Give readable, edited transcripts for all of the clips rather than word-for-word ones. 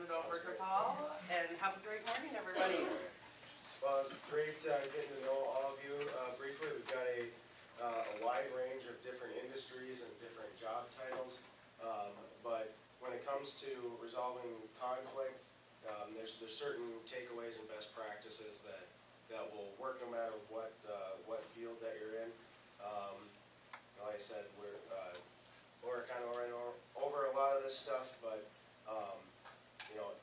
turn it over to Paul, and have a great morning, everybody. Well, it's great getting to know all of you briefly. We've got a wide range of different industries and different job titles, but when it comes to resolving conflict, there's certain takeaways and best practices that will work no matter what field that you're in. Like I said, we're kind of running over a lot of this stuff, but you know,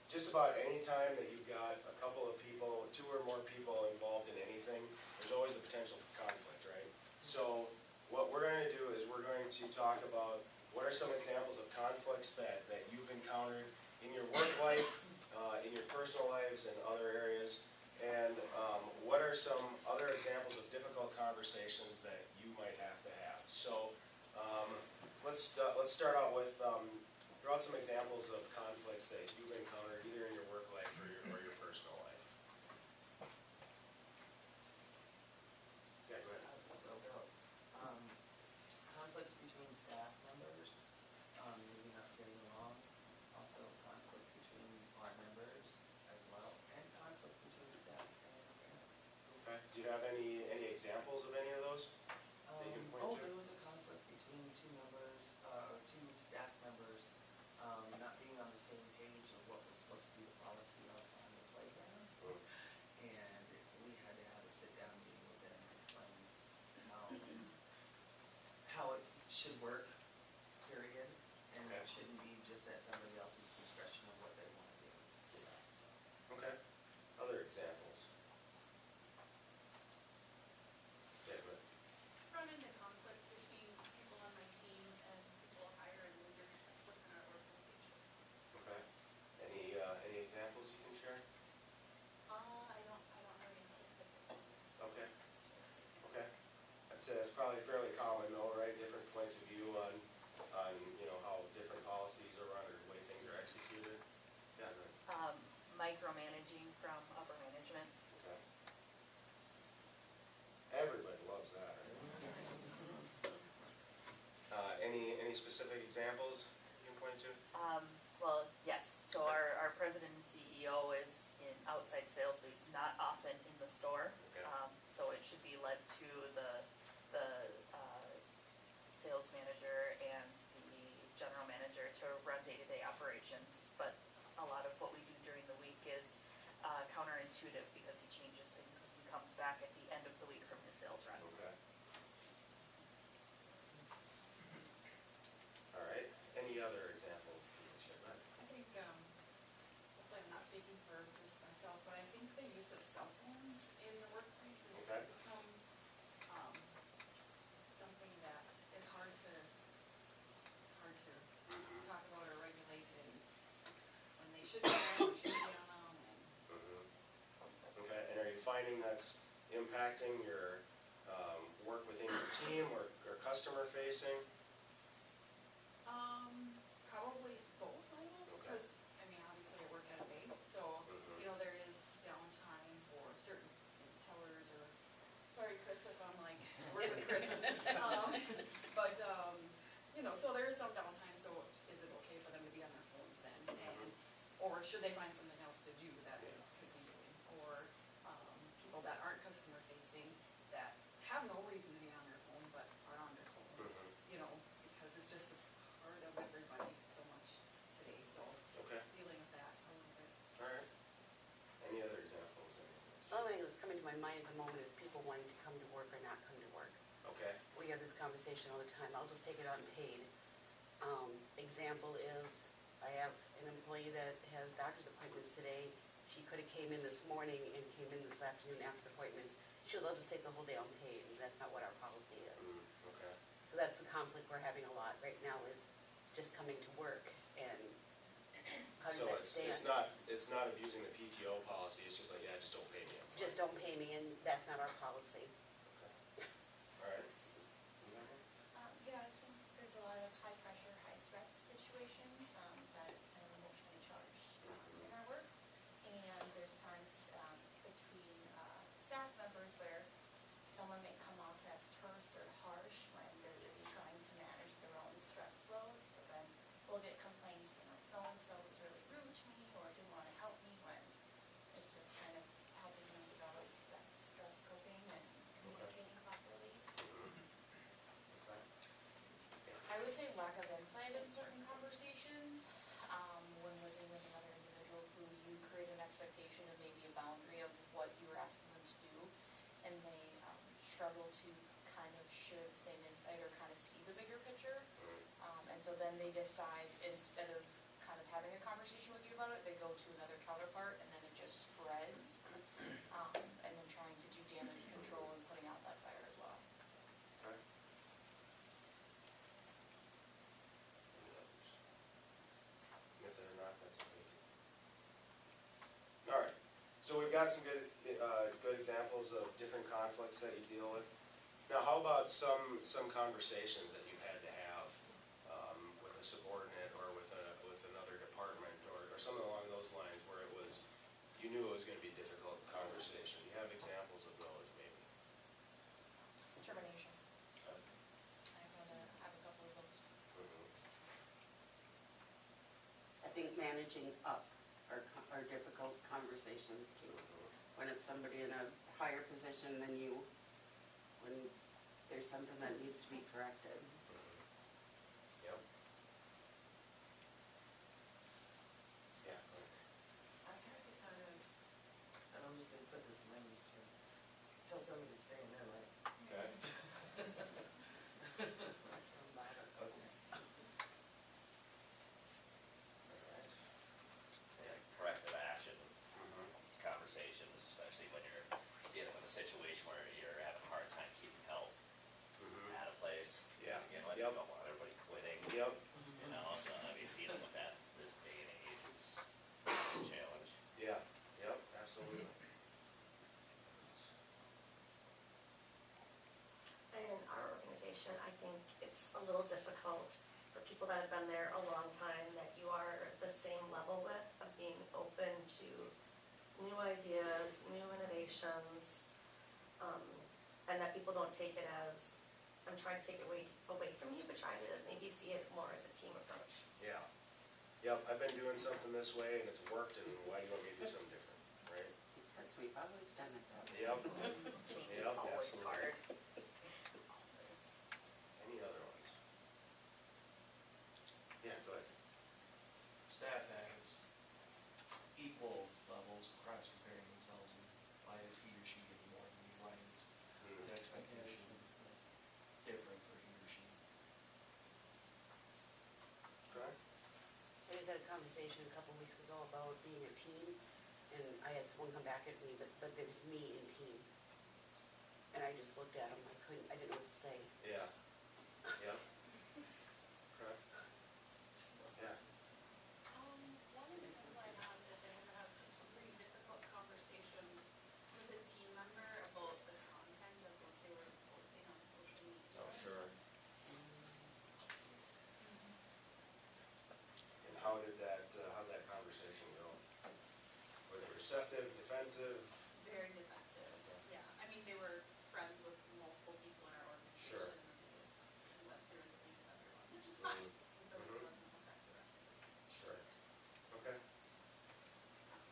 just about any time that you've got a couple of people, two or more people involved in anything, there's always the potential for conflict, right? So what we're going to do is we're going to talk about what are some examples of conflicts that you've encountered in your work life, in your personal lives, and other areas, and what are some other examples of difficult conversations that you might have to have. So let's start out with throw out some examples of conflicts that you've encountered either in your work life or your personal life. Yeah, go ahead. Conflicts between staff members, maybe not getting along. Also conflict between our members as well, and conflict between staff and parents. Okay. Do you have any examples of any of those that you can point to? There was a conflict between two staff members not being on the same page of what was supposed to be the policy on the playground. And we had to have a sit-down meeting with them and explain how it should work, period. And it shouldn't be just at somebody else's discretion of what they want to do. Okay. Other examples? Yeah, go ahead. Run into conflict between people on my team and people higher in leadership within our organization. Okay. Any examples you can share? I don't have any specific ones. Okay. Okay. I'd say that's probably fairly common though, right? Different points of view on how different policies are run or the way things are executed. Yeah, go ahead. Micromanaging from upper management. Okay. Everybody loves that, right? Any specific examples you can point to? Well, yes. So our president and CEO is in outside sales, so he's not often in the store. Okay. So it should be led to the sales manager and the general manager to run day-to-day operations. But a lot of what we do during the week is counterintuitive because he changes things when he comes back at the end of the week from his sales run. Okay. All right. Any other examples you can share? That? I think, hopefully I'm not speaking for just myself, but I think the use of cell phones in the workplace has become something that is hard to talk about or regulate, and when they should be on, we should be on them. Okay. And are you finding that's impacting your work within your team or customer facing? Probably both, I know, Okay. because, obviously I work at a bank, so, there is downtime for certain tellers or, sorry, Chris, if I'm like, work with Chris. But, so there is some downtime, so is it okay for them to be on their phones then? Or should they find something else to do that they could be doing? Or, people that aren't customer facing that have no reason to be on their phone, but are on their phone, because it's just a part of everybody so much today, so dealing with that a little bit. All right. Any other examples? The only thing that's coming to my mind at the moment is people wanting to come to work or not come to work. Okay. We have this conversation all the time. I'll just take it unpaid. Example is, I have an employee that has doctor's appointments today. She could have came in this morning and came in this afternoon after the appointments. They'll just take the whole day unpaid, and that's not what our policy is. Okay. So that's the conflict we're having a lot right now, is just coming to work, and how does that stand? It's not abusing the PTO policy. It's just like, yeah, just don't pay me. Just don't pay me, and that's not our policy. Okay. All right. Yeah, I think there's a lot of high pressure, high stress situations that is kind of emotionally charged in our work. And there's times between staff members where someone may come off as terse or harsh when they're just trying to manage their own stress load. So then we'll get complaints, so-and-so was really rude to you create an expectation of maybe a boundary of what you were asking them to do, and they struggle to kind of share the same insight or kind of see the bigger picture. And so then they decide, instead of kind of having a conversation with you about it, they go to another counterpart, and then it just spreads. And then trying to do damage control and putting out that fire as well. Okay. If they're not, that's okay too. All right, so we've got some good examples of different conflicts that you deal with. Now, how about some conversations that you've had to have with a subordinate or with another department or something along those lines where it was, you knew it was gonna be a difficult conversation? You have examples of those maybe? Termination. Okay. I have a couple of those. I think managing up are difficult conversations too. When it's somebody in a higher position than you, when there's something that needs to be corrected. Yep. Yeah. Go ahead. I've had to kind of, and I'm just gonna put this in layman's term, tell somebody to stay in their lane. Okay. Okay. Alright. Yeah, corrective action conversations, especially when you're dealing with a situation where you're having a hard time keeping help out of place. Yeah. Again, like, you Yep. don't want everybody quitting, Yep. you know, so I mean, dealing with that this day and age is a challenge. Yeah. Yep. Absolutely. In our organization, I think it's a little difficult for people that have been there a long time, that you are the same level with, of being open to new ideas, new innovations, and that people don't take it as, I'm trying to take it away from you, but try to maybe see it more as a team approach. Yeah. Yep. I've been doing something this way and it's worked, and why do you want me to do something different, right? Because we've always done it that way. Yep. Change is Yep, always absolutely. hard. Any other ones? Yeah, go ahead. Staff has equal levels across comparing themselves, and why is he or she getting more than me? Why is the expectation different for he or she? Okay. We had a conversation a couple weeks ago about being a team, and I had someone come back at me, but there was me in team. And I just looked at him, I didn't know what to say. Yeah. Yep. Okay. Yeah. One of the things I have is I have some pretty difficult conversation with a team member about the content of what they were posting on social media. Oh, sure. And how'd that conversation go? Were they receptive, defensive? Very defensive, yeah. I mean, they were friends with multiple people in our organization. Sure. And they just went through the thing with everyone, which is fine, so it Mhm. doesn't affect the rest of the team. Sure. Okay.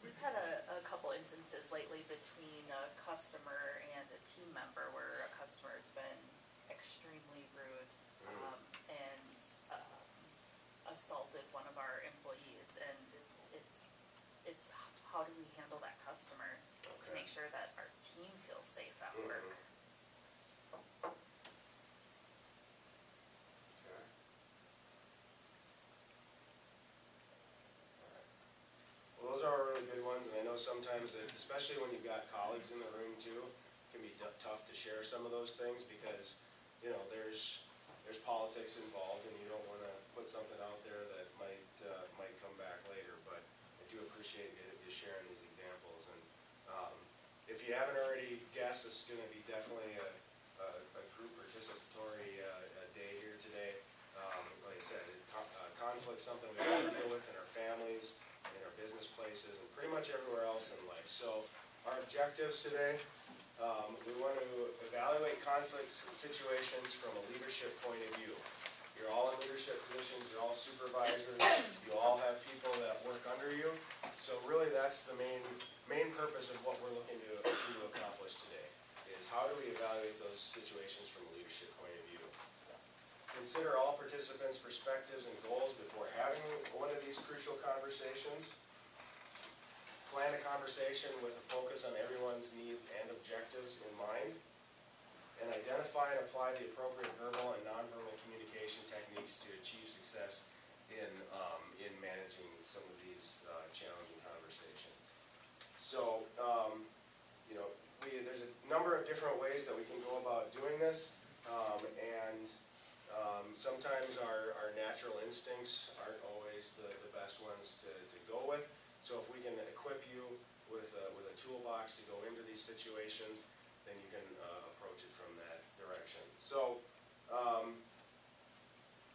We've had a couple instances lately between a customer and a team member where a customer's been extremely rude, and assaulted one of our employees, and it's how do we handle that customer to Okay. make sure that our team feels safe at Mhm. work? Okay. Alright. Well, those are really good ones, and I know sometimes, especially when you've got colleagues in the room too, it can be tough to share some of those things because, you know, there's politics involved, and you don't wanna put something out there that might come back later, but I do appreciate you sharing these examples. And if you haven't already guessed, this is gonna be definitely a group participatory day here today. Like I said, conflict's something we all deal with in our families, in our business places, and pretty much everywhere else in life. So our objectives today, we want to evaluate conflict situations from a leadership point of view. You're all in leadership positions, you're all supervisors, you all have people that work under you. So really that's the main purpose of what we're looking to accomplish today, is how do we evaluate those situations from a leadership point of view. Consider all participants' perspectives and goals before having one of these crucial conversations. plan a conversation with a focus on everyone's needs and objectives in mind, and identify and apply the appropriate verbal and nonverbal communication techniques to achieve success in managing some of these challenging conversations. So, you know, there's a number of different ways that we can go about doing this, and sometimes our natural instincts aren't always the best ones to go with. So if we can equip you with a toolbox to go into these situations, then you can approach it from that direction. So,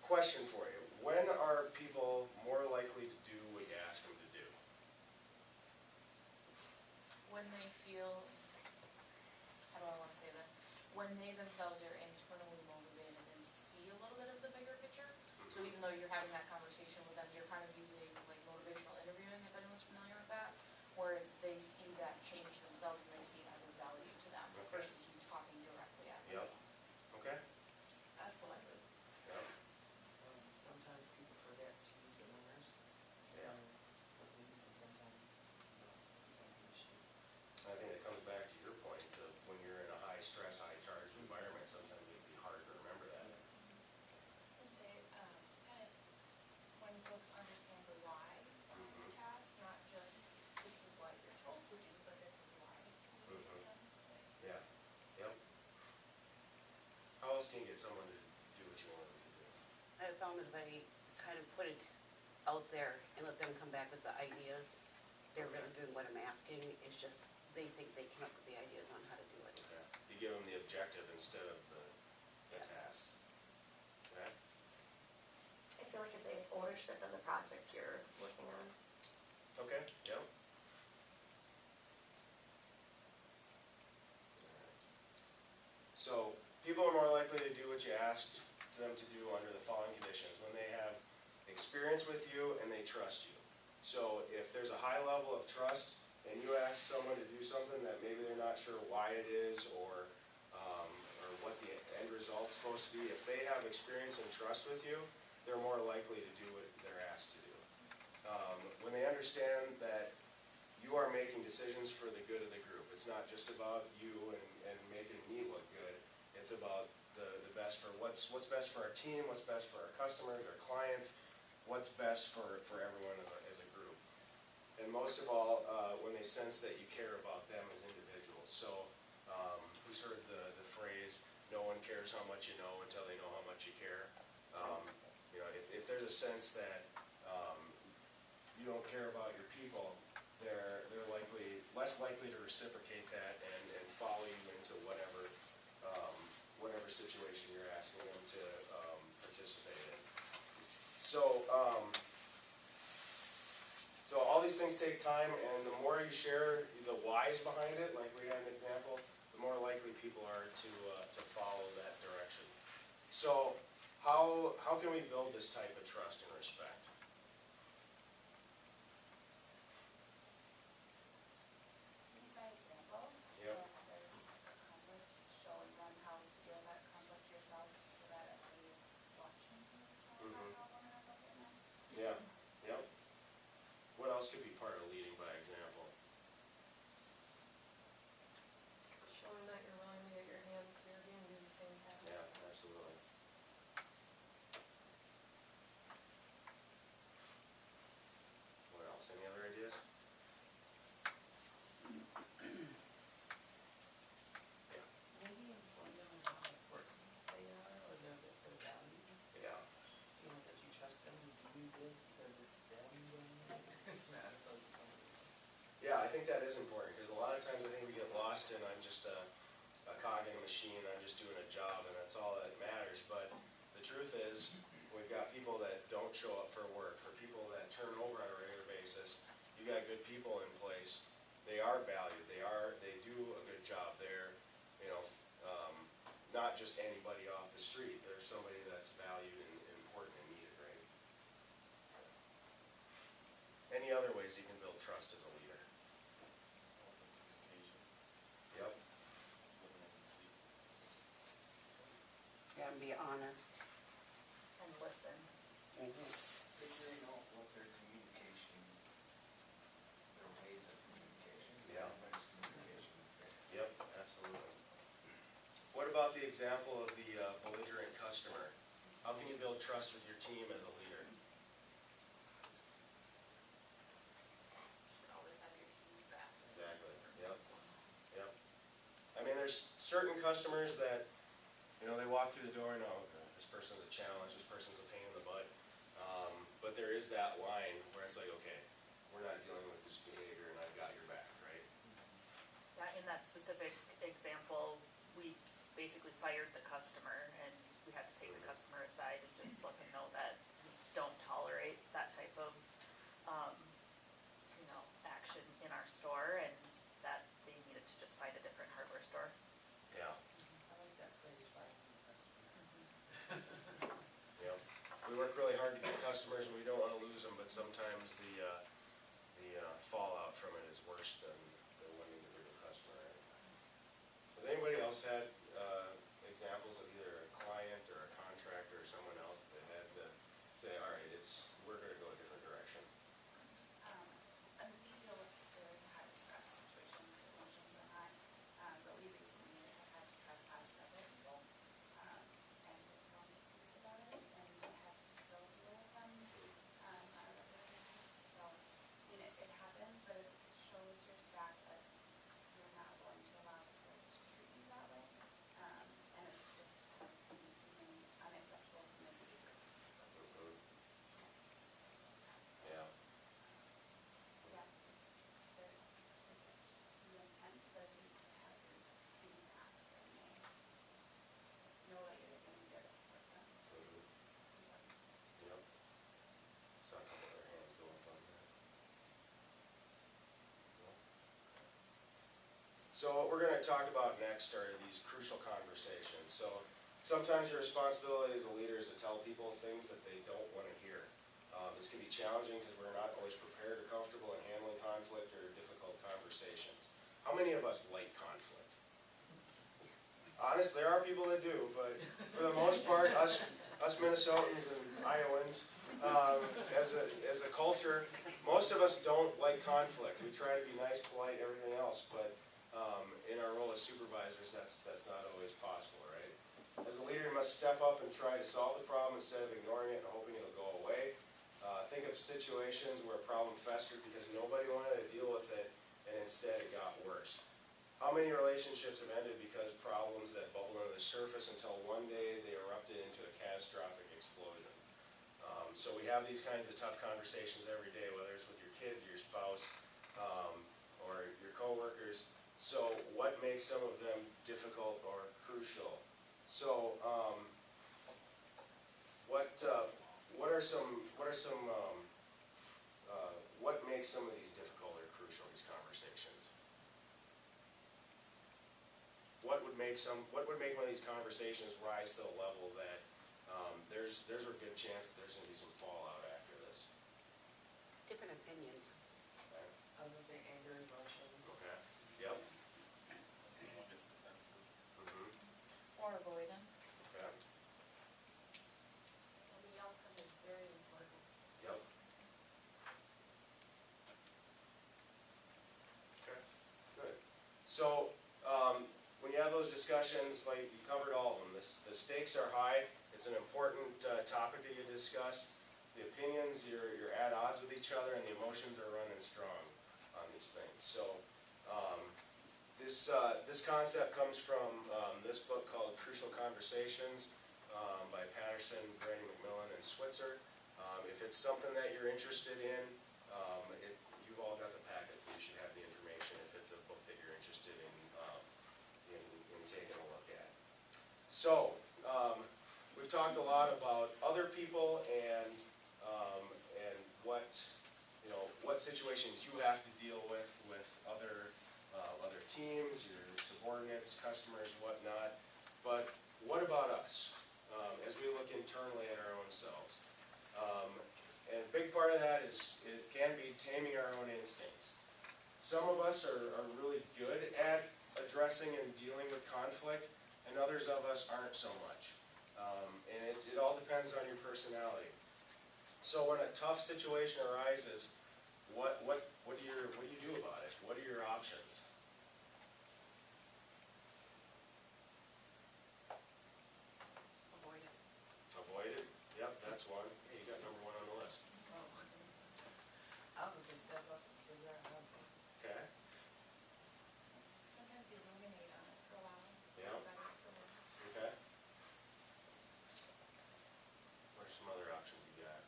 question for you. When are people more likely to do what you ask them to do? When they feel, how do I wanna say this? When they themselves are internally motivated and see a little bit of the bigger picture. So even though you're having that conversation with them, you're kind of using like motivational interviewing, if anyone's familiar with that, where it's they see that change themselves and they see it as a value to them versus you talking directly at them. Yep. Okay. That's what I would. Yep. Sometimes people forget to use the numbers. Yeah. But maybe sometimes, becomes an issue. I think it comes back to your point of when you're in a high stress, high charge environment, sometimes it can be hard to remember that. And say, kind of, when folks understand the why behind the task, not just this is what you're told to do, but this is why you do it done this way. Yeah. Yep. How else can you get someone to do what you want them to do? I found that if I kind of put it out there and let them come back with the ideas, they're really doing what I'm asking. It's just, they think they came up with the ideas on how to do it. Okay. You give them the objective instead of the Yeah. task. Okay? I feel like if they have ownership of the project you're working on. Okay, yep. So, people are more likely to do what you ask them to do under the following conditions: when they have experience with you and they trust you. So, if there's a high level of trust and you ask someone to do something that maybe they're not sure why it is or what the end result's supposed to be, if they have experience and trust with you, they're more likely to do what they're asked to do. When they understand that you are making decisions for the good of the group, it's not just about you and making me look good, it's about the best for what's best for our team, what's best for our customers, our clients, what's best for everyone as a group. And most of all, when they sense that you care about them as individuals. So, who's heard the phrase, no one cares how much you know until they know how much you care? You know, if there's a sense that you don't care about your people, they're less likely to reciprocate that and follow you into whatever situation you're asking them to participate in. So, so all these things take time, and the more you share the whys behind it, like we had an example, the more likely people are to follow that direction. So, how can we build this type of trust and respect? Lead by example. Yep. So others accomplish, showing them how to deal with that conflict yourself so that everybody is watching you solve that problem and not looking at them. Yeah, yep. What else could be part of leading by example? Showing that you're willing to get your hands dirty and do the same task. Yeah, absolutely. What else? Any other ideas? Yeah. Maybe inform them of how important they are or their value. Yeah. You know, that you trust them to do this because it's them doing it. Not opposed to somebody else. Yeah, I think that is important, because a lot of times I think we get lost in, I'm just a cog in a machine, I'm just doing a job, and that's all that matters. But the truth is, we've got people that don't show up for work, or people that turn over on a regular basis. You got good people in place. They are valued. They do a good job. They're, you know, not just anybody off the street. They're somebody that's valued and important and needed, right? Any other ways you can build trust as a leader? Yep. Yeah, and be honest. And listen. Figuring out what their communication, their ways of example of the belligerent customer. How can you build trust with your team as a leader? Should always have your team back. Exactly, yep, yep. I mean, there's certain customers that, you know, they walk through the door and, oh, this person's a challenge, this person's a pain in the butt. But there is that line where it's like, okay, we're not dealing with this behavior and I've got your back, right? Yeah, in that specific example, we basically fired the customer and we had to take the customer aside and just let them know that we don't tolerate that type of, action in our store and that they needed to just find a different hardware store. Yeah, I like that phrase, fighting the customer. yep. We work really hard to get customers and we don't wanna lose them, but sometimes the fallout from it is worse than one individual customer, right? Has anybody else had, examples of either a client or a contractor or someone else that had to say, all right, we're gonna go a different direction? And we deal with very high stress situations, emotions and that, but we recently have had to trespass several people, and we don't make peace about it, and have to still deal with them, on a regular basis, so, it happens, but it shows your staff that you're not going to allow people to treat you that way, and it's just kind of unacceptable human behavior. Yeah. Yeah, it's very, intense, but you have your team back and they know that you're going to be there to support them. So, Yep. Saw a couple of their hands go up on that. So what we're gonna talk about next are these crucial conversations. So sometimes your responsibility as a leader is to tell people things that they don't wanna hear. This can be challenging because we're not always prepared or comfortable in handling conflict or difficult conversations. How many of us like conflict? Honest, there are people that do, but for the most part, us Minnesotans and Iowans, as a culture, most of us don't like conflict. We try to be nice, polite, everything else, but in our role as supervisors, that's not always possible, right? As a leader, you must step up and try to solve the problem instead of ignoring it and hoping it'll go away. Think of situations where a problem festered because nobody wanted to deal with it, and instead it got worse. How many relationships have ended because problems that bubble under the surface until one day they erupted into a catastrophic explosion? So we have these kinds of tough conversations every day, whether it's with your kids, your spouse, or your coworkers. So what makes some of them difficult or crucial? So what makes some of these difficult or crucial, these conversations? What would make one of these conversations rise to the level that there's a good chance there's gonna be some fallout after this? Different opinions. Okay. I was gonna say anger, emotion. Okay. Yep. Someone gets defensive. Mm-hmm. Or avoidant. Okay. and the outcome is very important. Yep. Okay, good. So, when you have those discussions, like you covered all of them, the stakes are high, it's an important topic that you discuss. The opinions, you're at odds with each other, and the emotions are running strong on these things. So, this concept comes from this book called Crucial Conversations by Patterson, Brady McMillan, and Switzer. If it's something that you're interested in, you've all got the packet, so you should have the information if it's a book that you're interested in taking a look at. So, we've talked a lot about other people and what situations you have to deal with other teams, your subordinates, customers, whatnot. But what about us, as we look internally at our own selves? And a big part of that is, it can be taming our own instincts. Some of us are really good at addressing and dealing with conflict, and others of us aren't so much. And it all depends on your personality. So when a tough situation arises, what do you do about it? What are your options? this one. Hey, you got number 1 on the list. I was gonna step up and figure out how to. Okay, Sometimes you ruminate on it for a while. yeah, Better for work. okay. What are some other options you got?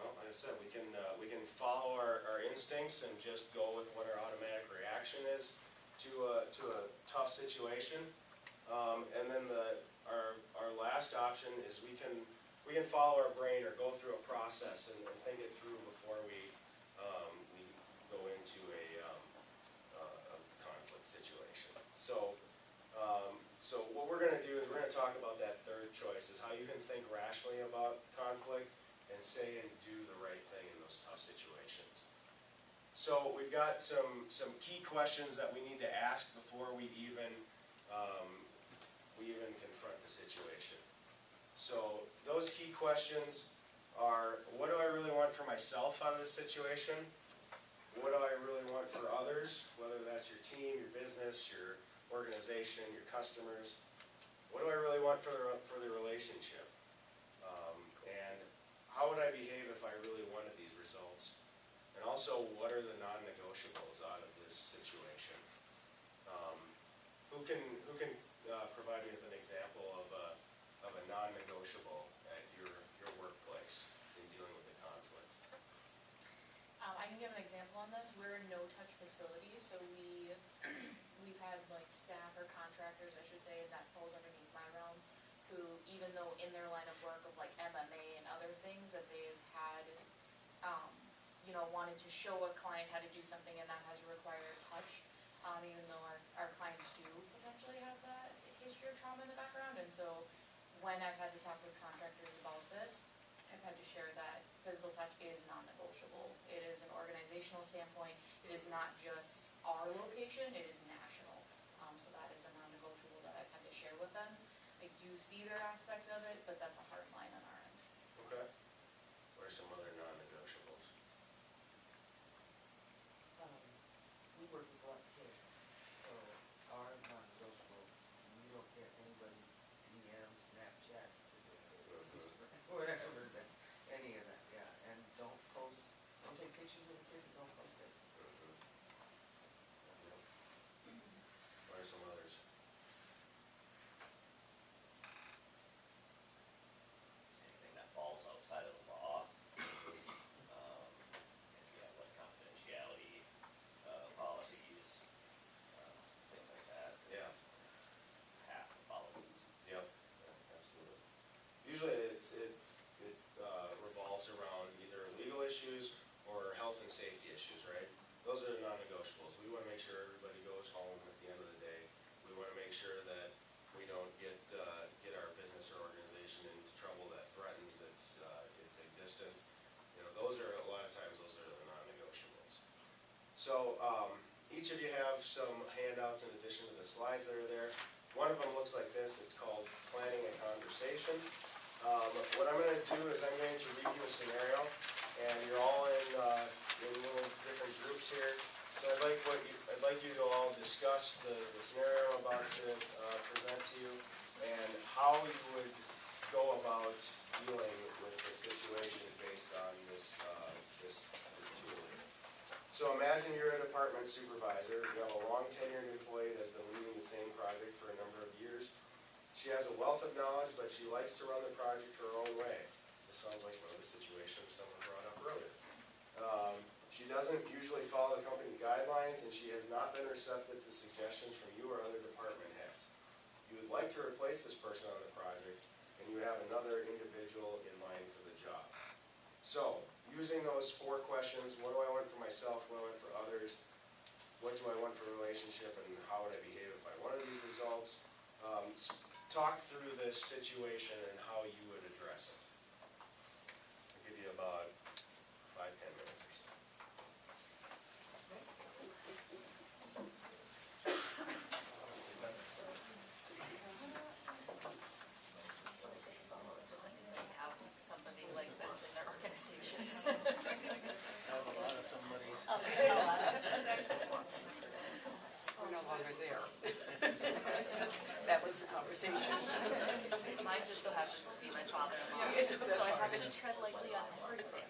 Well, like I said, we can follow our instincts and just go with what our automatic reaction is to a tough situation. And then our last option is we can follow our brain or go through a process and think it through before we go into a conflict situation. So what we're gonna do is we're gonna talk about that third choice, is how you can think rationally about conflict and say and do the right thing in those tough situations. So we've got some key questions that we need to ask before we even confront the situation. So those key questions are, what do I really want for myself out of this situation? What do I really want for others, whether that's your team, your business, your organization, your customers? What do I really want for the relationship? And how would I behave if I really wanted these results? And also, what are the non-negotiables out of this situation? Who can provide me with an example of a non-negotiable at your workplace in dealing with the conflict? I can give an example on this. We're a no-touch facility, so we've had like staff or contractors, I should say, that falls underneath my realm, who even though in their line of work of like MMA and other things that they've had, wanted to show a client how to do something and that has required touch, even though our clients do potentially have that history of trauma in the background. And so when I've had to talk with contractors about this, I've had to share that physical touch is non-negotiable. It is an organizational standpoint. It is not just our location, it is national. So that is a non-negotiable that I've had to share with them. I do see their aspect of it, but that's a hard line on our end. Okay. What are some other non-negotiables? We work with a lot of kids, so our non-negotiable, we don't get anybody DM, Snapchats, whatever, any of that, yeah, and don't take pictures of the kids and don't post it. What are some others? Anything that falls outside of the law. And you have like confidentiality, policies, things like that. Yeah. Have to follow these. Yep. Yeah, absolutely. Usually it revolves around either legal issues or health and safety issues, right? Those are the non-negotiables. We want to make sure everybody goes home at the end of the day. We want to make sure that we don't get our business or organization into trouble that threatens its existence. Those are a lot of times those are the non-negotiables. So each of you have some handouts in addition to the slides that are there. One of them looks like this. It's called Planning a Conversation. What I'm going to do is I'm going to read you a scenario, and you're all in little different groups here. So I'd like you to all discuss the scenario I'm about to present to you and how you would go about dealing with the situation based on this tool here. So imagine you're a department supervisor. You have a long tenured employee that's been leading the same project for a number of years. She has a wealth of knowledge, but she likes to run the project her own way. This sounds like one of the situations someone brought up earlier. She doesn't usually follow the company guidelines, and she has not been receptive to suggestions from you or other department heads. You would like to replace this person on the project, and you have another individual in mind for the job. So, using those 4 questions, what do I want for myself, what do I want for others, what do I want for a relationship, and how would I behave if I wanted these results? Talk through this situation and how you would address it. I'll give you about 5-10 minutes or so. Have somebody like this in their organization. Have a lot of somebody's. We're no longer there. That was conversation. Mine just so happens to be my father-in-law, so I have to tread lightly on everything.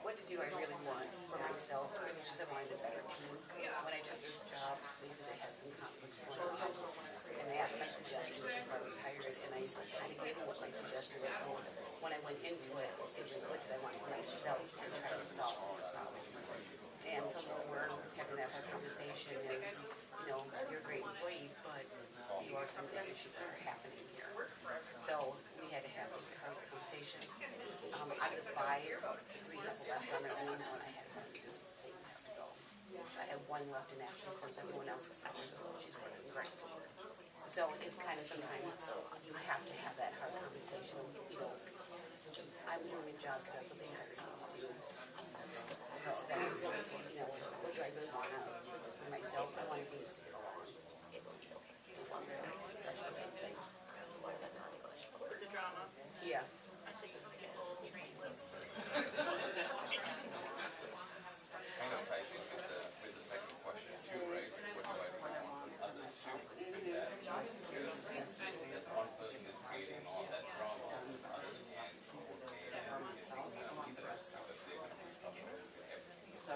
What to do I really want for myself, is just I wanted a better team. When I took this job, they said they had some conflicts going on. And they asked my suggestions before I was hired, and I kind of gave them what my suggestion was. So when I went into it, it was what did I want for myself and try to solve the problems. And some of them were having that hard conversation is, you're a great employee, but you are some of the issues that are happening here. So we had to have this hard conversation. Out of the 5, 3 people left on their own when I had one to have to go. I have one left in action since everyone else is out, so she's working great. So it's kind of sometimes you have to have that hard conversation, I'm doing a job because that's what they hired me to do. So that's, what do I really want for myself? I want things to get along. That's the main thing. The drama. Yeah. I think some people train with. Kind of ties in with the second question too, right? What do I want others to do that? Because if one person is creating all that drama, others can't coordinate and lead the rest because they're going to be responsible for everything. So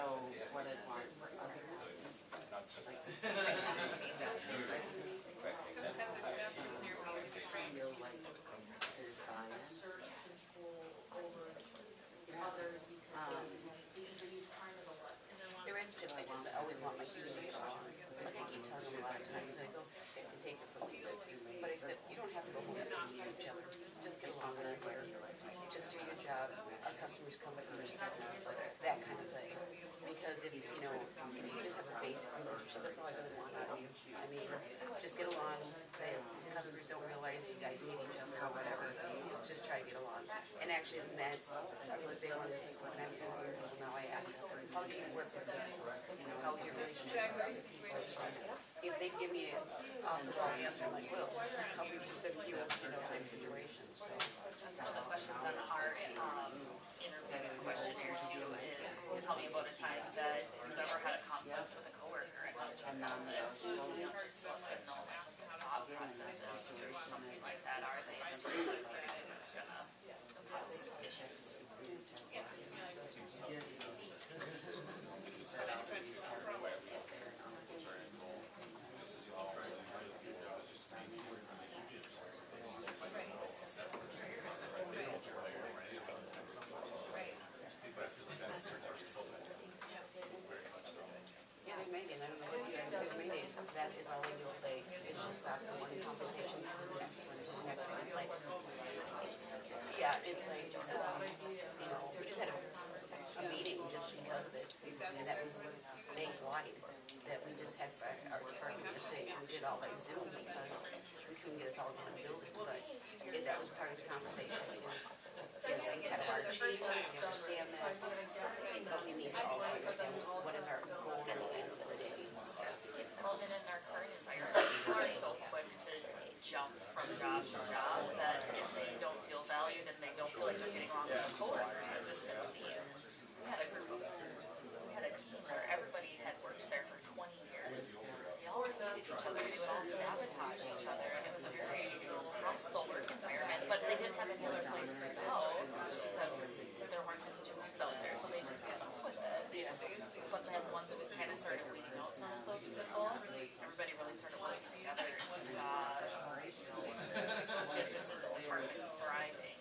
what I want for others. So it's not just like Feel like there's buy-in. The relationship I just always want my team to get along. Like I keep telling them a lot of times, I go, "Hey, I can take this a little bit, but I said, you don't have to go home and meet each other. Just get along with each other. Just do your job. Our customers come first, that kind of thing. Because if you just have a basic relationship, that's all I really want out of you. I mean, just get along. The customers don't realize you guys need each other or whatever. Just try to get along. And actually, that's a really big one. When I'm 4 years old now, I ask, how do you work with people? How's your relationship with other people? If they give me an off-the-wall answer, I'm like, well, how do you consider you type situations? So That's one of the questions on our interview questionnaire too is tell me about a time that you've ever had a conflict with a coworker and how did you resolve it? Just let them know thought processes or something like that. Are they in a place of it's gonna cause issues? yeah, they're making, I don't know what you guys are making, that is all they do all day. It's just that one conversation to the next one, to the next one. It's like, yeah, it's like, we just had a meeting just because of it, and that was statewide, that we just had our department just say, we did all by Zoom because we couldn't get us all in one building, but that was part of the conversation, is kind of our chief, we understand that, but we need to also understand what is our goal at the end of the day. Well, and in our current environment, people are so quick to jump from job to job that if they don't feel valued and they don't feel like they're getting along with their coworkers, they're just gonna leave. We had a team where everybody had worked there for 20 years. They all hated each other, they would all sabotage each other, and it was a very hostile work environment, but they didn't have any other place to go because there weren't any jobs out there, so they just put up with it. But then once we kind of started weeding out some of those people, everybody really started working together and we saw businesses and departments thriving.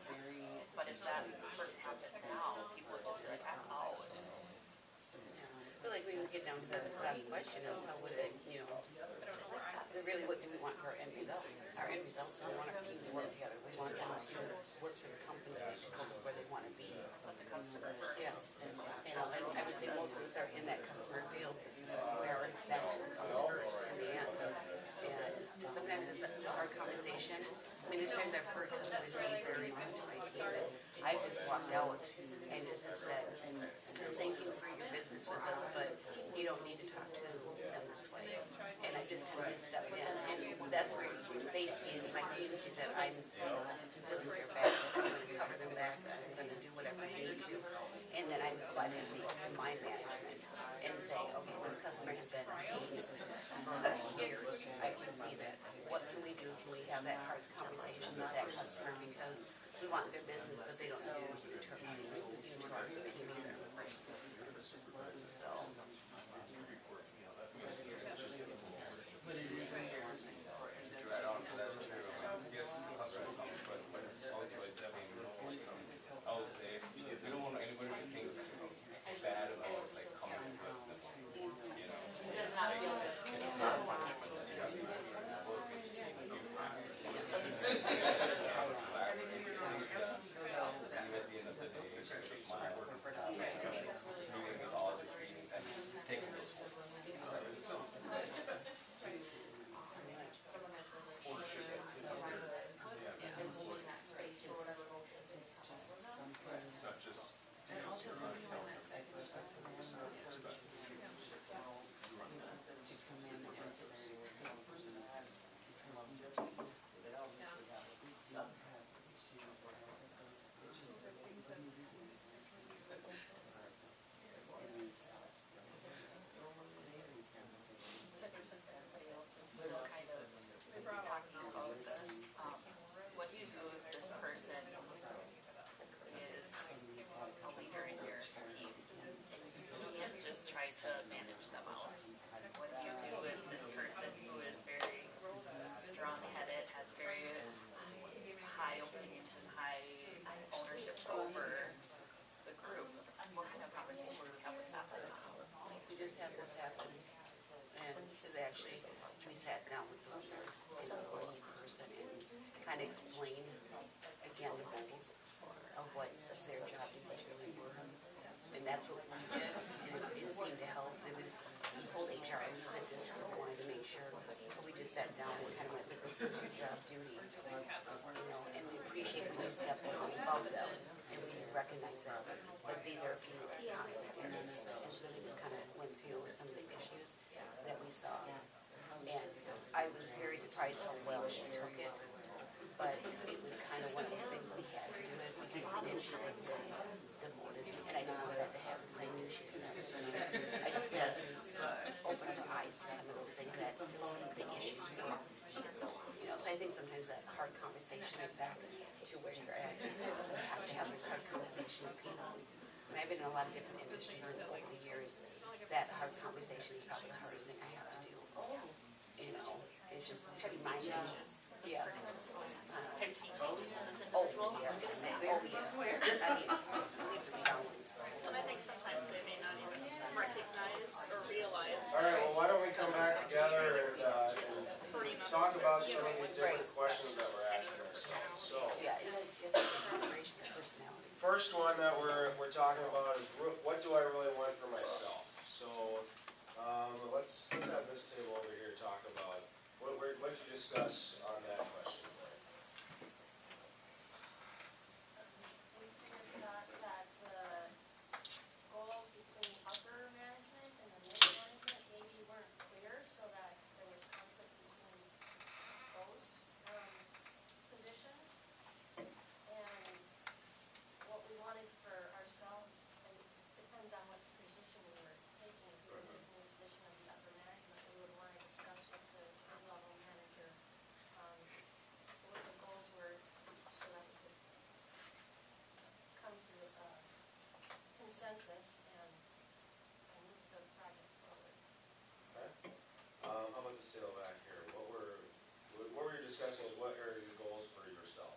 But if that were to happen now, people would just be like, I'm out. I feel like we would get down to that last question is how would it, really what do we want for our end results? Our end results, we want our team to work together. We want them to work for the company where they want to be. Put the customer first. Yeah. I would say most of us are in that customer field where that's who comes first in the end. And sometimes it's a hard conversation. I mean, there's times I've heard customers be very rude to my statement. I've just walked out and just said, thank you for your business with us, but you don't need to talk to them this way. And I just kind of stepped in. And that's where they see, my team sees that I'm looking for their back, I'm going to cover their back, I'm going to do what have that hard conversation with that customer because we want good business, but they don't do to our team either. So, But it is embarrassing for, and then. Right on, that's true. Yes, customers comes first, but it's also a saying, I would say, we don't want anybody to think bad about like coming to us, you know. Does not feel good. It's not punishment that you have to work with. And at the end of the day, it's just my work and stuff, doing with all these meetings and taking those calls. It's not just. And also, when you want that second customer, instead of just come in and answer their skills, so they obviously have some have issues or answer those issues. Since everybody else is still kind of talking about this, what do you do if this person is a leader in your team and you can't just try to manage them out? What do you do with this person who is very strong-headed, has very high opinions and high ownership over the group? What kind of conversation do you have with that person? we just had this happen, and this is actually, we sat down with the employee person and kind of explained again the goals of what their job really were. And that's what we did, and it seemed to help. It was, we told HR that we wanted to make sure, so we just sat down and kind of went, this is your job duties, you know, and we appreciate when you step above them, and we recognize that, but these are a few conflict areas, and so we just kind of went through some of the issues that we saw. And I was very surprised how well she took it, but it was kind of one of those things we had to do it because we didn't feel like really devoted, and I didn't want that to happen, I knew she was not doing it. I just had to open up her eyes to some of those things that the issues were. You know, so I think sometimes that hard conversation is back to where you're at. You have to have the customization of people. And I've been in a lot of different industries over the years. That hard conversation is probably the hardest thing I have to do. You know, it's just to be mindful. Yeah. And teaching Oh, yeah. I mean, leaps and bounds. And I think sometimes they may not even recognize or realize. All right, well, why don't we come back together and talk about some of these different questions that we're asking ourselves. So, Yeah, it's a combination of personality. first one that we're talking about is what do I really want for myself? So, let's have this table over here talk about, what did you discuss on that question? We thought that the goals between upper management and the middle management maybe weren't clear, so that there was conflict between those positions. And what we wanted for ourselves, and it depends on what position we were taking. If we were taking the position of the upper management, we would want to discuss with the mid-level manager what the goals were, so that we could come to a consensus and move the project forward. Okay. How about the sale back here? What were you discussing, is what are your goals for yourself?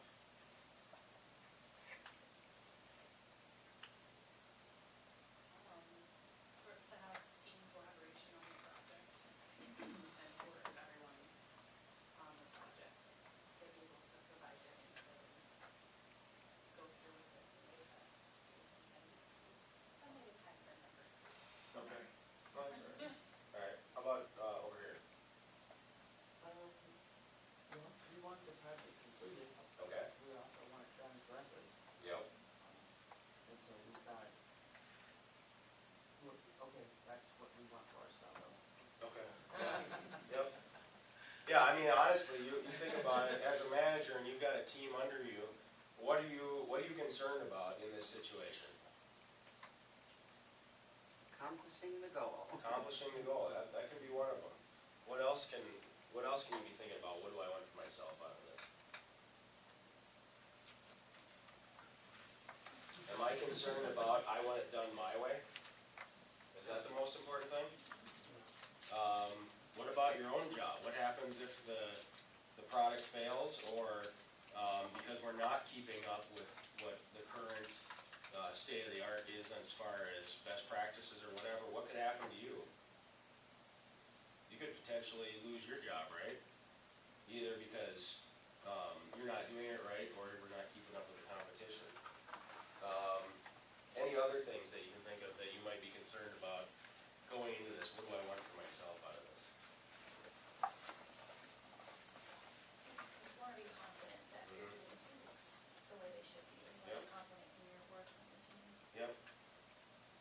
For to have team collaboration on the project and for everyone on the project to be able to provide their input and go through with it the way that it was intended to. And maybe have their members. Okay. Oh, that's all right. All right, how about, over here? Well, we want the project completed, Okay. we also want it done correctly. Yep. And so we thought, okay, that's what we want for ourselves. Okay. Yep. Yeah, I mean, honestly, you think about it, as a manager and you've got a team under you, what are you concerned about in this situation? Accomplishing the goal. Accomplishing the goal, that could be one of them. What else can you be thinking about? What do I want for myself out of this? concerned about, I want it done my way? Is that the most important thing? What about your own job? What happens if the product fails, or, because we're not keeping up with what the current, state of the art is as far as best practices or whatever, what could happen to you? You could potentially lose your job, right? Either because, you're not doing it right, or we're not keeping up with the competition. Any other things that you can think of that you might be concerned about going into this? What do I want for myself out of this? You wanna be confident that you're doing things the way they should be, and you're Yep. confident in your work on the team. Yep.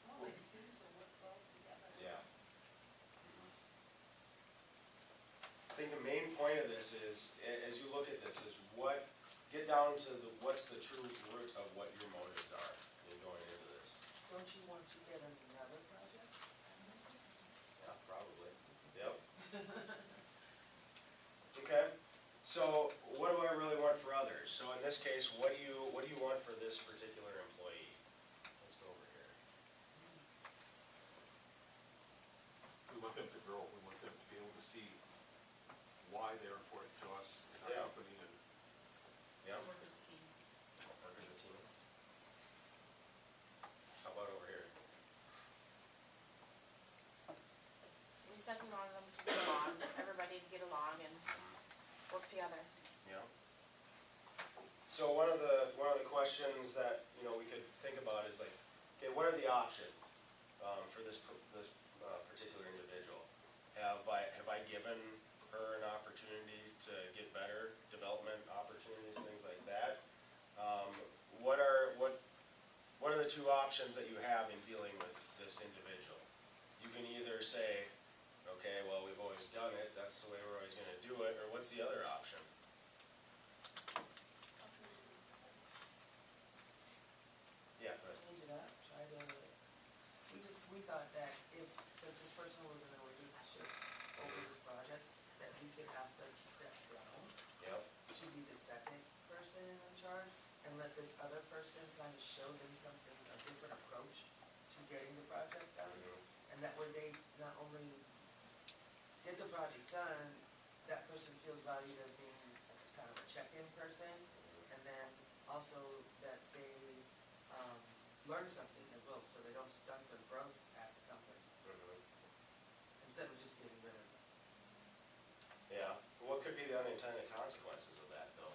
Well, my teams will work well together. Yeah. I think the main point of this is, as you look at this, is get down to what's the true root of what your motives are in going into this. Don't you want to get another project? Yeah, probably. Yep. Okay, so what do I really want for others? So in this case, what do you want for this particular employee? Let's go over here. We want them to grow, we want them to be able to see why they're important to us in our Yeah. company, and Yeah, Work as a team. work as a team. How about over here? We said we wanted them to get along, everybody to get along and work together. Yeah. So one of the questions that, we could think about is like, okay, what are the options, for this particular individual? Have I given her an opportunity to get better, development opportunities, things like that? What are the two options that you have in dealing with this individual? You can either say, okay, well, we've always done it, that's the way we're always gonna do it, or what's the other option? Yeah, but, Change it up, try to, we thought that if, since this person was gonna just over this project, that we could ask them to step down yep, to be the second person in charge, and let this other person kind of show them something, a different approach to getting the project done. And that way they not only get the project done, that person feels valued as being kind of a check-in person, and then also that they, learn something as well, so they don't stunt their growth at the company, instead of just getting rid of them. yeah. What could be the unintended consequences of that, though?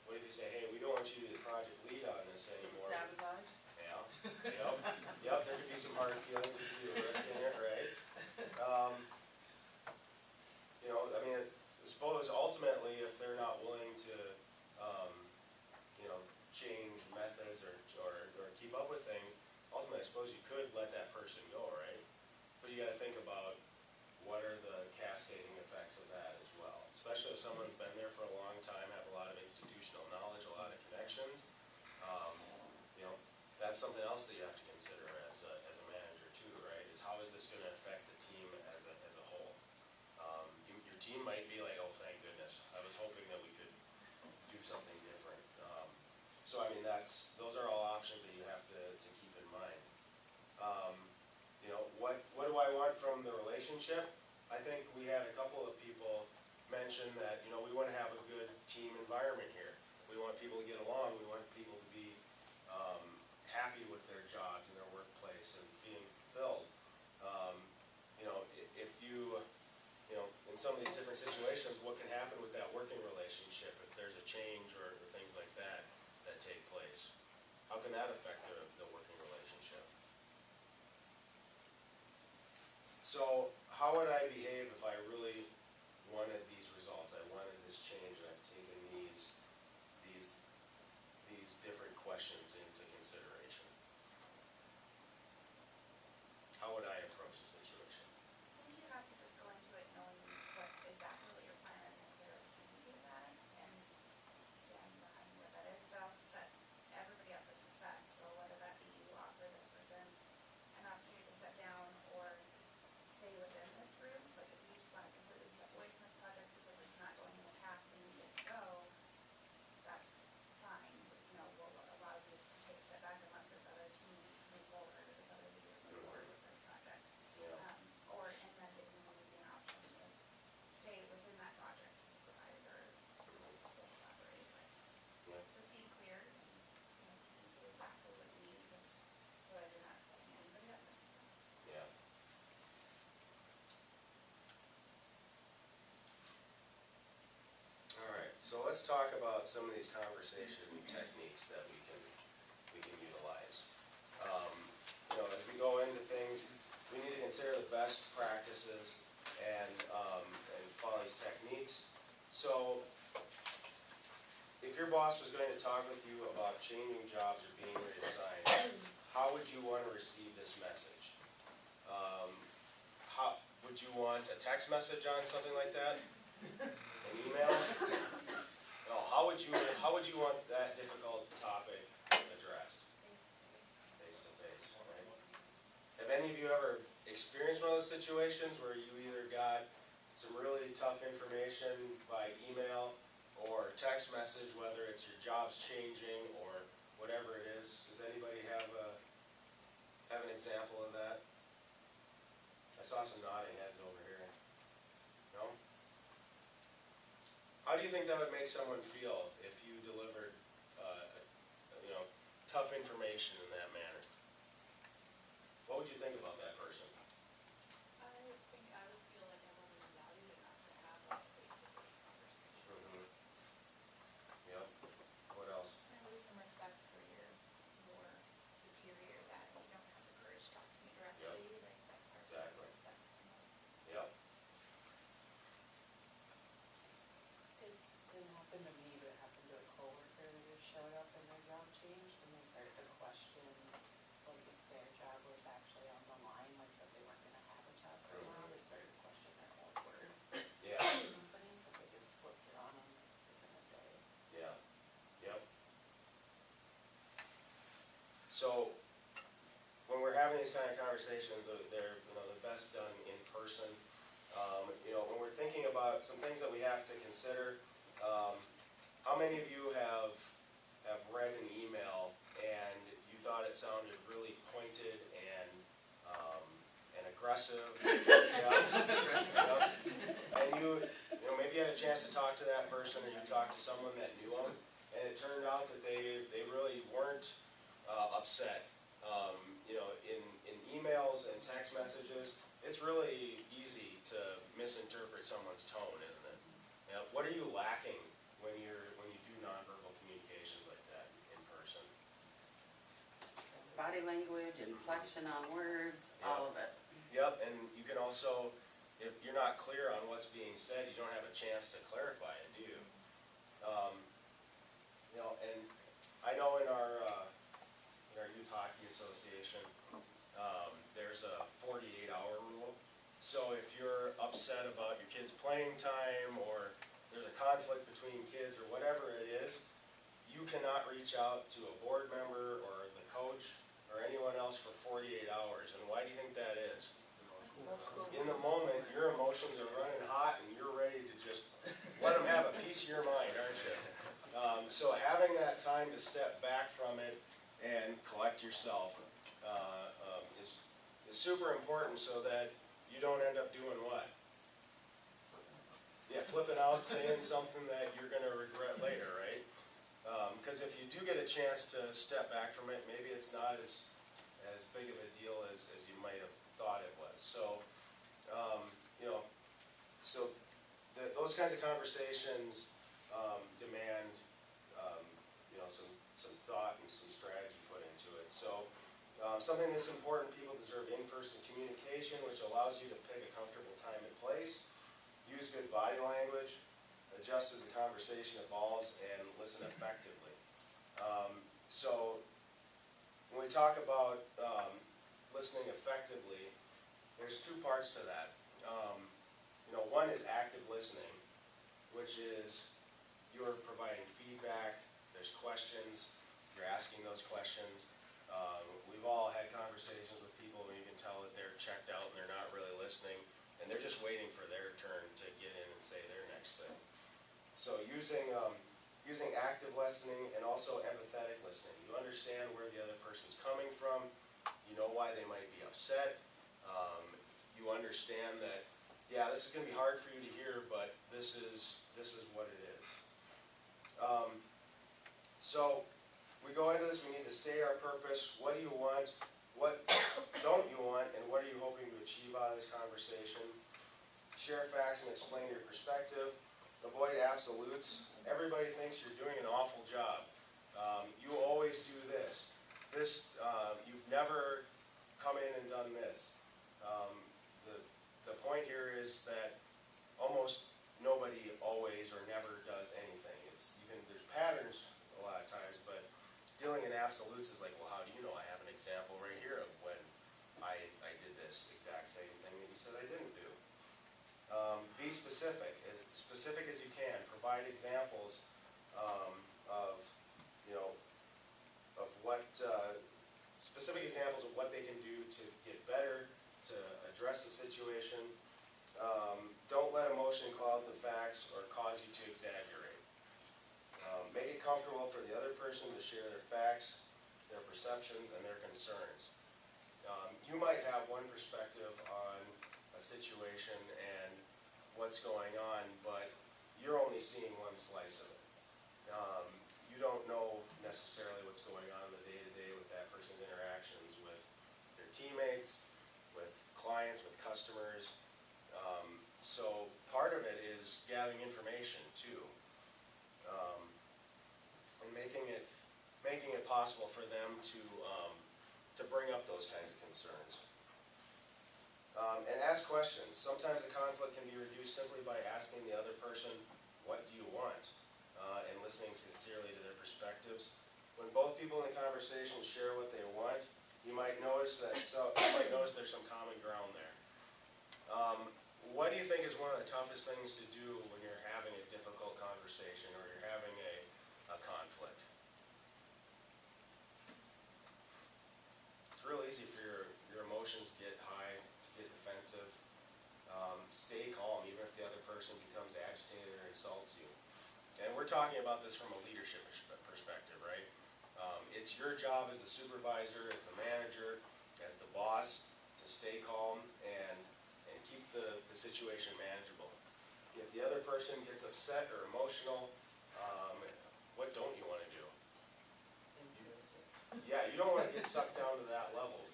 What if you say, hey, we don't want you to be the project lead on this Some anymore? sabotage? Yeah, yep, there could be some hard feelings, there could be a risk in it, right? I mean, I suppose ultimately, if they're not willing to, change methods or keep up with things, ultimately, I suppose you could let that person go, right? But you gotta think about what are the cascading effects of that as well, especially if someone's been there for a long time, have a lot of institutional knowledge, a lot of connections. That's something else that you have to consider as a manager too, right? Is how is this gonna affect the team as a whole? Your team might be like, oh, thank goodness, I was hoping that we could do something different. So I mean, those are all options that you have to keep in mind. What do I want from the relationship? I think we had a couple of people mention that, we wanna have a good team environment here. We want people to get along, we want people to be, happy with their jobs and their workplace and feeling fulfilled. If you, in some of these different situations, what can happen with that working relationship if there's a change or things like that take place? How can that affect the working relationship? So how would I behave if I really wanted these results? I wanted this change, and I've taken these different questions into consideration. How would I approach the situation? I think you have to just go into it knowing exactly what your plan is and clearly communicate that and stand behind what that is, but also set everybody up for success. So whether that be you offer this person an opportunity to step down or stay within this group, like if you just want to completely step away from this project because it's not going in the path you need it to go, that's fine. We'll allow you to So let's talk about some of these conversation techniques that we can utilize. As we go into things, we need to consider the best practices and follow these techniques. So if your boss was going to talk with you about changing jobs or being reassigned, how would you want to receive this message? How would you want a text message on something like that? An email? No, how would you want that difficult topic addressed? Face to face, right? Have any of you ever experienced one of those situations where you either got some really tough information by email or text message, whether it's your job's changing or whatever it is? Does anybody have an example of that? I saw some nodding heads over here. No? How do you think that would make someone feel if you delivered, tough information in that manner? What would you think about that person? I think I would feel like I wasn't valued enough to have a face-to-face conversation. Yep. What else? And lose some respect for your superior that you don't have the courage to talk to me directly, like that's hard to Exactly. respect someone. Yep. It didn't happen to me, but it happened to a coworker that just showed up and their job changed, and they started to question, like, if their job was actually on the line, like, that they weren't gonna have a job for a while, they started to question their whole word Yeah. company, because they just flipped it on them within a day. Yeah. Yep. So when we're having these kind of conversations, they're the best done in person. When we're thinking about some things that we have to consider, how many of you have read an email and you thought it sounded really pointed and aggressive? Yeah. And maybe you had a chance to talk to that person, or you talked to someone that knew them, and it turned out that they really weren't upset. In emails and text messages, it's really easy to misinterpret someone's tone, isn't it? What are you lacking when you do nonverbal communications like that in person? Body language, inflection on words, all of it. Yep, and you can also, if you're not clear on what's being said, you don't have a chance to clarify it, do you? And I know in our youth hockey association, there's a 48-hour rule. So if you're upset about your kid's playing time, or there's a conflict between kids, or whatever it is, you cannot reach out to a board member or the coach or anyone else for 48 hours. And why do you think that is? In the moment, your emotions are running hot and you're ready to just let them have a piece of your mind, aren't you? So having that time to step back from it and collect yourself is super important, so that you don't end up doing what? Yeah, flipping out, saying something that you're going to regret later, right? Because if you do get a chance to step back from it, maybe it's not as big of a deal as you might have thought it was. So, those kinds of conversations demand, some thought and some strategy put into it. So, something that's important, people deserve in-person communication, which allows you to pick a comfortable time and place, use good body language, adjust as the conversation evolves, and listen effectively. So, when we talk about listening effectively, there's two parts to that. One is active listening, which is you're providing feedback, there's questions, you're asking those questions. We've all had conversations with people where you can tell that they're checked out and they're not really listening, and they're just waiting for their turn to get in and say their next thing. So using active listening and also empathetic listening. You understand where the other person's coming from, you know why they might be upset, you understand that, yeah, this is going to be hard for you to hear, but this is what it is. So we go into this, we need to state our purpose. What do you want? What don't you want? And what are you hoping to achieve out of this conversation? Share facts and explain your perspective. avoid absolutes. Everybody thinks you're doing an awful job. You always do this. You've never come in and done this. The point here is that almost nobody always or never does anything. There's patterns a lot of times, but dealing in absolutes is like, well, how do you know? I have an example right here of when I did this exact same thing that you said I didn't do. Be specific as you can. Provide examples of what, specific examples of what they can do to get better, to address the situation. Don't let emotion cloud the facts or cause you to exaggerate. Make it comfortable for the other person to share their facts, their perceptions, and their concerns. You might have one perspective on a situation and what's going on, but you're only seeing one slice of it. You don't know necessarily what's going on in the day-to-day with that person's interactions with their teammates, with clients, with customers. So part of it is gathering information too, and making it possible for them to bring up those kinds of concerns. And ask questions. Sometimes a conflict can be reduced simply by asking the other person, what do you want? And listening sincerely to their perspectives. When both people in the conversation share what they want, you might notice there's some common ground there. What do you think is one of the toughest things to do when you're having a difficult conversation or you're having a conflict? It's real easy for your emotions to get high, to get defensive. Stay calm, even if the other person becomes agitated or insults you. And we're talking about this from a leadership perspective, right? It's your job as the supervisor, as the manager, as the boss, to stay calm and keep the situation manageable. If the other person gets upset or emotional, what don't you want to do? Yeah, you don't want to get sucked down to that level.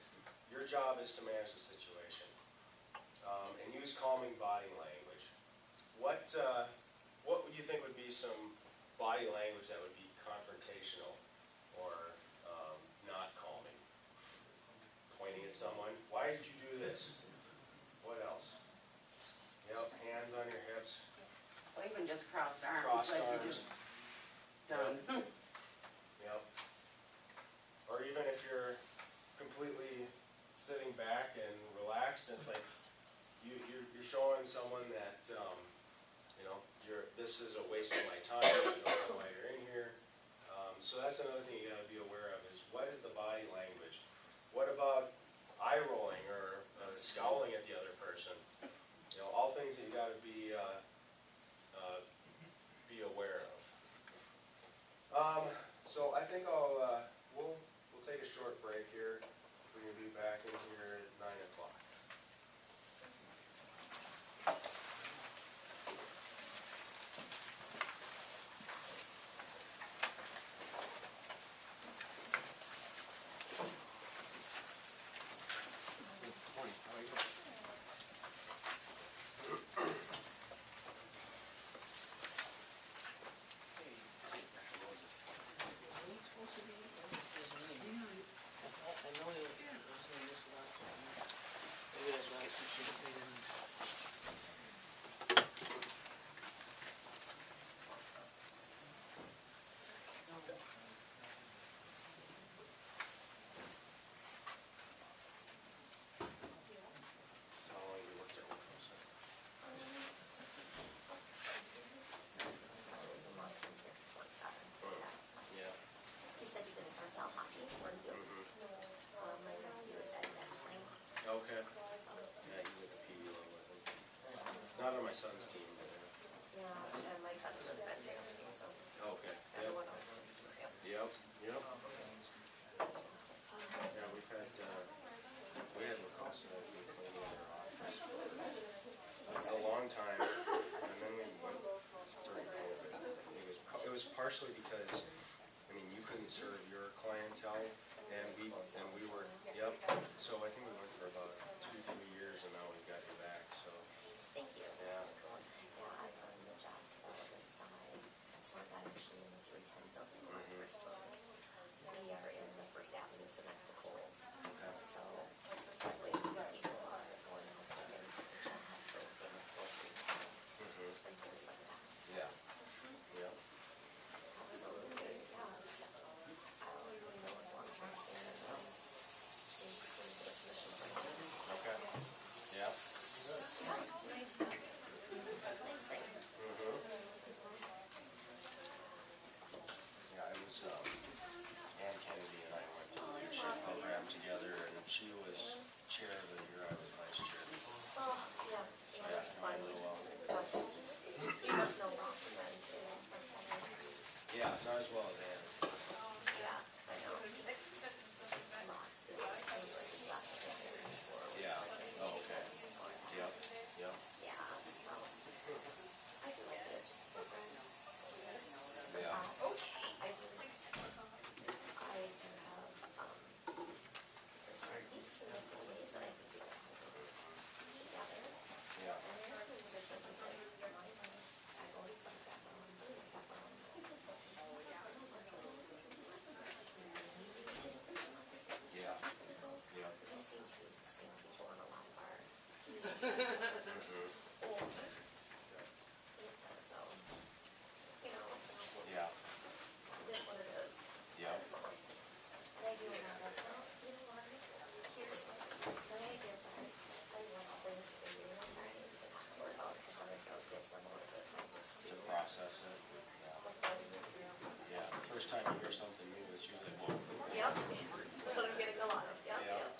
Your job is to manage the situation. And use calming body language. What would you think would be some body language that would be confrontational or not calming? Pointing at someone. Why did you do this? What else? Yep, hands on your hips. Or even just crossed arms. Crossed like arms. you just done. Yep. Or even if you're completely sitting back and relaxed, it's like you're showing someone that this is a waste of my time. I don't know why you're in here. So that's another thing you got to be aware of is what is the body language? What about eye rolling or scowling at the other person? All things that you got to be aware of. So I think we'll take a short break here. We're going to be back in here at 9 o'clock. Okay. Yeah, he's at the PE level, I think. Not on my son's team, but. Yeah, and my cousin was been dancing, so Okay. Yep. everyone else was dancing. Yep. Yeah, we've had, we had lacrosse in our office for a long time, and then we went during COVID. It was partially because, you couldn't serve your clientele, and we were, yep. So I think we went for about 2-3 years, and now we've got you back, so. Thank you. Yeah. Yeah, I've learned the job. together, and she was chair of the year, I was vice chair. Oh, yeah, So, it yeah, was I fun. know well. You must know rocks then too. Yeah, not as well as Ann. Yeah, I know. Rocks is my favorite, is that what they're here for? Yeah, oh, okay. Yep, yep. Yeah, so, I do like it, it's just different. Yeah. I do have, different techniques and different ways that I can do it together. Yeah. And there's some different things that I've always done pepperoni, Yeah. Yeah. So we seem to use the same people in a lot of our meetings. So, you know, Yeah. it is what it is. Yeah. And I do have like, well, you know what, here's what, my ideas are, I want to bring this to you, and I need to talk more about it, because then it gives them a little bit of time to stew. To process it. Before we move through. Yeah. The first time you hear something new, it's usually, whoa. Yep, that's what I'm getting a lot of, yep, Yeah. yep.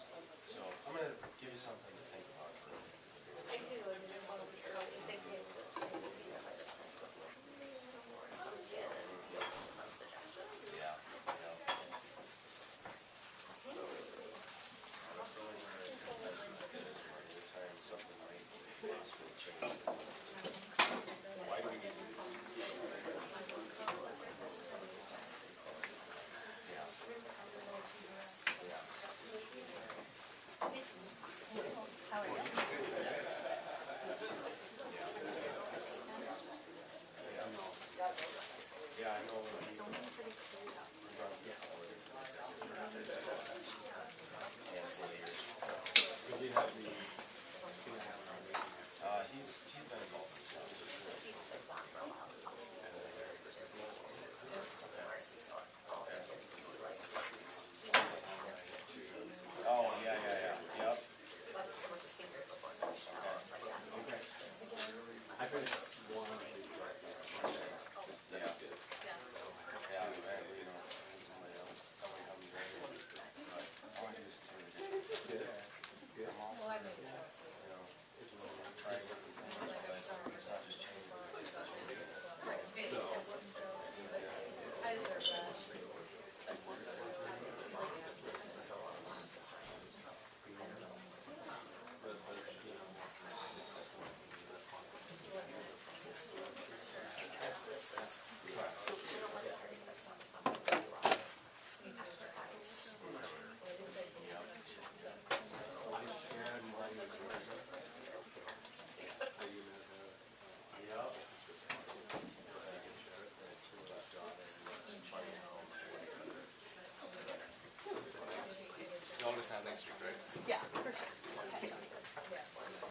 So I'm gonna give you something to think about for a minute. I do, I didn't want to be early thinking that I would be there by this time, but maybe a little more sunk in and be open to some suggestions. Yeah. Yeah. Absolutely. That's always that's not good, is there? Anytime something might possibly change. Why do we need to do that? Yeah. Yeah. How are you? Yeah, I know. We run yes. Handful of years. Did you have the, He's been involved in stuff for sure. He's been gone for a while, obviously. Marcy, so all of it is like, he did it, and it's what he sees. Oh, yeah, yeah, yeah. Yep. But there were just seniors before this, so, but yeah. I've been sworn to Yeah. Yeah, man, you know, somebody else, somebody comes in, but all I do is continue to get it. Well, I mean, You know, try different things, but it's not just changing, it's just changing. I deserve that. Y'all just have next week, right? Yeah, for sure. We'll catch up.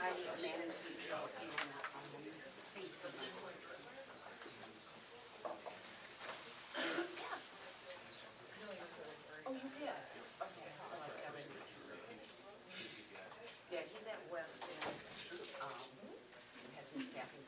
I manage Oh, you did? Okay, like Kevin. Yeah, he's at West and, has his staffing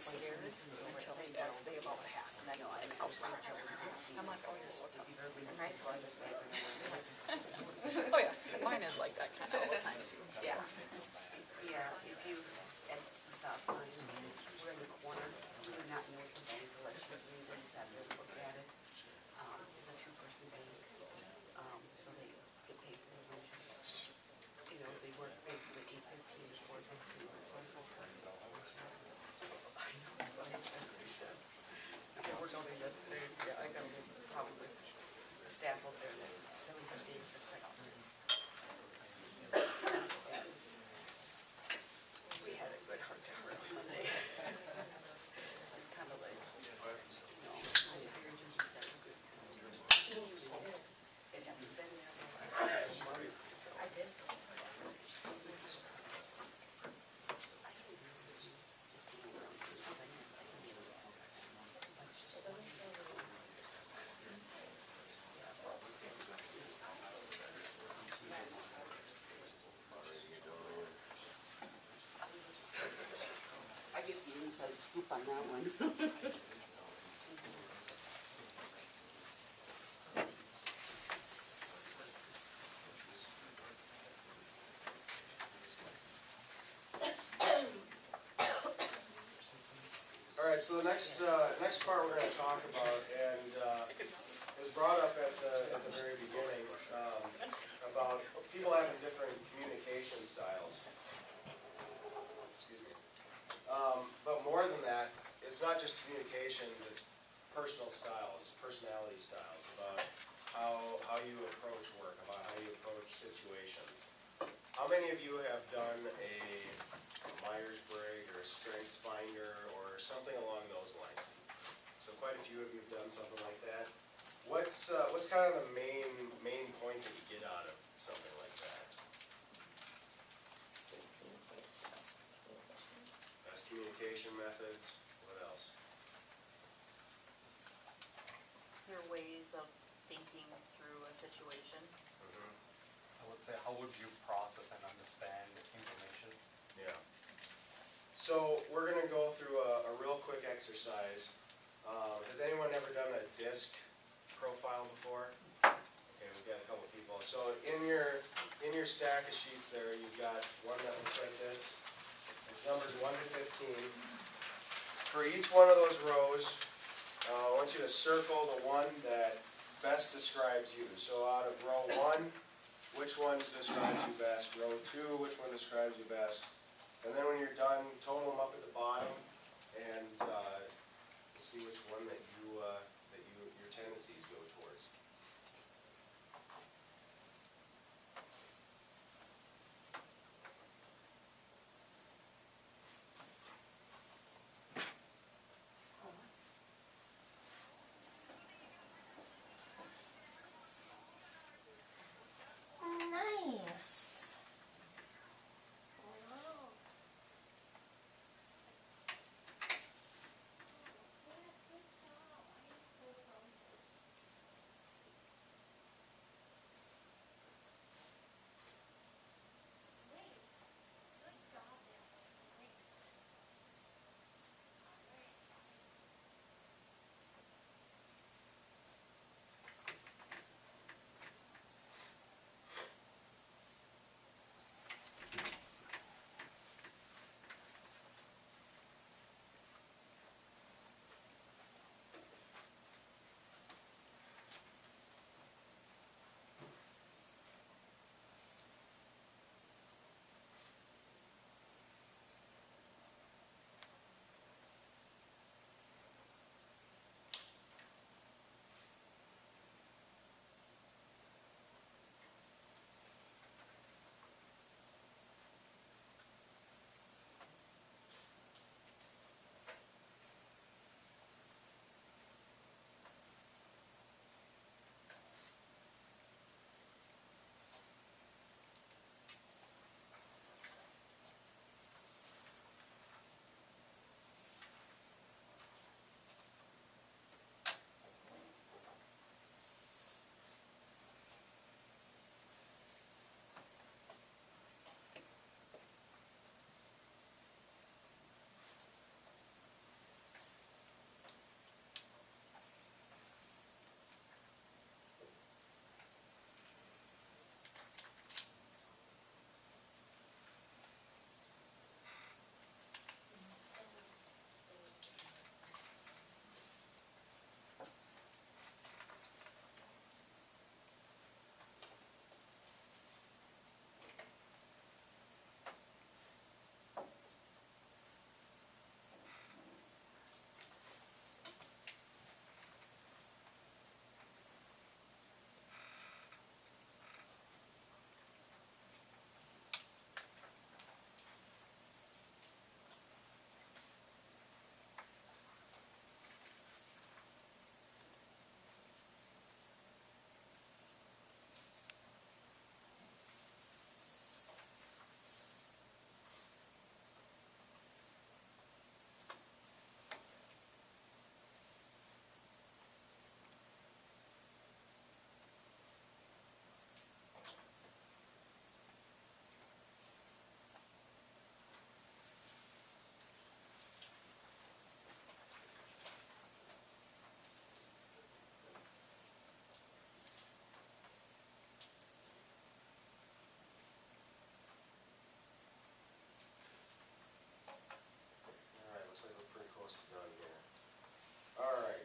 scared until they about pass, and then it's like, oh, I'm like, oh, you're so tough. And I told her, oh yeah, mine is like that kind of all the time too. Yeah. Yeah, if you, at the stop sign, we're in the corner, we do not know the bank unless you read it, sat there and look at it. It's a two-person bank, so they get paid for their lunches. You know, they work basically 8:15 to 4:16, so it's not fair. I know, that's what I said. I worked all day yesterday, yeah, I got a probably a staff over there that really has been to quite often. We had a good heart-to-heart on Monday. It's kind of like, you know, I figured you just had a good community. It hasn't been there for the last month, so. I did. I get the inside scoop on that one. All right, so the next part we're gonna talk about, and, was brought up at the very beginning, about people having different communication styles. Excuse me. But more than that, it's not just communications, it's personal styles, personality styles, about how you approach work, about how you approach situations. How many of you have done a Myers-Briggs or a Strengths Finder or something along those lines? So quite a few of you have done something like that. What's kind of the main point that you get out of something like that? Best communication methods, what else? Your ways of thinking through a situation. I would say, how would you process and understand information? Yeah. So we're gonna go through a real quick exercise. Has anyone ever done a DISC profile before? Okay, we've got a couple people. So in your stack of sheets there, you've got one that looks like this. It's numbers 1 to 15. For each one of those rows, I want you to circle the one that best describes you. So out of row 1, which ones describes you best? Row 2, which one describes you best? And then when you're done, total them up at the bottom and see which one that your tendencies go towards. Nice. Wow.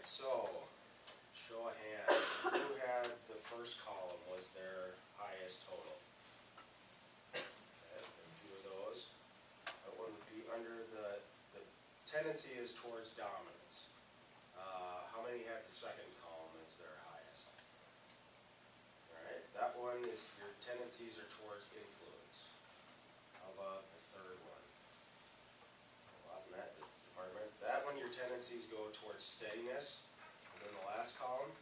so, show of hands, who had the first column was their highest total? Okay, a few of those. That one would be under the tendency is towards dominance. How many had the second column as their highest? Alright, that one is, your tendencies are towards influence. How about the third one? A lot in that department. That one, your tendencies go towards steadiness. And then the last column.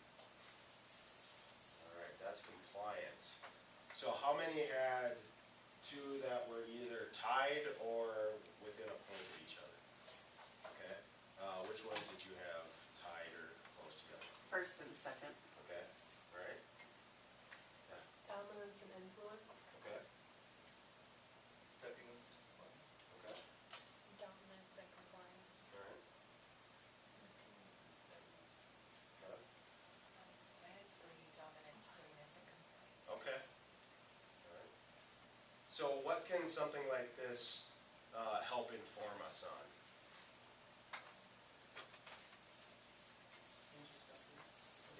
Alright, that's compliance. So how many had two that were either tied or within a point of each other? Okay, which ones did you have tied or close together? First and second. Okay, alright. Yeah, Dominance and influence. okay, Steppiness. okay, Dominance and compliance. alright. I had 3, dominance, steadiness, and compliance. Okay. Alright. So what can something like this help inform us on?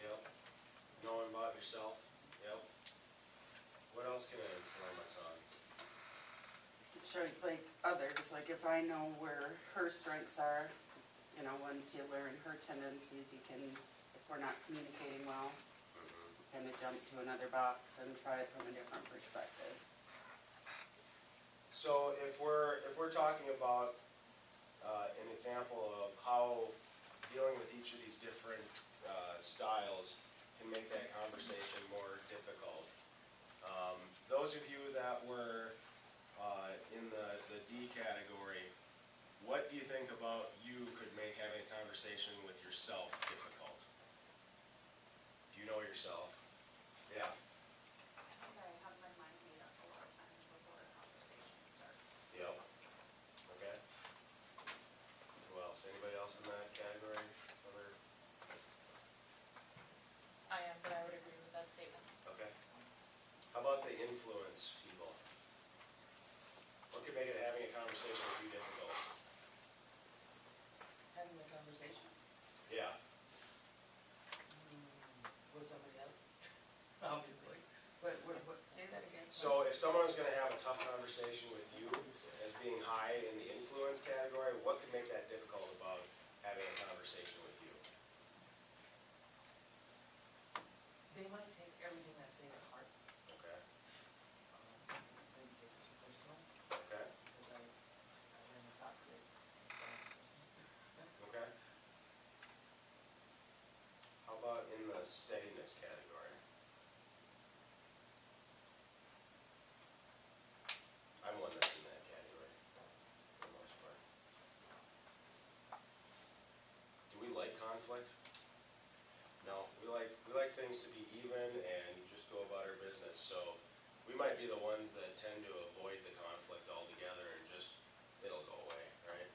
Yep. Knowing about yourself? Yep. What else can it inform us on? Show like others, like if I know where her strengths are, you know, once you learn her tendencies, you can, if we're not communicating well, kind of jump to another box and try it from a different perspective. So if we're talking about an example of how dealing with each of these different styles can make that conversation more difficult. Those of you that were in the D category, what do you think about you could make having a conversation with yourself difficult? If you know yourself. Yeah. I think I have my mind made up a lot of times before a conversation starts. Yep. Okay. Who else? Anybody else in that category? Other? I am, but I would agree with that statement. Okay. How about the influence people? What could make it having a conversation with you difficult? Having the conversation Yeah. with somebody else, obviously. What, say that again? So if someone was gonna have a tough conversation with you as being high in the influence category, what could make that difficult about having a conversation with you? They might take everything I say to heart, Okay. maybe take it too personal, Okay. because I learned to talk to it. Okay. How about in the steadiness category? I'm one that's in that category, for the most part. Do we like conflict? No, we like things to be even and just go about our business, so we might be the ones that tend to avoid the conflict altogether and just, it'll go away, right?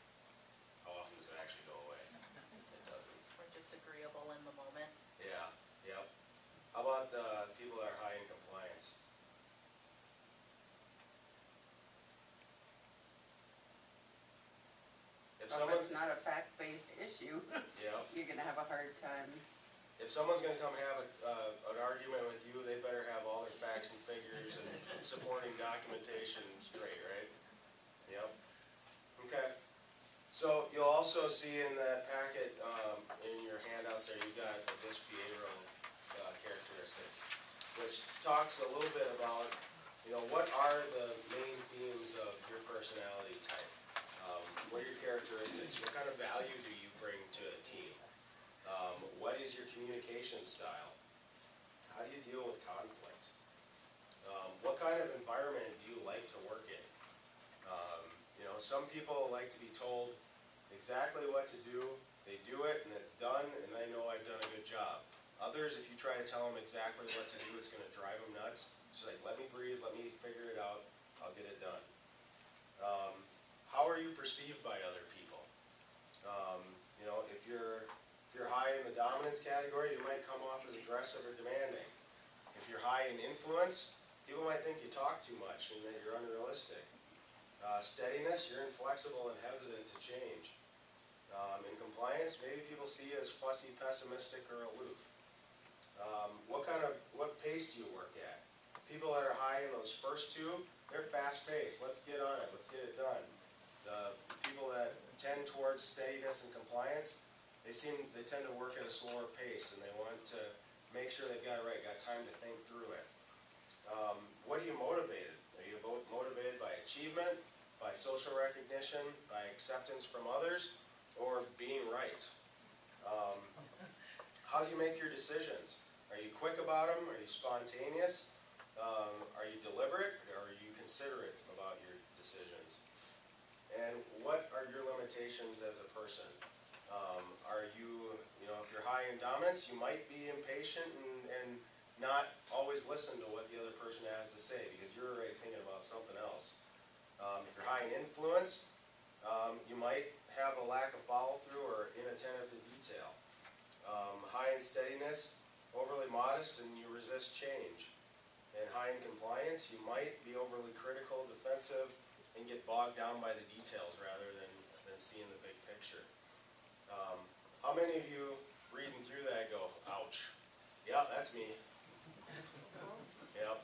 How often does it actually go away? It doesn't. We're just agreeable in the moment. Yeah, yep. How about the people that are high in compliance? If So if someone's, it's not a fact-based issue, yeah, you're gonna have a hard time. if someone's gonna come have an argument with you, they better have all their facts and figures and supporting documentation straight, right? Yep. Okay. So you'll also see in that packet, in your handouts there, you've got the DISC behavioral characteristics, which talks a little bit about, you know, what are the main themes of your personality type? What are your characteristics? What kind of value do you bring to a team? What is your communication style? How do you deal with conflict? What kind of environment do you like to work in? You know, some people like to be told exactly what to do, they do it and it's done and they know I've done a good job. Others, if you try to tell them exactly what to do, it's gonna drive them nuts. It's like, let me breathe, let me figure it out, I'll get it done. How are you perceived by other people? You know, if you're high in the dominance category, you might come off as aggressive or demanding. If you're high in influence, people might think you talk too much and that you're unrealistic. Steadiness, you're inflexible and hesitant to change. In compliance, maybe people see you as fussy, pessimistic, or aloof. What pace do you work at? People that are high in those first two, they're fast paced, let's get on it, let's get it done. The people that tend towards steadiness and compliance, they tend to work at a slower pace, and they want to make sure they've got it right, got time to think through it. What are you motivated? Are you motivated by achievement, by social recognition, by acceptance from others, or being right? How do you make your decisions? Are you quick about them? Are you spontaneous? Are you deliberate, or are you considerate about your decisions? And what are your limitations as a person? Are you, if you're high in dominance, you might be impatient and not always listen to what the other person has to say because you're already thinking about something else. If you're high in influence, you might have a lack of follow-through or inattentive to detail. High in steadiness, overly modest, and you resist change. And high in compliance, you might be overly critical, defensive, and get bogged down by the details rather than seeing the big picture. How many of you reading through that go, ouch? Yeah, that's me. Yeah,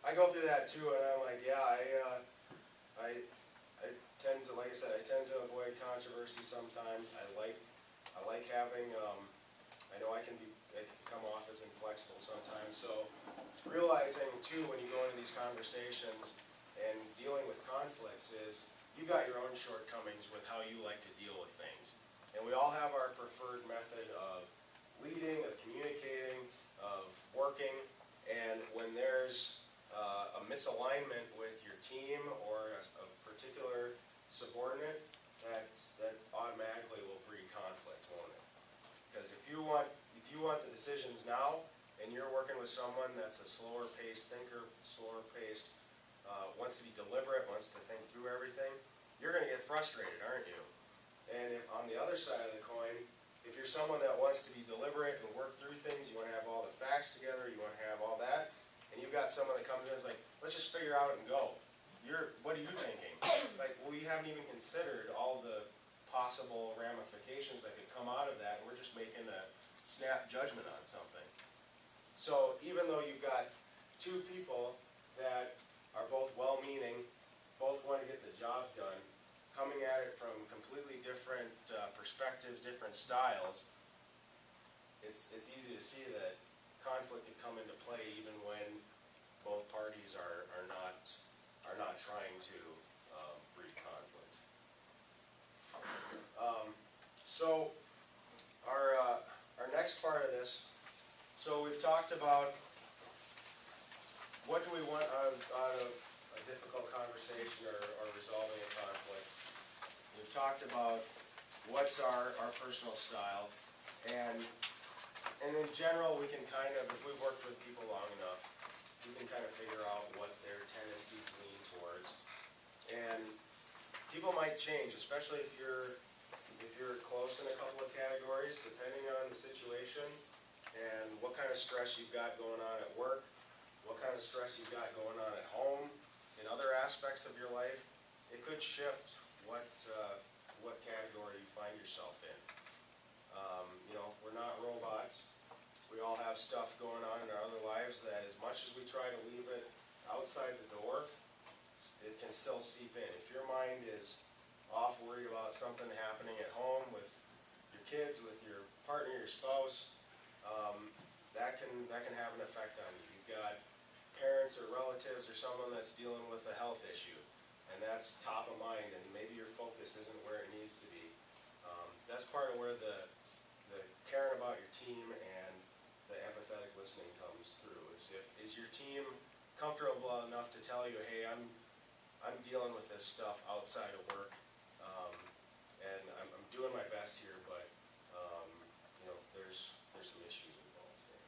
I go through that too, and I'm like, yeah, I tend to, like I said, I tend to avoid controversy sometimes. I like having, I know I can come off as inflexible sometimes, so realizing too when you go into these conversations and dealing with conflicts is you got your own shortcomings with how you like to deal with things. And we all have our preferred method of leading, of communicating, of working, and when there's a misalignment with your team or a particular subordinate, that automatically will breed conflict, won't it? Because if you want the decisions now, and you're working with someone that's a slower paced thinker, slower paced, wants to be deliberate, wants to think through everything, you're going to get frustrated, aren't you? And if, on the other side of the coin, if you're someone that wants to be deliberate and work through things, you want to have all the facts together, you want to have all that, and you've got someone that comes in and is like, let's just figure out and go. What are you thinking? Like, well, you haven't even considered all the possible ramifications that could come out of that, and we're just making a snap judgment on something. So even though you've got two people that are both well-meaning, both want to get the job done, coming at it from completely different perspectives, different styles, it's easy to see that conflict can come into play even when both parties are not trying to breed conflict. So our next part of this, so we've talked about what do we want out of a difficult conversation or resolving a conflict. We've talked about what's our personal style, and in general we can kind of, if we've worked with people long enough, we can kind of figure out what their tendencies lean towards. And people might change, especially if you're close in a couple of categories, depending on the situation and what kind of stress you've got going on at work, what kind of stress you've got going on at home, in other aspects of your life. It could shift what category you find yourself in. We're not robots. We all have stuff going on in our other lives that as much as we try to leave it outside the door, it can still seep in. If your mind is off worried about something happening at home with your kids, with your partner, your spouse, that can have an effect on you. You've got parents or relatives or someone that's dealing with a health issue, and that's top of mind, and maybe your focus isn't where it needs to be. That's part of where the caring about your team and the empathetic listening comes through. Is your team comfortable enough to tell you, hey, I'm dealing with this stuff outside of work, and I'm doing my best here, but there's some issues involved here.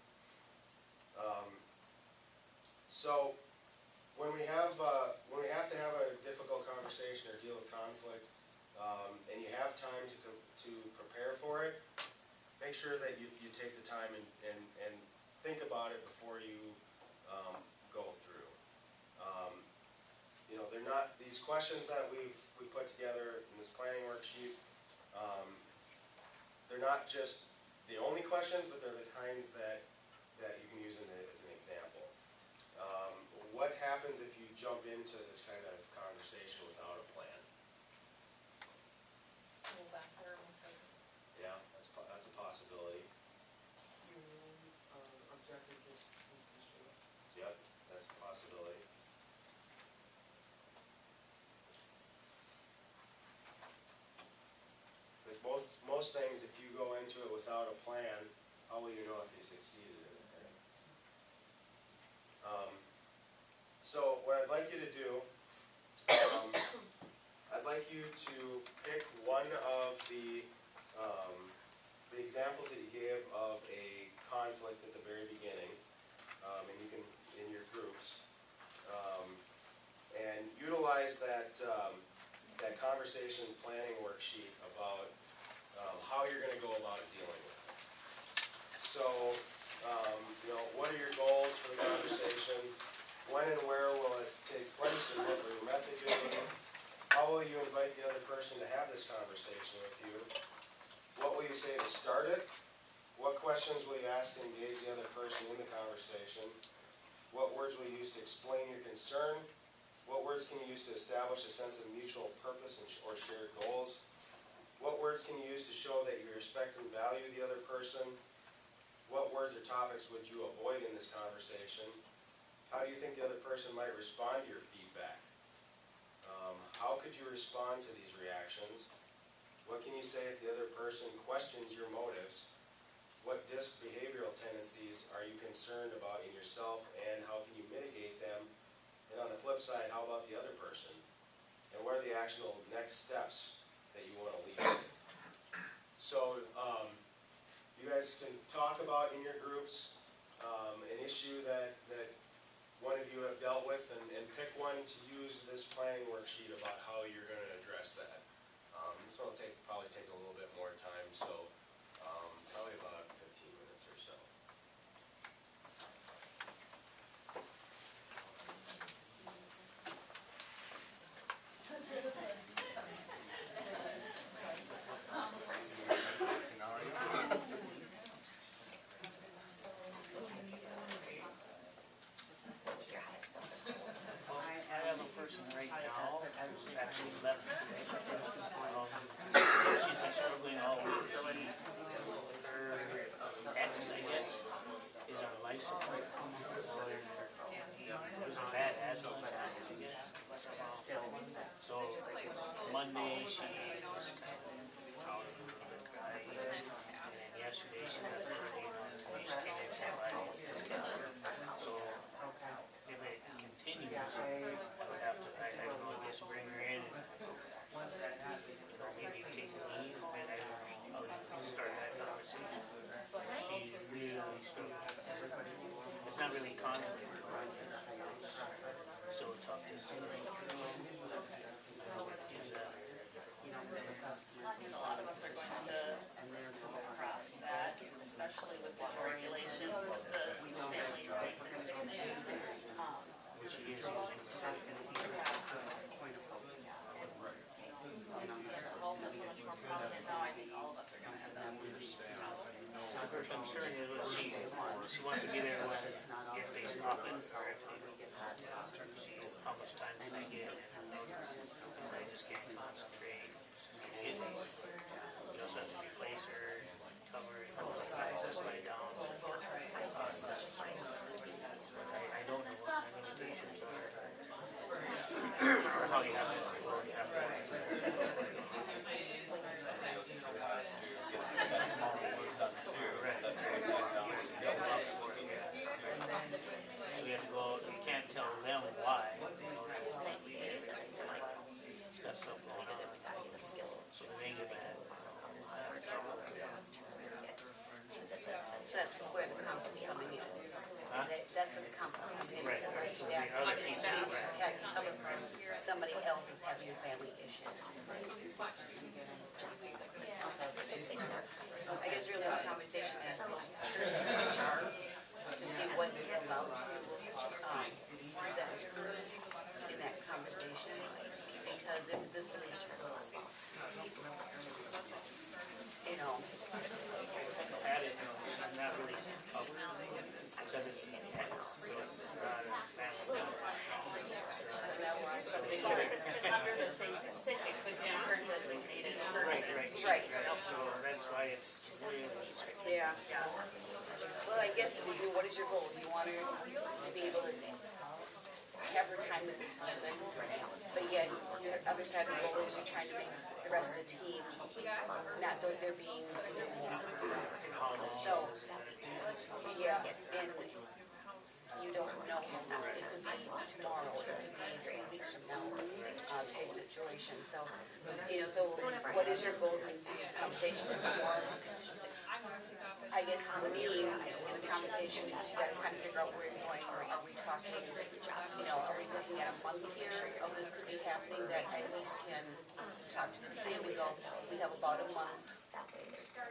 So when we have to have a difficult conversation or deal with conflict, and you have time to prepare for it, make sure that you take the time and think about it before you go through. They're not, these questions that we put together in this planning worksheet, they're not just the only questions, but they're the kinds that you can use as an example. What happens if you jump into this kind of conversation without a plan? Pull back there, I'm sorry. Yeah, that's a possibility. Objective is misconstrued. Yep, that's a possibility. With most things, if you go into it without a plan, how will you know if you succeeded in it, right? So what I'd like you to do, I'd like you to pick one of the examples that you gave of a conflict at the very beginning, and you can, in your groups, and utilize that conversation planning worksheet about how you're gonna go about dealing with it. So, what are your goals for the conversation? When and where will it take place, and what will your method be? How will you invite the other person to have this conversation with you? What will you say to start it? What questions will you ask to engage the other person in the conversation? What words will you use to explain your concern? What words can you use to establish a sense of mutual purpose or shared goals? What words can you use to show that you respect and value the other person? What words or topics would you avoid in this conversation? How do you think the other person might respond to your feedback? How could you respond to these reactions? What can you say if the other person questions your motives? What DISC behavioral tendencies are you concerned about in yourself, and how can you mitigate them? And on the flip side, how about the other person? And what are the actual next steps that you want to lead with? So, you guys can talk about in your groups an issue that one of you have dealt with, and pick one to use this planning worksheet about how you're going to address that. This one will probably take a little bit more time, so probably about 15 minutes or so. What was your highest number? I have a person right now who's actually left today. She's been struggling all week. Her ex, I guess, is on life support. It was a bad asthma attack, I guess. So Monday she was kind of out of the crying. And then yesterday she left early, today she came in at 5. So if it continues, I would have to, I don't know, I guess bring her in and, maybe take a leave, and I don't know, I'll start that conversation. She's really struggling. It's not really conflict, so tough to see. A lot of us are going to come across that, especially with the regulations of the family safety thing. Which is That's gonna be a point of focus. Health is so much more prominent now, I think all of us are gonna end up. her concern is what she wants to be there when, if they stop it, or if they see how much time can I get, and I just can't concentrate. You also have to replace her, cover it, just lay down. I don't know what my limitations are, or how you have to, we have to go out, you can't tell them why. It's got stuff going on, so they get mad. So that's where the conflict's coming in. Huh? That's where the conflict's coming in, Right. because each staff has to cover for somebody else who's having a family issue. I guess really the conversation is to see what you're about to present in that conversation, because if this is, Right. So that's why it's really. Yeah. Well, I guess, what is your goal? You want her to be able to have her time with this person, but yet your other side of the goal is you're trying to make the rest of the team not though they're being so, yeah, and you don't know now, it could be tomorrow, it could be 3 weeks from now, type situation, so, so what is your goals in this conversation? It's more, I guess for me, in a conversation, you gotta kind of figure out where you're going, or are we talking, are we looking at a month here of this could be happening, that I at least can talk to the family, go, we have about a month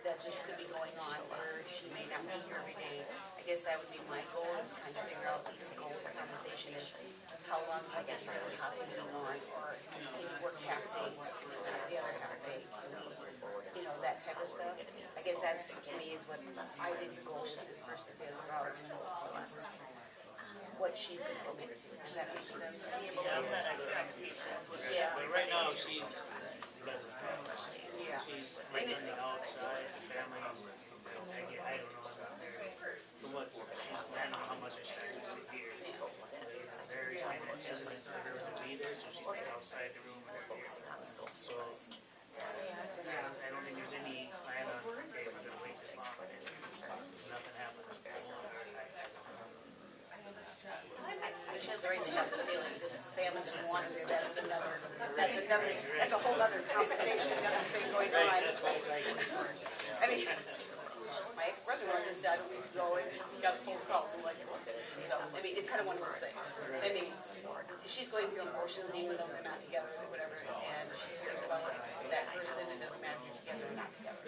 that this could be going on, where she may not be here every day. I guess that would be my goal, is kind of figure out what the goal of the conversation is, how long I guess we're possibly going on, or can you work half days, the other half day, that type of stuff. I guess that, to me, is what I think the goal is first to figure out what she's gonna go make. Does that make sense? Yeah. But right now, she doesn't have much. Yeah. She's right on the outside, the family, I don't know about there. So what, I don't know how much I should sit here. Very kind of hesitant for her to be there, so she's like outside the room and they're here. So, I don't think there's any plan on, okay, we're gonna wait this long, and nothing happens. She has the right to have the feelings, family doesn't want her, that's a whole other conversation, another thing going on. That's why it's like, I mean, my ex-brother-in-law just died a week ago, and he got a phone call from like, so, I mean, it's kind of one of those things. I mean, she's going through emotions, even though they're not together or whatever, and she cares about that person, it doesn't matter if they're together or not together.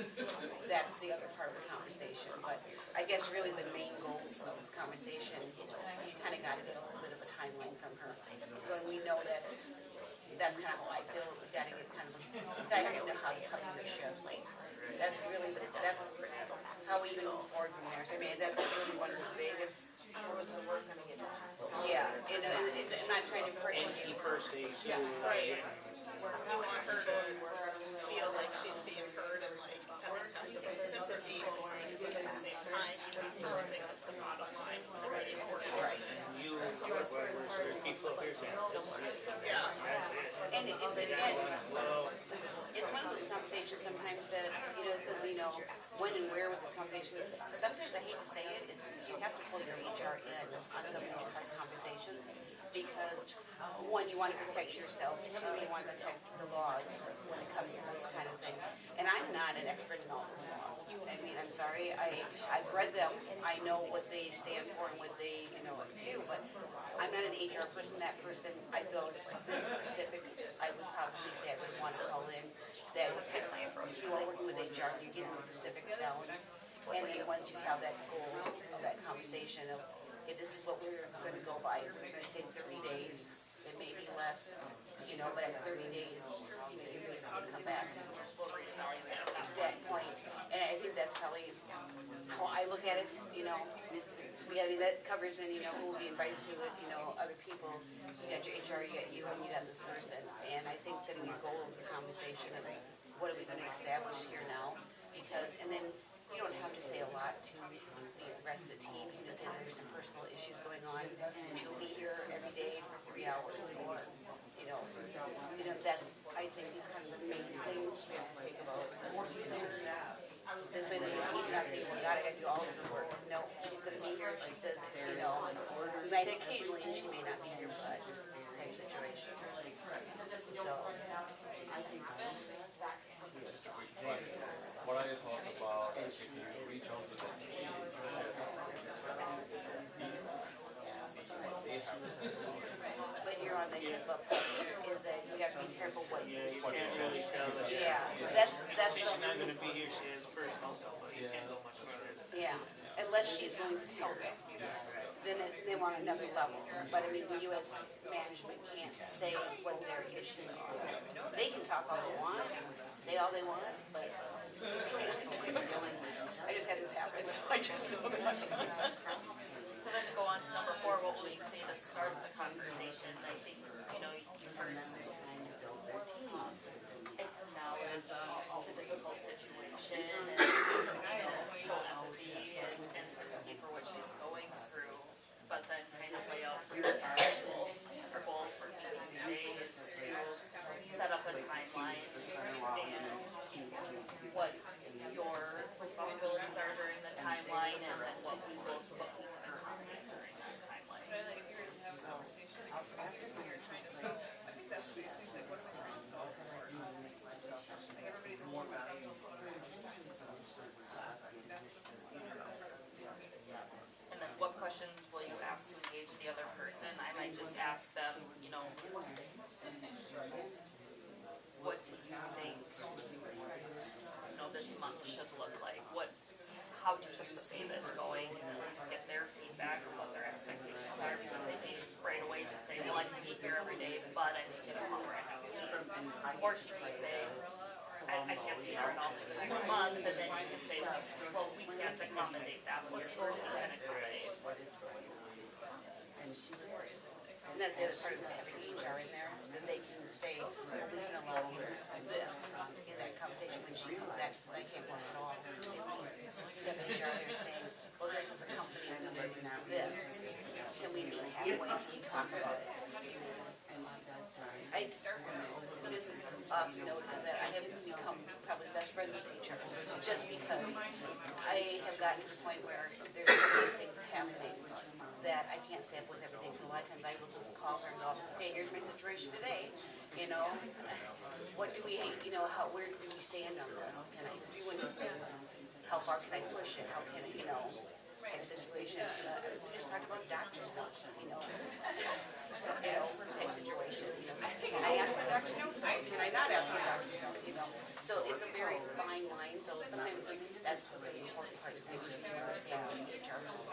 That's the other part of the conversation, but I guess really the main goal of this conversation, you kind of got to get a little bit of a timeline from her. When we know that, that's kind of how I feel, we got to get kind of, gotta know how to cut your shifts. That's really, that's how we even move forward from there. So I mean, that's really one of the big, yeah, and I'm trying to push and keep her safe too. Yeah, right. We want her to feel like she's being heard and like at least have some sympathy, but at the same time, you just don't think that's the bottom line when they're ready to work. Right. And you, there's people up here saying, Yeah. And it's one of those conversations sometimes that, says, when and where with the conversation. Sometimes I hate to say it, is you have to pull your HR in on some of these hard conversations, because one, you want to protect yourself, two, you want to protect the laws when it comes to this kind of thing. And I'm not an expert in all those laws. I mean, I'm sorry, I've read them, I know what they stand for and what they, do, but I'm not an HR person. That person, I feel it's like this specific, I would probably say I would want to call in, that was kind of my approach. You are working with HR, you're getting the specifics down, and then once you have that goal of that conversation of, okay, this is what we're gonna go by, we're gonna say 30 days, it may be less, but at 30 days, you're basically come back. At that point, and I think that's probably how I look at it, that covers in, who will be invited to it, other people. You got your HR, you got you, and you got this person. And I think setting your goal of the conversation of what are we going to establish here now? Because, and then you don't have to say a lot to the rest of the team. You just say there's some personal issues going on. She'll be here every day for 3 hours, or, that's, I think, these kind of the main things we have to think about. This way, the team not thinking, well, God, I got to do all of the work. No, she's going to be here. She says, we might occasionally, and she may not be here, but type situation. So, I think. What are your thoughts about if you reach out to the team? When you're on the hip up, is that you have to be careful what you you can't really tell that. Yeah, that's She's not gonna be here, she has personal stuff, but you can't go much further. yeah, unless she's willing to tell them, then they want another level. But I mean, the U.S. management can't say what their issues are. They can talk all they want, say all they want, but I just had this happen, so I just know that. So then to go on to number 4, what will you say to start the conversation? I think, you first. And now it's the difficult unfortunately say, I can't see her enough in a month, and then you can say, well, we can't accommodate that, but this person can accommodate. And she was, and that's the other part of having HR in there, then they can say, well, we can allow this in that conversation when she comes back, I can't want it all. At least you have HR there saying, well, this is a company and they're doing this. Can we meet halfway, can we talk about it? Just off note is that I have become probably best friends with HR, just because I have gotten to the point where there's so many things happening that I can't stay up with everything, so a lot of times I will just call her and go, hey, here's my situation today, you know, what do we, you know, how, where do we stand on this? Can I do anything? How far can I push it? How can I, you know, type situation. We just talked about doctor's notes, you know, type situation, you know. Can I ask for a doctor's note? Can I not ask for a doctor's note, you know? So it's a very fine line, so sometimes that's the really important part, is making sure you understand what HR rules.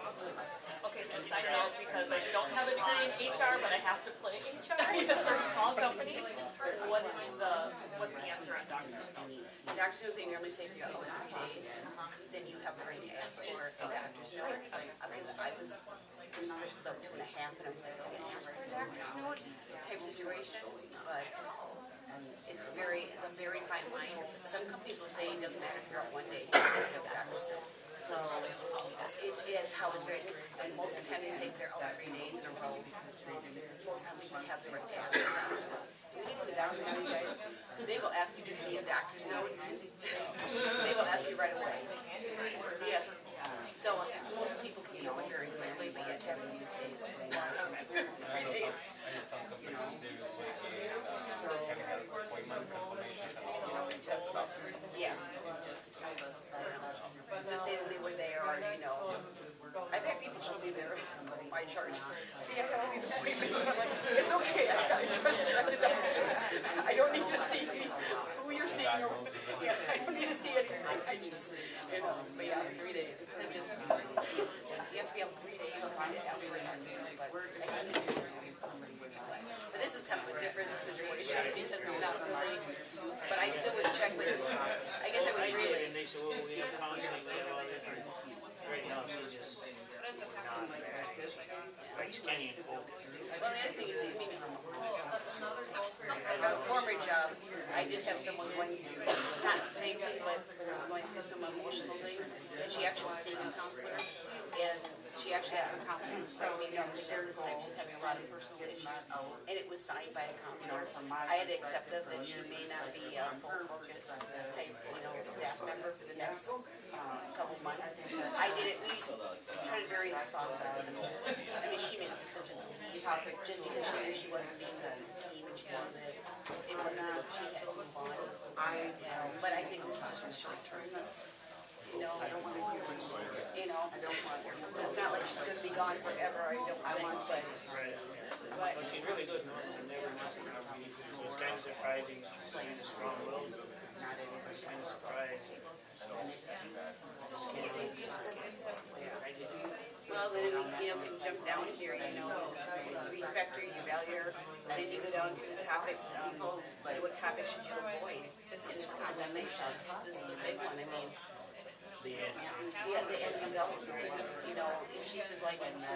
Okay, so sign out because I don't have a degree in HR, but I have to play HR because we're a small company. What's the answer on doctor's notes? Doctor's notes, they normally say if you're over 3 days, then you have the right to ask for a doctor's note. I was, the numbers was up 2.5, and I was like, okay, ask for a doctor's note type situation, but it's a very fine line. Some companies will say it doesn't matter if you're out 1 day, you have a doctor's note. So it is how it's written, and most of the time they say if they're out 3 days in a row, most companies have the right to ask for a doctor's note. When you go to the doctor now, you guys, they will ask you, do you need a doctor's note? They will ask you right away. Yeah. So most people can get one very quickly, but yet having these days. 3 days. Some companies, they will take appointment confirmations and all these things stuff. Yeah. Just say that they were there, or, you know, I've had people show me their, my chart. See, I got all these appointments, and I'm like, it's okay, I trust you, I don't need to see who you're seeing, or, yeah, I don't need to see anything, I just, you know, but yeah, 3 days, it's just, you have to be able 3 days to find it after, but I think but this is kind of a different situation, because it's not really, but I still would check with, I guess I would read it. And they said, well, we have counseling, we have all different, right now, she just, not practice. I just can't even focus. Well, the other thing is, I mean, at my former job, I did have someone going through, not the same thing, but going through some emotional things, and she actually was seeing a counselor, and she actually had her counselor, maybe on the service time, she's having a lot of personal issues, and it was signed by a counselor. I had to accept that she may not be a full focus type, you know, staff member for the next couple months. I did it, we tried to very soft about it. I mean, she made a decision to leave just because she knew she wasn't being the team, and she wanted it was not, she had to move on. But I think this is just short term. You know, I don't want to hear, you know, I don't want to hear. So it's not like she's going to be gone forever, I don't think, but. So she's really good, no, I've never missed an opportunity, so it's kind of surprising, she's playing a strong role. It's kind of surprising. Just can't really, I did. Well, then, you know, can jump down here, you know, you respect her, you value her, and then you go down to the topic, what topic should you avoid in this conversation? This is a big one, I mean. The end. Yeah, the end result is, you know, she said like, that's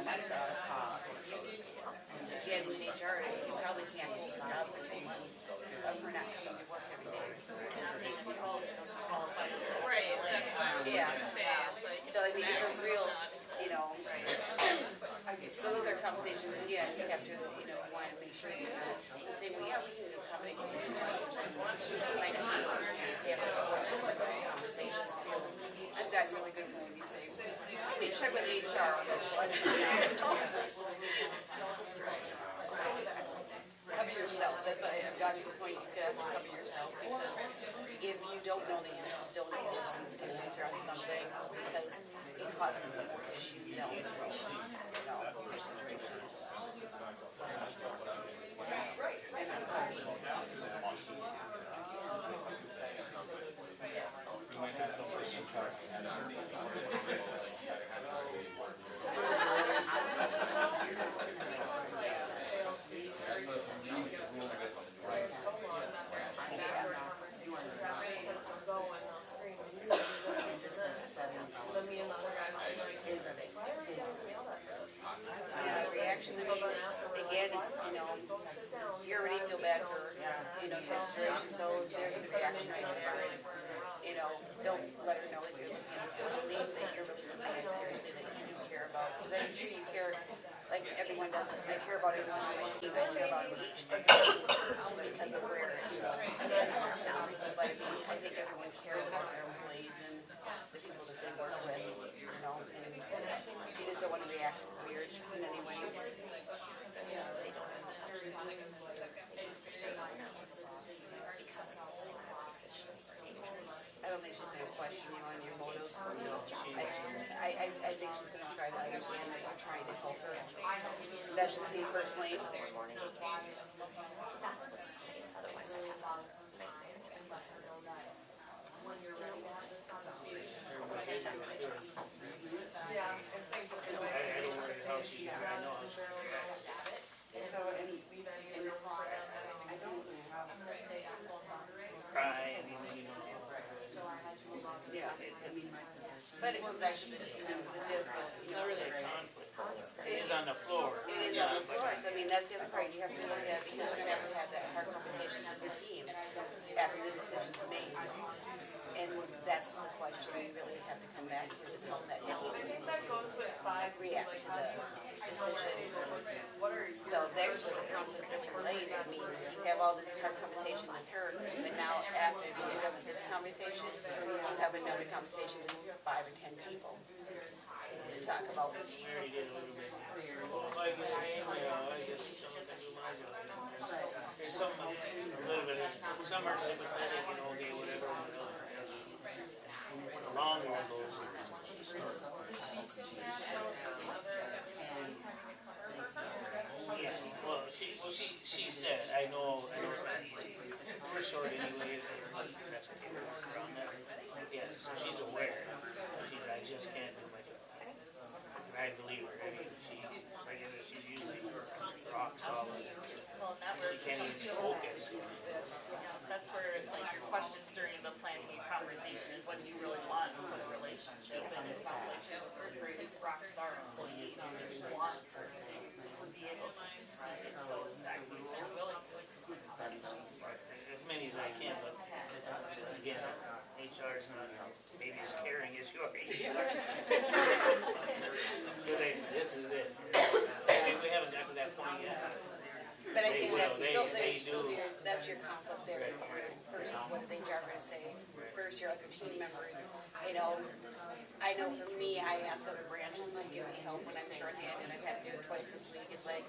if you had an HR, you probably can't hold a job for 2 months of her not coming to work every day. Right, that's what I was Yeah. gonna say, it's like. So I mean, it's a real, you know, so those are conversations, and yeah, you have to, you know, want to make sure you say, well, yeah, we can accommodate you. Might not be able to have those conversations too. I've gotten really good when you say, let me check with HR on this one. Cover yourself, that's why I've gotten to the point, you have to cover yourself, because if you don't know the answers, don't answer on something, because it causes more issues down the road, you know, situations. You might have some questions. situations, I mean, again, you know, you already feel bad for, you know, type situation, so there's the reaction right there, is, you know, don't let her know that you're looking at something that you're really looking at seriously, that you do care about, because I'm sure you care, like everyone does, I care about everyone, I care about each because of where it is. But I mean, I think everyone cares about their employees and the people that they work with, you know, and you just don't want to react weird in any way. I don't think she's gonna question you on your motives. I think she's gonna try to understand that you're trying to help her. That's just me personally. So that's what's nice, otherwise I have a nightmare to let her know that when you're ready to have this conversation. I don't worry how she, I know how she reacts. So, and I don't know how. Cry, and then, you know. Yeah, I mean, but it goes back to the, you know, the business. It's not really a conflict. It is on the floor. It is on the floor, so I mean, that's the other part you have to look at, because you're gonna have to have that hard conversation with the team after the decision's made. And that's the question you really have to come back to, is how that react to the decision. So there's where the conflict is related. I mean, you have all this hard conversation with her, but now after you're done with this conversation, you have another conversation with 5 or 10 people to talk about. We already did a little bit. Well, I guess someone can do my job. There's some, a little bit, some are sympathetic and okay, whatever. Along with those. Yeah, well, she said, I know it's not easy. We're short anyway, that's what they work around that. Yeah, so she's aware. I just can't do my job. And I believe her, I mean, she's usually rock solid. She can't even focus. That's where, like, your questions during the planning and conversation is what do you really want for the relationship? And it sounds like she's a pretty rock star employee, you want her to be able to succeed, so that means they're willing to exceed As many as I can, but again, HR is not maybe as caring as your HR. This is it. I mean, we haven't got to that point yet. But I think They do. that's your conflict there, versus what is HR gonna say, versus your other team members. You know, I know for me, I ask other branches to give me help when I'm shorthanded, and I've had to do it twice this week. It's like,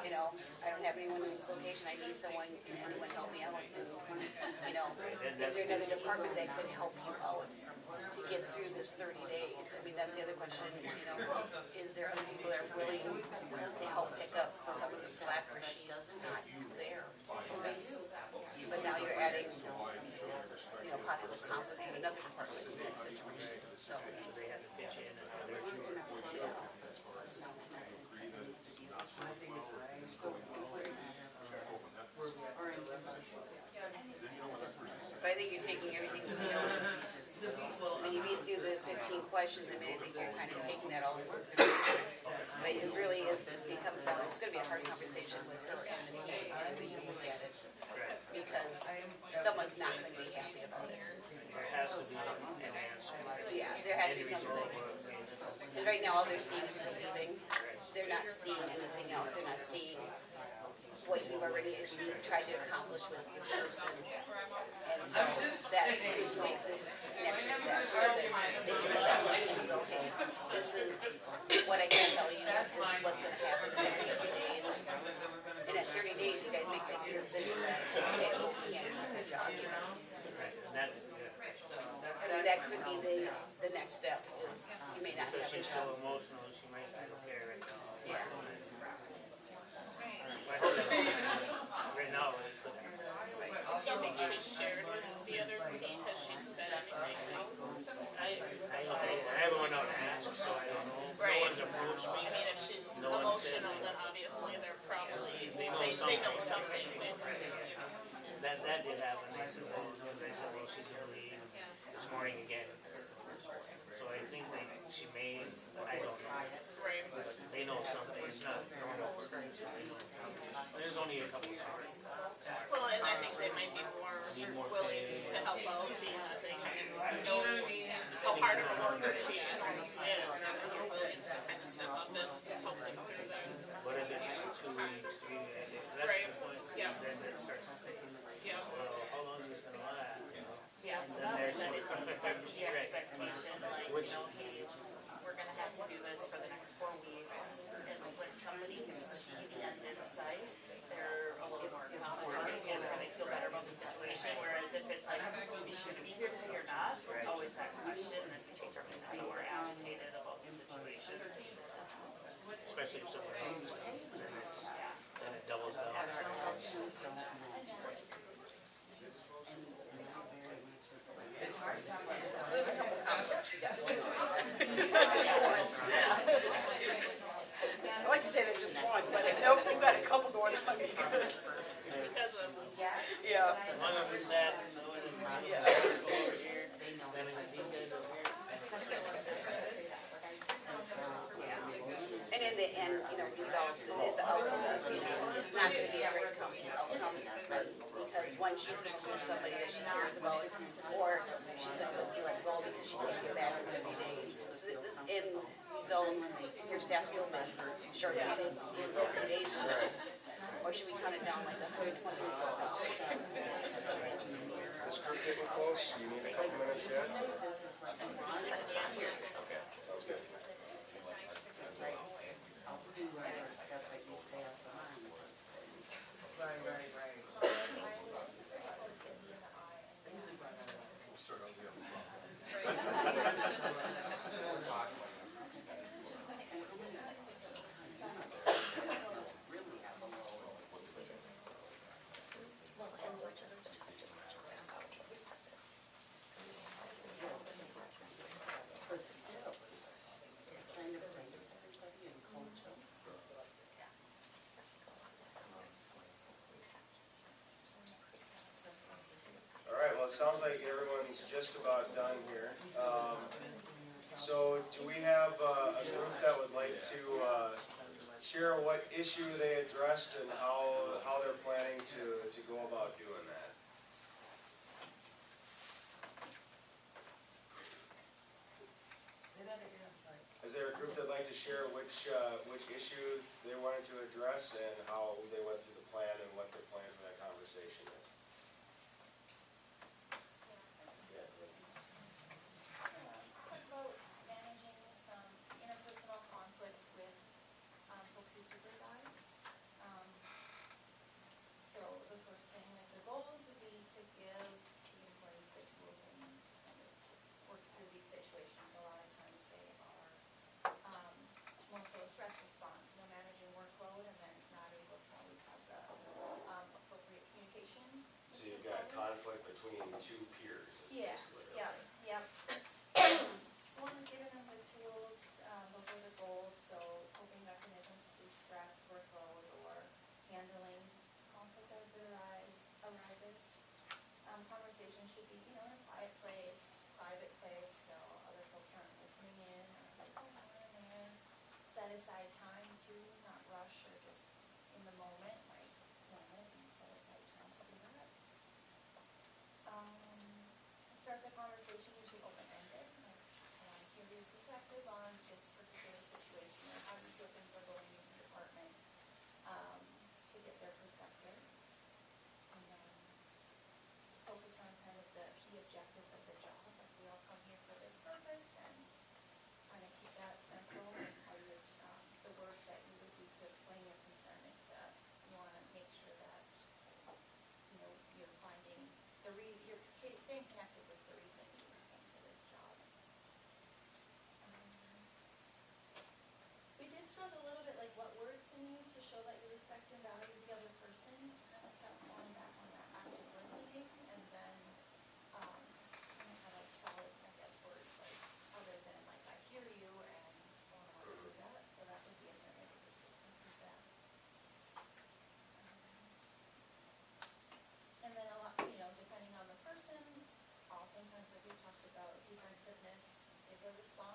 you know, I don't have anyone in this location, I need someone, can anyone help me out? And, you know, is there another department that could help you out to get through this 30 days? I mean, that's the other question, you know, is there other people that are willing to help pick up some of the slack where she is not there? But now you're adding, you know, possible conflict in another department in the same situation, so. They have to pitch in and But I think you're taking everything, you know, when you read through the 15 questions, I mean, I think you're kind of taking that all into consideration. But it really is, it's gonna be a hard conversation with her and the team, and when you look at it, because someone's not gonna be happy about it. there has to be an answer. Yeah, there has to be something. And right now, all they're seeing is her leaving. They're not seeing anything else. They're not seeing what you've already tried to accomplish with this person. And so that makes this connection to that person. They can look at it and go, okay, this is what I can tell you, this is what's gonna happen the next 30 days. And at 30 days, you guys make that decision that, okay, we can't do the job. And that's, I mean, that could be the next step, is you may not so have a she's job. so emotional, she might, I don't care right now. Yeah. Right now, Do you think she shared with the other team, has she said anything? I haven't went out and asked, so I don't know. No Right. one's approached me. I mean, if she's No one said emotional, then that. obviously they're probably, They know they know something. something. That did happen. They said, well, she's gonna leave this morning again. So I think she may, I don't know. But they know something, it's not normal for them. There's only a couple stories. Well, and I think they might be more willing to help out, they kind of know how hard of a worker she is, and they're willing to kind of step up and help them through that. But if it's 2 weeks, 3 weeks, that's the point, Yeah. then it starts to think, Yeah. well, how long is this gonna last, you know? Yeah, so And then that there's needs some- to set the Right. expectation, like, you know, hey, we're gonna have to do this for the next 4 weeks. And when somebody can see the end in sight, they're a little more confident and they feel better about the situation. Whereas if it's like, is she gonna be here today or not, there's always that question, and it takes everybody more agitated about the situation. Especially if someone else is like, then it doubles down. There's a couple conflicts you got. Just one. I like to say there's just one, but nope, we've got a couple going on here. Because of, Yeah. One of them sad, the other one Yeah. is over here, then it's these guys over here. And in the end, you know, results, it is always, you know, it's not gonna be a great outcome, but because one, she's gonna lose somebody that she cares about, or she's gonna be let go because she can't get back in 30 days. So this end result, your staff still may be short in 60 days, or should we cut it down like 120 days? Is Kirk getting close? You need a couple minutes yet? That's not here, so. Okay, sounds good. We'll start on the other problem. Well, and we're just the job out. But still, you're trying to place everybody in culture. All right, well, it sounds like everyone's just about done here. So do we have a group that would like to share what issue they addressed and how they're planning to go about doing that? Is there a group that'd like to share which issue they wanted to address and how they went through the plan and what their plan for that conversation is? Yeah. Talk about managing some interpersonal conflict with folks who supervise. So the first thing, like the goals would be to give the employees the tools they need to kind of work through these situations. A lot of times they are more so a stress response, you know, managing workload and then not able to always have the appropriate communication. So you've got conflict between two peers. is Yeah, basically, yeah, okay. yeah. So one is giving them the tools, those are the goals, so coping mechanisms to stress, workload, or handling conflict as it arises. Conversation should be, you know, in a quiet place, private place, so other folks aren't listening in, or what's going on in there. Set aside time to not rush or just in the moment, like, plan it and set aside time to do that. Start the conversation usually open-ended, like, hear your perspective on this particular situation, or how do you feel things are going in your department, to get their perspective. And then focus on kind of the key objectives of the job, like we all come here for this purpose, and kind of keep that central, and how you would, the words that you would use to explain your concern is that you want to make sure that, you know, you're finding you're staying connected with the reason you came to this job. We did struggle a little bit, like what words can you use to show that you respect and value the other person, kind of kept falling back on that active listening, and then, kind of had like solid, I guess, words like, other than like, I hear you, and want to do that, so that would be an area to get some feedback. And then a lot, you know, depending on the person, oftentimes like we talked about, defensiveness is a response.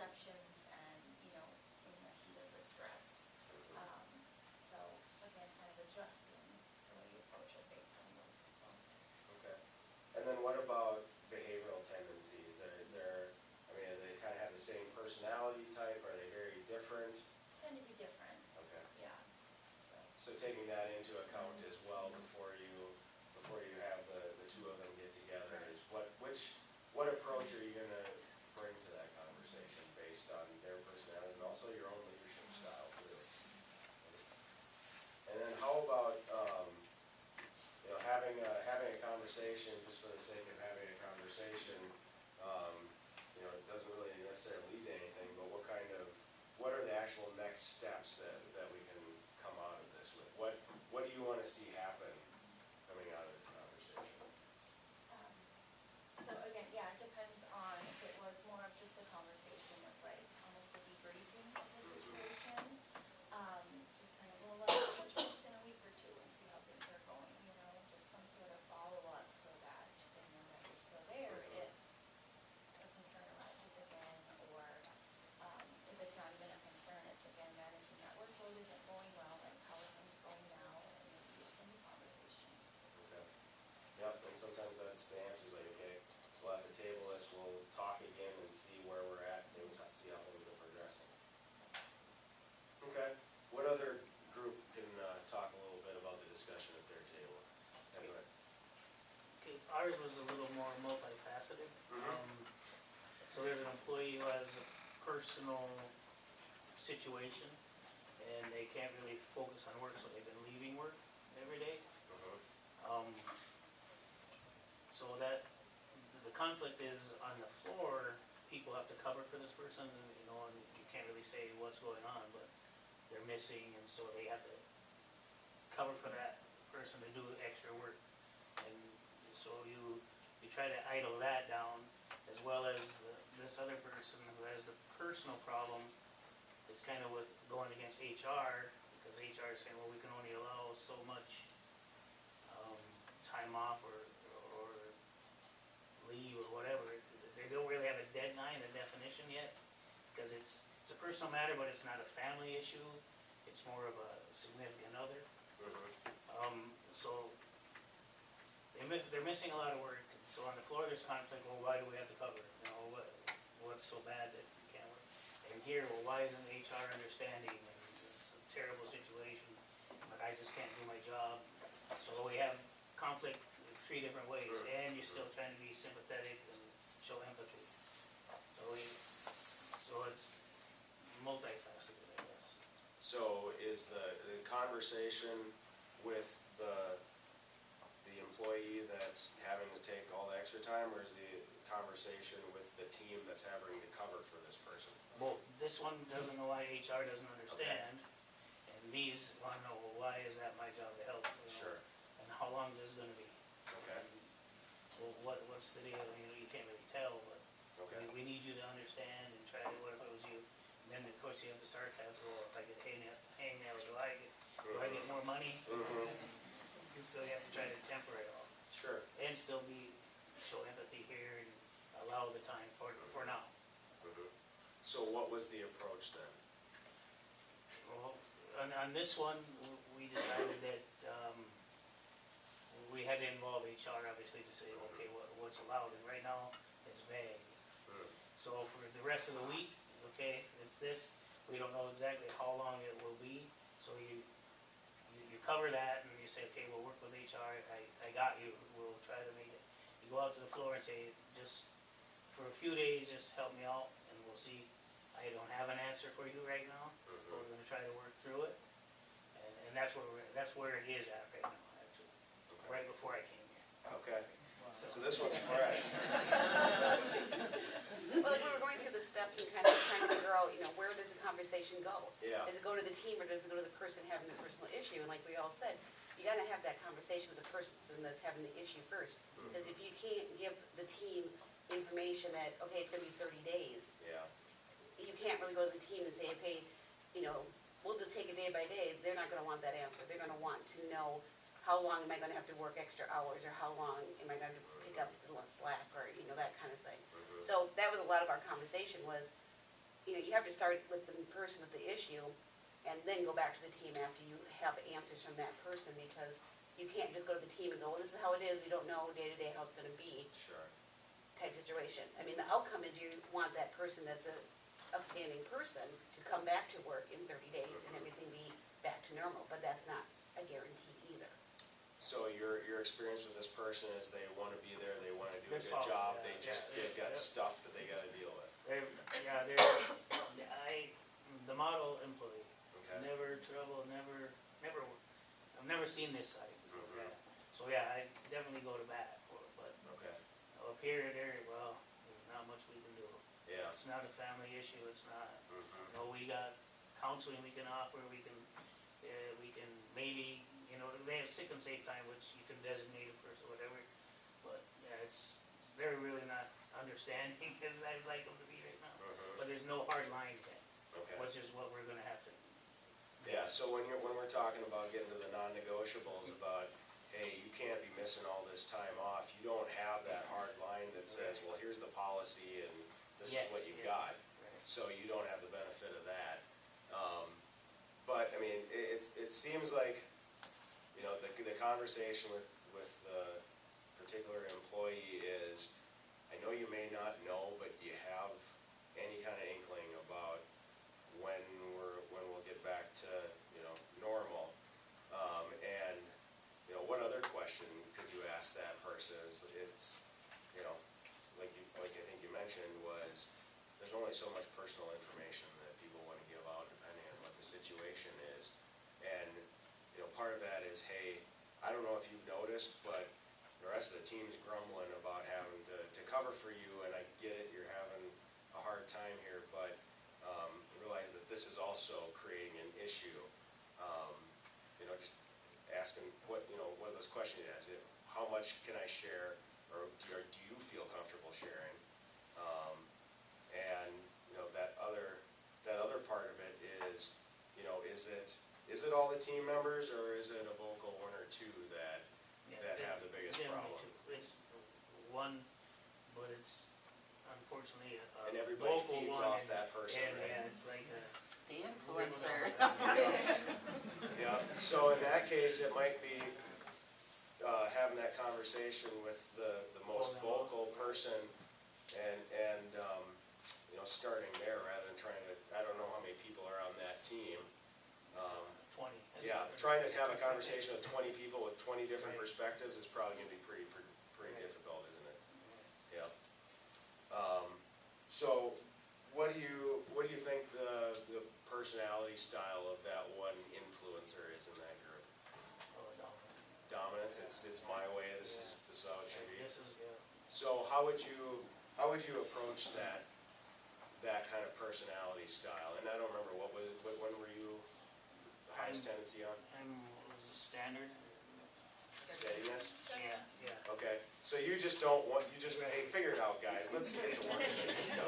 exceptions and, you know, in the heat of the stress. So again, kind of adjusting the way you approach it based on those responses. Okay. And then what about behavioral tendencies? Is there, I mean, do they kind of have the same personality type? Are they very different? Tend to be different, Okay. yeah, so. So taking that into account as well before you have the two of them get together is what approach are you gonna bring to that conversation based on their personalities and also your own leadership style too? And then how about, you know, having a conversation just for the sake of having a conversation, you know, it doesn't really necessarily lead to anything, but what are the actual next steps that we can come out of this with? What do you wanna see happen coming out of this conversation? So again, yeah, it depends on if it was more of just a conversation with like almost a debriefing of the situation. Just kind of roll up, touch base in a week or two and see how things are going, you know, just some sort of follow-up so that then you're ready. So there, if a concern arises again, or if it's not even a concern, it's again managing that workload isn't going well, like how are things going now, and maybe it's a new conversation. Okay. Yep, and sometimes that's the answer, is like, okay, we'll have to table this, we'll talk again and see where we're at, things, see how things are progressing. Okay, what other group can talk a little bit about the discussion at their table? Anyway. Okay, ours was a little more multifaceted. So there's an employee who has a personal situation and they can't really focus on work, so they've been leaving work every day. So that, the conflict is on the floor, people have to cover for this person, and, you know, and you can't really say what's going on, but they're missing, and so they have to cover for that person to do extra work. And so you try to idle that down, as well as this other person who has the personal problem. It's kind of with going against HR, because HR is saying, well, we can only allow so much time off or leave or whatever. They don't really have a deadline, a definition yet, because it's a personal matter, but it's not a family issue. It's more of a significant other. So they're missing a lot of work. So on the floor there's conflict. Well, why do we have to cover? You know, what's so bad that we can't work? And here, well, why isn't HR understanding? And it's a terrible situation, but I just can't do my job. So we have conflict in 3 different ways, and you're still trying to be sympathetic and show empathy. So it's multifaceted, I guess. So is the conversation with the employee that's having to take all the extra time, or is the conversation with the team that's having to cover for this person? Well, this one doesn't know why HR doesn't understand, and these want to know, well, why is that my job to help? You know? Sure. And how long is this gonna be? Okay. Well, what's the deal? You know, you can't really tell, but Okay. we need you to understand and try to, what if it was you? And then, of course, you have the sarcasm, well, if I get hangnail, do I get more money? And so you have to try to temper it all. Sure. And still show empathy here and allow the time for now. So what was the approach then? Well, on this one, we decided that, we had to involve HR, obviously, to say, okay, what's allowed, and right now, it's vague. So for the rest of the week, okay, it's this, we don't know exactly how long it will be, so you cover that, and you say, okay, we'll work with HR, I got you, we'll try to make it. You go out to the floor and say, just for a few days, just help me out, and we'll see. I don't have an answer for you right now, but we're gonna try to work through it, and that's where it is at right now, actually, right before I came here. Okay. So this one's fresh. Well, like we were going through the steps and kind of trying to figure out, you know, where does the conversation go? Yeah. Does it go to the team or does it go to the person having the personal issue? And like we all said, you gotta have that conversation with the person that's having the issue first. Because if you can't give the team information that, okay, it's gonna be 30 days, Yeah. you can't really go to the team and say, okay, you know, we'll just take it day by day. They're not gonna want that answer. They're gonna want to know, how long am I gonna have to work extra hours, or how long am I gonna pick up the slack, or, you know, that kind of thing. So that was a lot of our conversation was, you know, you have to start with the person with the issue and then go back to the team after you have answers from that person, because you can't just go to the team and go, well, this is how it is, we don't know day to day how it's gonna be, Sure. type situation. I mean, the outcome is you want that person that's a upstanding person to come back to work in 30 days and everything be back to normal, but that's not a guarantee either. So your experience with this person is they wanna be there, they wanna do a They're good solid, job, yeah, they just, yeah, they've got yeah. stuff that they gotta deal with, The model employee, okay? never trouble, never, I've never seen this side before, Mhm. yeah. So, yeah, I definitely go to bat for it, but Okay, up here, there, well, there's not much we can do. yeah. It's not a family issue, it's not, Mhm. you know, we got counseling we can offer, we can maybe, you know, they have sick and safe time, which you can designate a person, whatever. But, yeah, they're really not understanding as I'd like them to be right now. Mhm. But there's no hard line yet, Okay. which is what we're gonna have to. Yeah, so when we're talking about getting to the non-negotiables about, hey, you can't be missing all this time off, you don't have that hard line that says, well, here's the policy and this is Yeah, what you've yeah. got. Right. So you don't have the benefit of that. But, I mean, it seems like, you know, the conversation with the particular employee is, I know you may not know, but do you have any kind of inkling about when we'll get back to, you know, normal? And, you know, what other question could you ask that person? It's, you know, like I think you mentioned, was there's only so much personal information that people want to give out depending on what the situation is. And, you know, part of that is, hey, I don't know if you've noticed, but the rest of the team's grumbling about having to cover for you, and I get it, you're having a hard time here, but realize that this is also creating an issue. You know, just asking what are those questions you ask? How much can I share, or do you feel comfortable sharing? And, you know, that other part of it is, you know, is it all the team members, or is it a vocal one or two that have the biggest problem? It's one, but it's unfortunately a And everybody vocal feeds one, off that person, and, right? yeah, it's like a. The influencer. Yeah, so in that case, it might be, having that conversation with the most vocal person and, you know, starting there rather than trying to, I don't know how many people are on that team. 20. Yeah, trying to have a conversation with 20 people with 20 different perspectives is probably gonna be pretty difficult, isn't it? Yeah. So, what do you think the personality style of that one influencer is in that group? Dominance, it's my way, this is how it should be. So how would you approach that kind of personality style? And I don't remember, what one were you the highest tendency on? Was it standard? Steadiness? Yeah. Okay, so you just don't want, hey, figure it out, guys, let's get to work.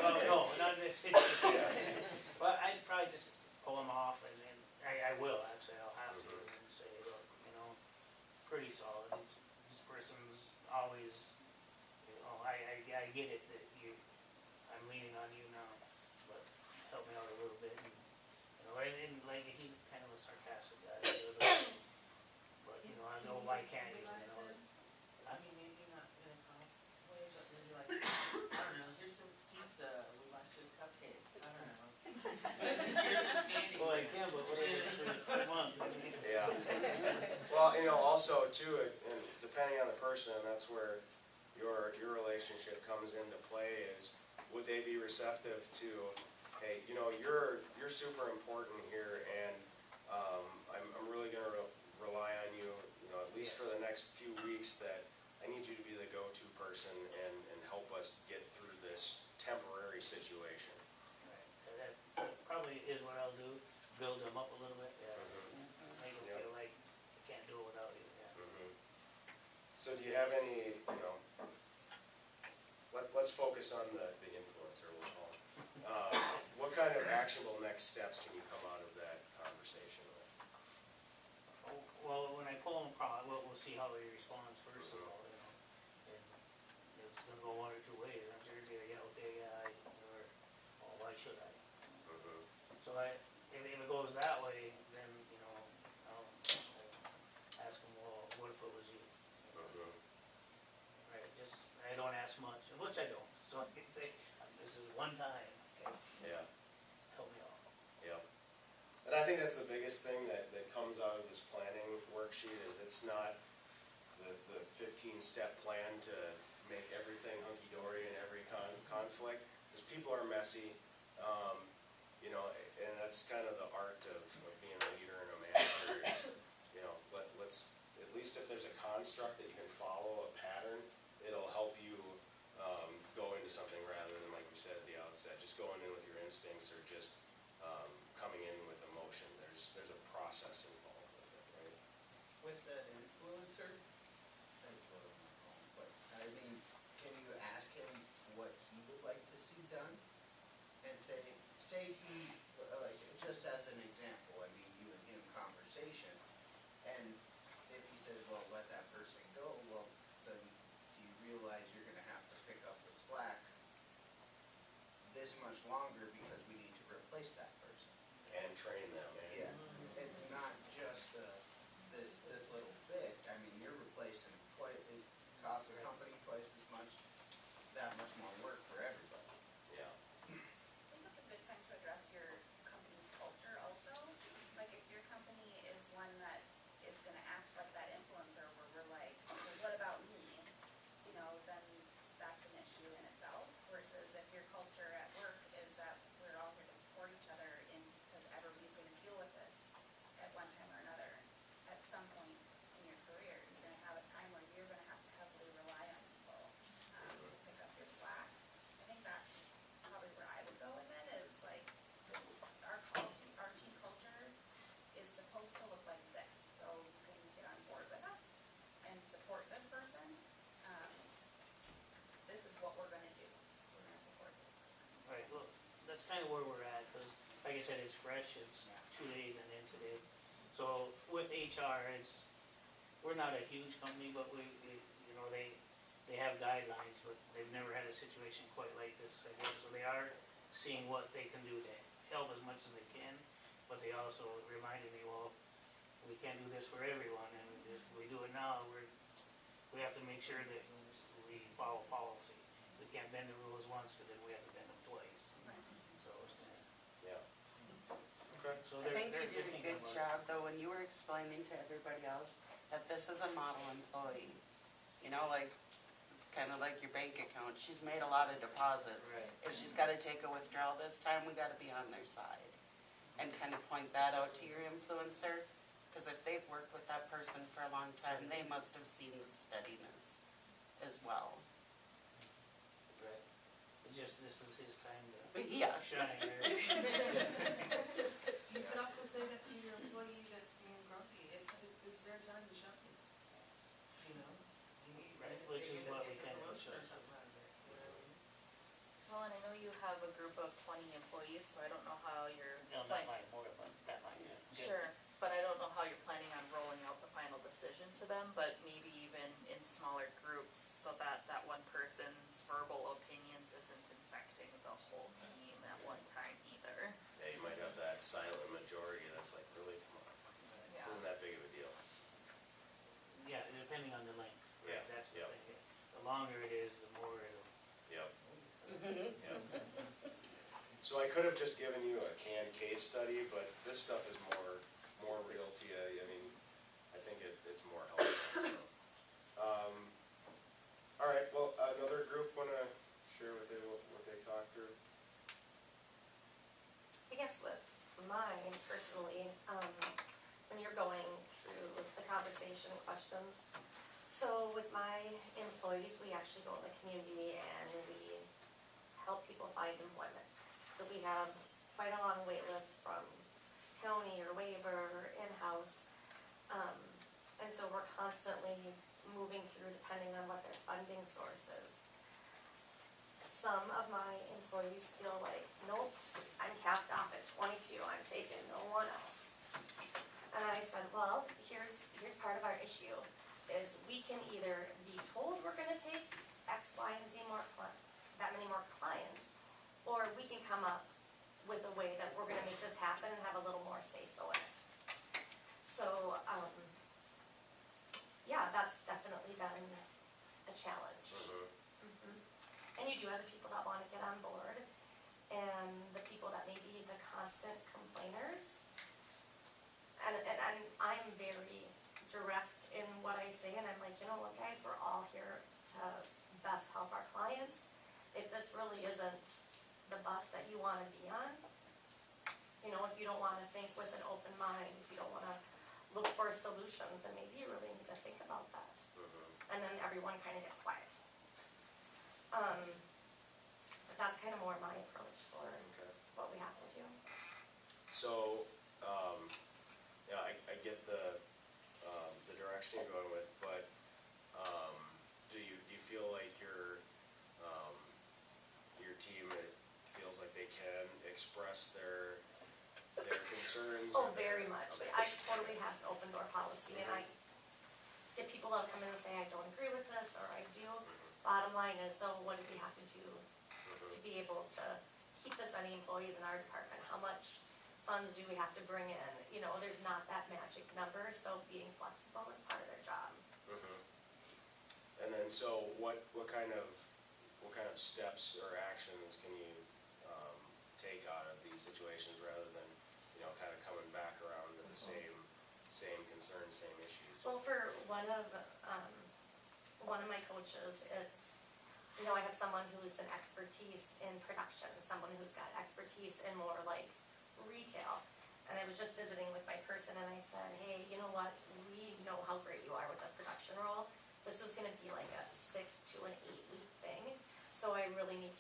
Well, no, not in this situation. But I'd probably just pull them off, and then, I will, actually, I'll have to, and say, look, you know, pretty solid, this person's always, you know, I get it that I'm leaning on you now, but help me out a little bit, and, you know, and like, he's kind of a sarcastic guy, but, you know, I know why can't you, you know? I mean, maybe not in a cost way, but maybe like, I don't know, here's some pizza, we want you cupcakes, I don't know. Here's some candy. Well, I can, but what if it's for 2 months? Yeah. Well, you know, also too, and depending on the person, that's where your relationship comes into play, is would they be receptive to, hey, you know, you're super important here, and I'm really gonna rely on you, you know, at least for the next few weeks, that I need you to be the go-to person and help us get through this temporary situation. Right, that probably is what I'll do, build them up a little bit, yeah. Make them feel like I can't do it without you, yeah. So do you have any, you know, let's focus on the influencer, we'll call it. What kind of actionable next steps can you come out of that conversation with? Well, when I pull them apart, we'll see how he responds first of all, you know. And it's gonna go one or two ways, I'm sure he's gonna yell, okay, or, oh, why should I? if it goes that way, then, you know, I'll ask them, well, what if it was you? Right, just, I don't ask much, which I don't, so I can say, this is one time, okay, Yeah, help me out. yeah. And I think that's the biggest thing that comes out of this planning worksheet is it's not the 15-step plan to make everything hunky-dory in every conflict, because people are messy, you know, and that's kind of the art of being a leader and a manager is, you know, let's, at least if there's a construct that you can follow, a pattern, it'll help you go into something rather than, like we said at the outset, just going in with your instincts or just coming in with emotion. There's a process involved with it, right? With that influencer, that's what I'm calling, but I mean, can you ask him what he would like to see done? And say he, like, just as an example, I mean, you and him conversation, and if he says, well, let that person go, well, then do you realize you're gonna have to pick up the slack this much longer because we need to replace that person? And train them. Yeah, it's not just this little bit, I mean, you're replacing twice, it costs the company twice as much, that much more work for everybody. Yeah. I think it's a good time to address your company's culture also. Like if your company is one that is gonna act like that influencer where we're like, well, what about me? You know, then that's an issue in itself. Versus if your culture at work is that we're all here to support each other in, because everybody's gonna deal with this at one time or another. At some point in your career, you're gonna have a time where you're gonna have to heavily rely on people to pick up your slack. I think that's probably where I would go with it, is like, our team culture is supposed to look like this, so you can get on board with us and support this person. This is what we're gonna do, we're gonna support this person. Right, well, that's kind of where we're at, because like I said, it's fresh, it's 2 days and then today. So with HR, we're not a huge company, but you know, they have guidelines, but they've never had a situation quite like this, I guess. So they are seeing what they can do to help as much as they can, but they also reminded me, well, we can't do this for everyone, and if we do it now, we have to make sure that we follow policy. We can't bend the rules once, because then we have to bend them twice. So, Yeah. Okay. so I they're, think you did a thinking good about it. job, though, when you were explaining to everybody else that this is a model employee. You know, like, it's kind of like your bank account. She's made a lot of deposits. Right. If she's gotta take a withdrawal this time, we gotta be on their side. And kind of point that out to your influencer, because if they've worked with that person for a long time, they must have seen the steadiness as well. Right. It's just, this is his time to Yeah. shine there. You could also say that to your employee that's being grumpy, it's their time to shine. You know? Right, which is what we kind of Promotion or show. something like that, you know what I mean? Well, and I know you have a group of 20 employees, so I don't know how you're No, not mine, more of that line, yeah. Good. Sure, but I don't know how you're planning on rolling out the final decision to them, but maybe even in smaller groups, so that that one person's verbal opinions isn't infecting the whole team at one time either. Yeah, you might have that silent majority that's like, really, come on, it Yeah. isn't that big of a deal. Yeah, depending on the length, right, Yeah, that's the yep. thing. The longer it is, the more it'll. Yep. Yep. So I could have just given you a canned case study, but this stuff is more real to you. I mean, I think it's more helpful, so. All right, well, another group wanna share what they talked through? I guess with mine personally, when you're going through the conversation questions, so with my employees, we actually go in the community and we help people find employment. So we have quite a long wait list from county or waiver or in-house. And so we're constantly moving through depending on what their funding source is. Some of my employees feel like, nope, I'm capped off at 22, I'm taking no one else. And I said, well, here's part of our issue, is we can either be told we're gonna take X, Y, and Z that many more clients, or we can come up with a way that we're gonna make this happen and have a little more say-so in it. So, yeah, that's definitely been a challenge. Mhm. And you do have the people that wanna get on board, and the people that may be the constant complainers. And I'm very direct in what I say, and I'm like, you know what, guys, we're all here to best help our clients. If this really isn't the bus that you wanna be on, you know, if you don't wanna think with an open mind, if you don't wanna look for solutions, then maybe you really need to think about that. And then everyone kinda gets quiet. But that's kinda more my approach for Okay. what we have to do. So, yeah, I get the direction you're going with, but, do you feel like your team, it feels like they can express their concerns? Oh, or their- very much. Okay. I totally have an open door policy, and I get people that'll come in and say, I don't agree with this, or I do. Bottom line is though, what do we have to do to be able to keep this many employees in our department? How much funds do we have to bring in? You know, there's not that magic number, so being flexible is part of their job. And then, so what kind of steps or actions can you, take out of these situations rather than, you know, kind of coming back around to the same concerns, same issues? Well, for one of my coaches, it's, you know, I have someone who's an expertise in production, someone who's got expertise in more like retail. And I was just visiting with my person and I said, hey, you know what, we know how great you are with the production role. This is gonna be like a 6 to an 8 week thing. So I really need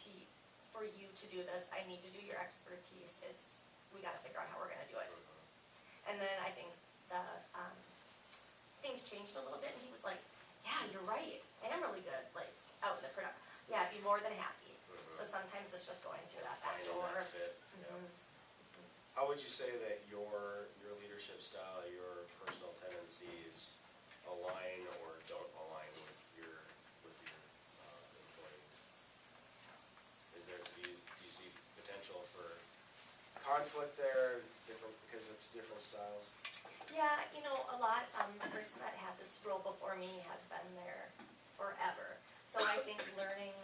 for you to do this, I need to do your expertise. We gotta figure out how we're gonna do it. And then I think the, things changed a little bit and he was like, yeah, you're right, I am really good, like, out in the product. Yeah, I'd be more than happy. So sometimes it's just going through that back Finding door. that fit, yeah. How would you say that your leadership style, your personal tendencies align or don't align with your employees? Do you see potential for conflict there, because it's different styles? Yeah, you know, a lot, the person that had this role before me has been there forever. So I think learning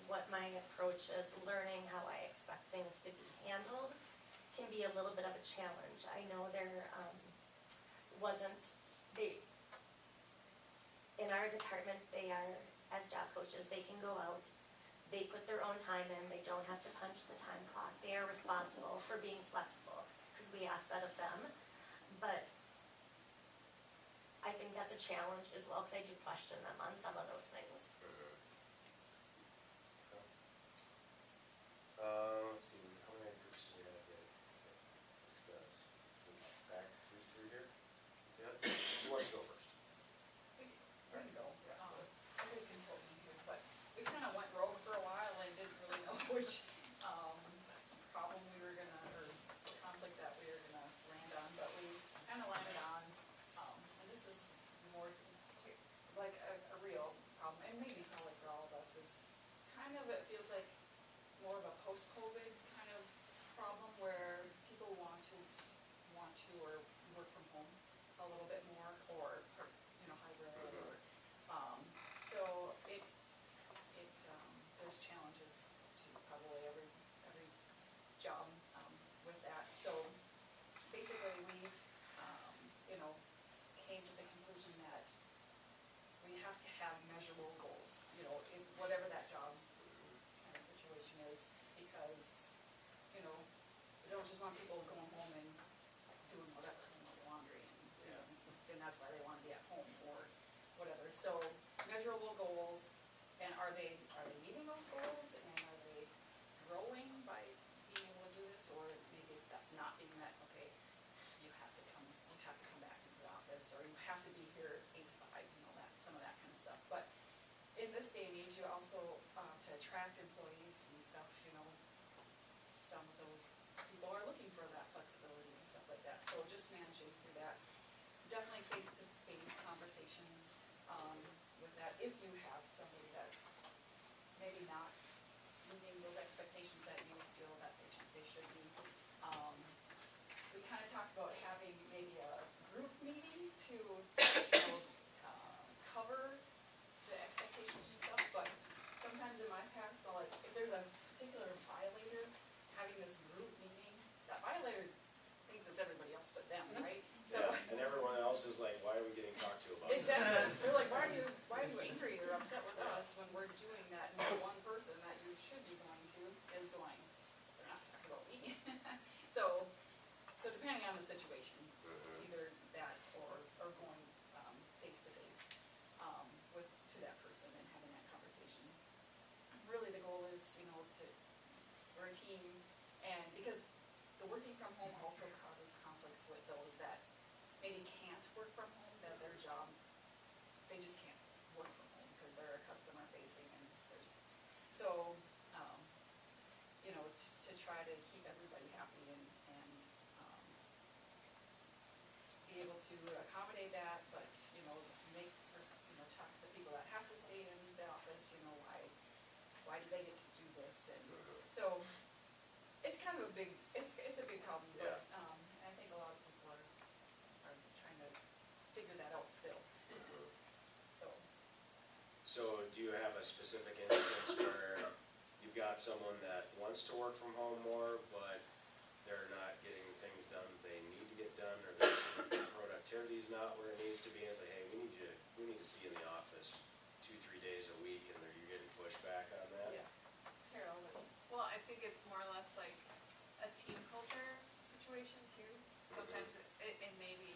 what my approach is, learning how I expect things to be handled can be a little bit of a challenge. I know there in our department, they are, as job coaches, they can go out, they put their own time in, they don't have to punch the time clock. They are responsible for being flexible, because we ask that of them. But I think that's a challenge as well, because I do question them on some of those things. Let's see, how many groups do we have to discuss? Back through here? Yeah, who wants to go first? We can go, I think can help me here, but we kind of went rogue for a while and didn't really know which, problem we were gonna, or conflict that we were gonna land on, but we kind of landed on, and this is more like a real problem, and maybe probably for all of us, is kind of, it feels like more of a post-COVID kind of problem where people want to or work from home a little bit more, or hybrid, or, so there's challenges to probably every job, with that. So basically we, came to the conclusion that we have to have measurable goals, in whatever that job kind of situation is, because, we don't just want people going home and doing whatever, laundry, and that's why they wanna be at home, or whatever. So measurable goals, and are they meeting those goals, and are they growing by being able to do this, or maybe if that's not being met, okay, you have to come back into the office, or you have to be here 8 to 5, some of that kind of stuff. But in this day and age, you also, to attract employees and stuff, some of those people are looking for that flexibility and stuff like that. So just managing through that. Definitely face-to-face conversations, with that, if you have somebody that's maybe not meeting those expectations that you feel that they should should be. We kind of talked about having maybe a group meeting to, cover the expectations and stuff, but sometimes in my past, so like, if there's a particular violator, having this group meeting, that violator thinks it's everybody else but them, right? So Yeah, and everyone else is like, why are we getting talked to about this? exactly, they're like, why are you angry or upset with us when we're doing that, and the one person that you should be going to is going, they're not talking about me. So depending on the situation, either that or going, face to face, to that person and having that conversation. Really, the goal is, we're a team, and because the working from home also causes conflicts with those that maybe can't work from home, that their job, they just can't work from home because they're customer facing and so, to try to keep everybody happy and be able to accommodate that, but, talk to the people that have to stay in the office, why do they get to do this, and so, it's kind of a big, it's a big problem, but, I think a lot of people are trying to figure that out still, So do you have a specific instance where you've got someone that wants to work from home more, but they're not getting things done they need to get done, or their productivity's not where it needs to be, and say, hey, we need to see you in the office 2-3 days a week, and you're getting pushback on that? yeah. Carol, Well, I think it's more or less like a team culture situation too. Sometimes it may be,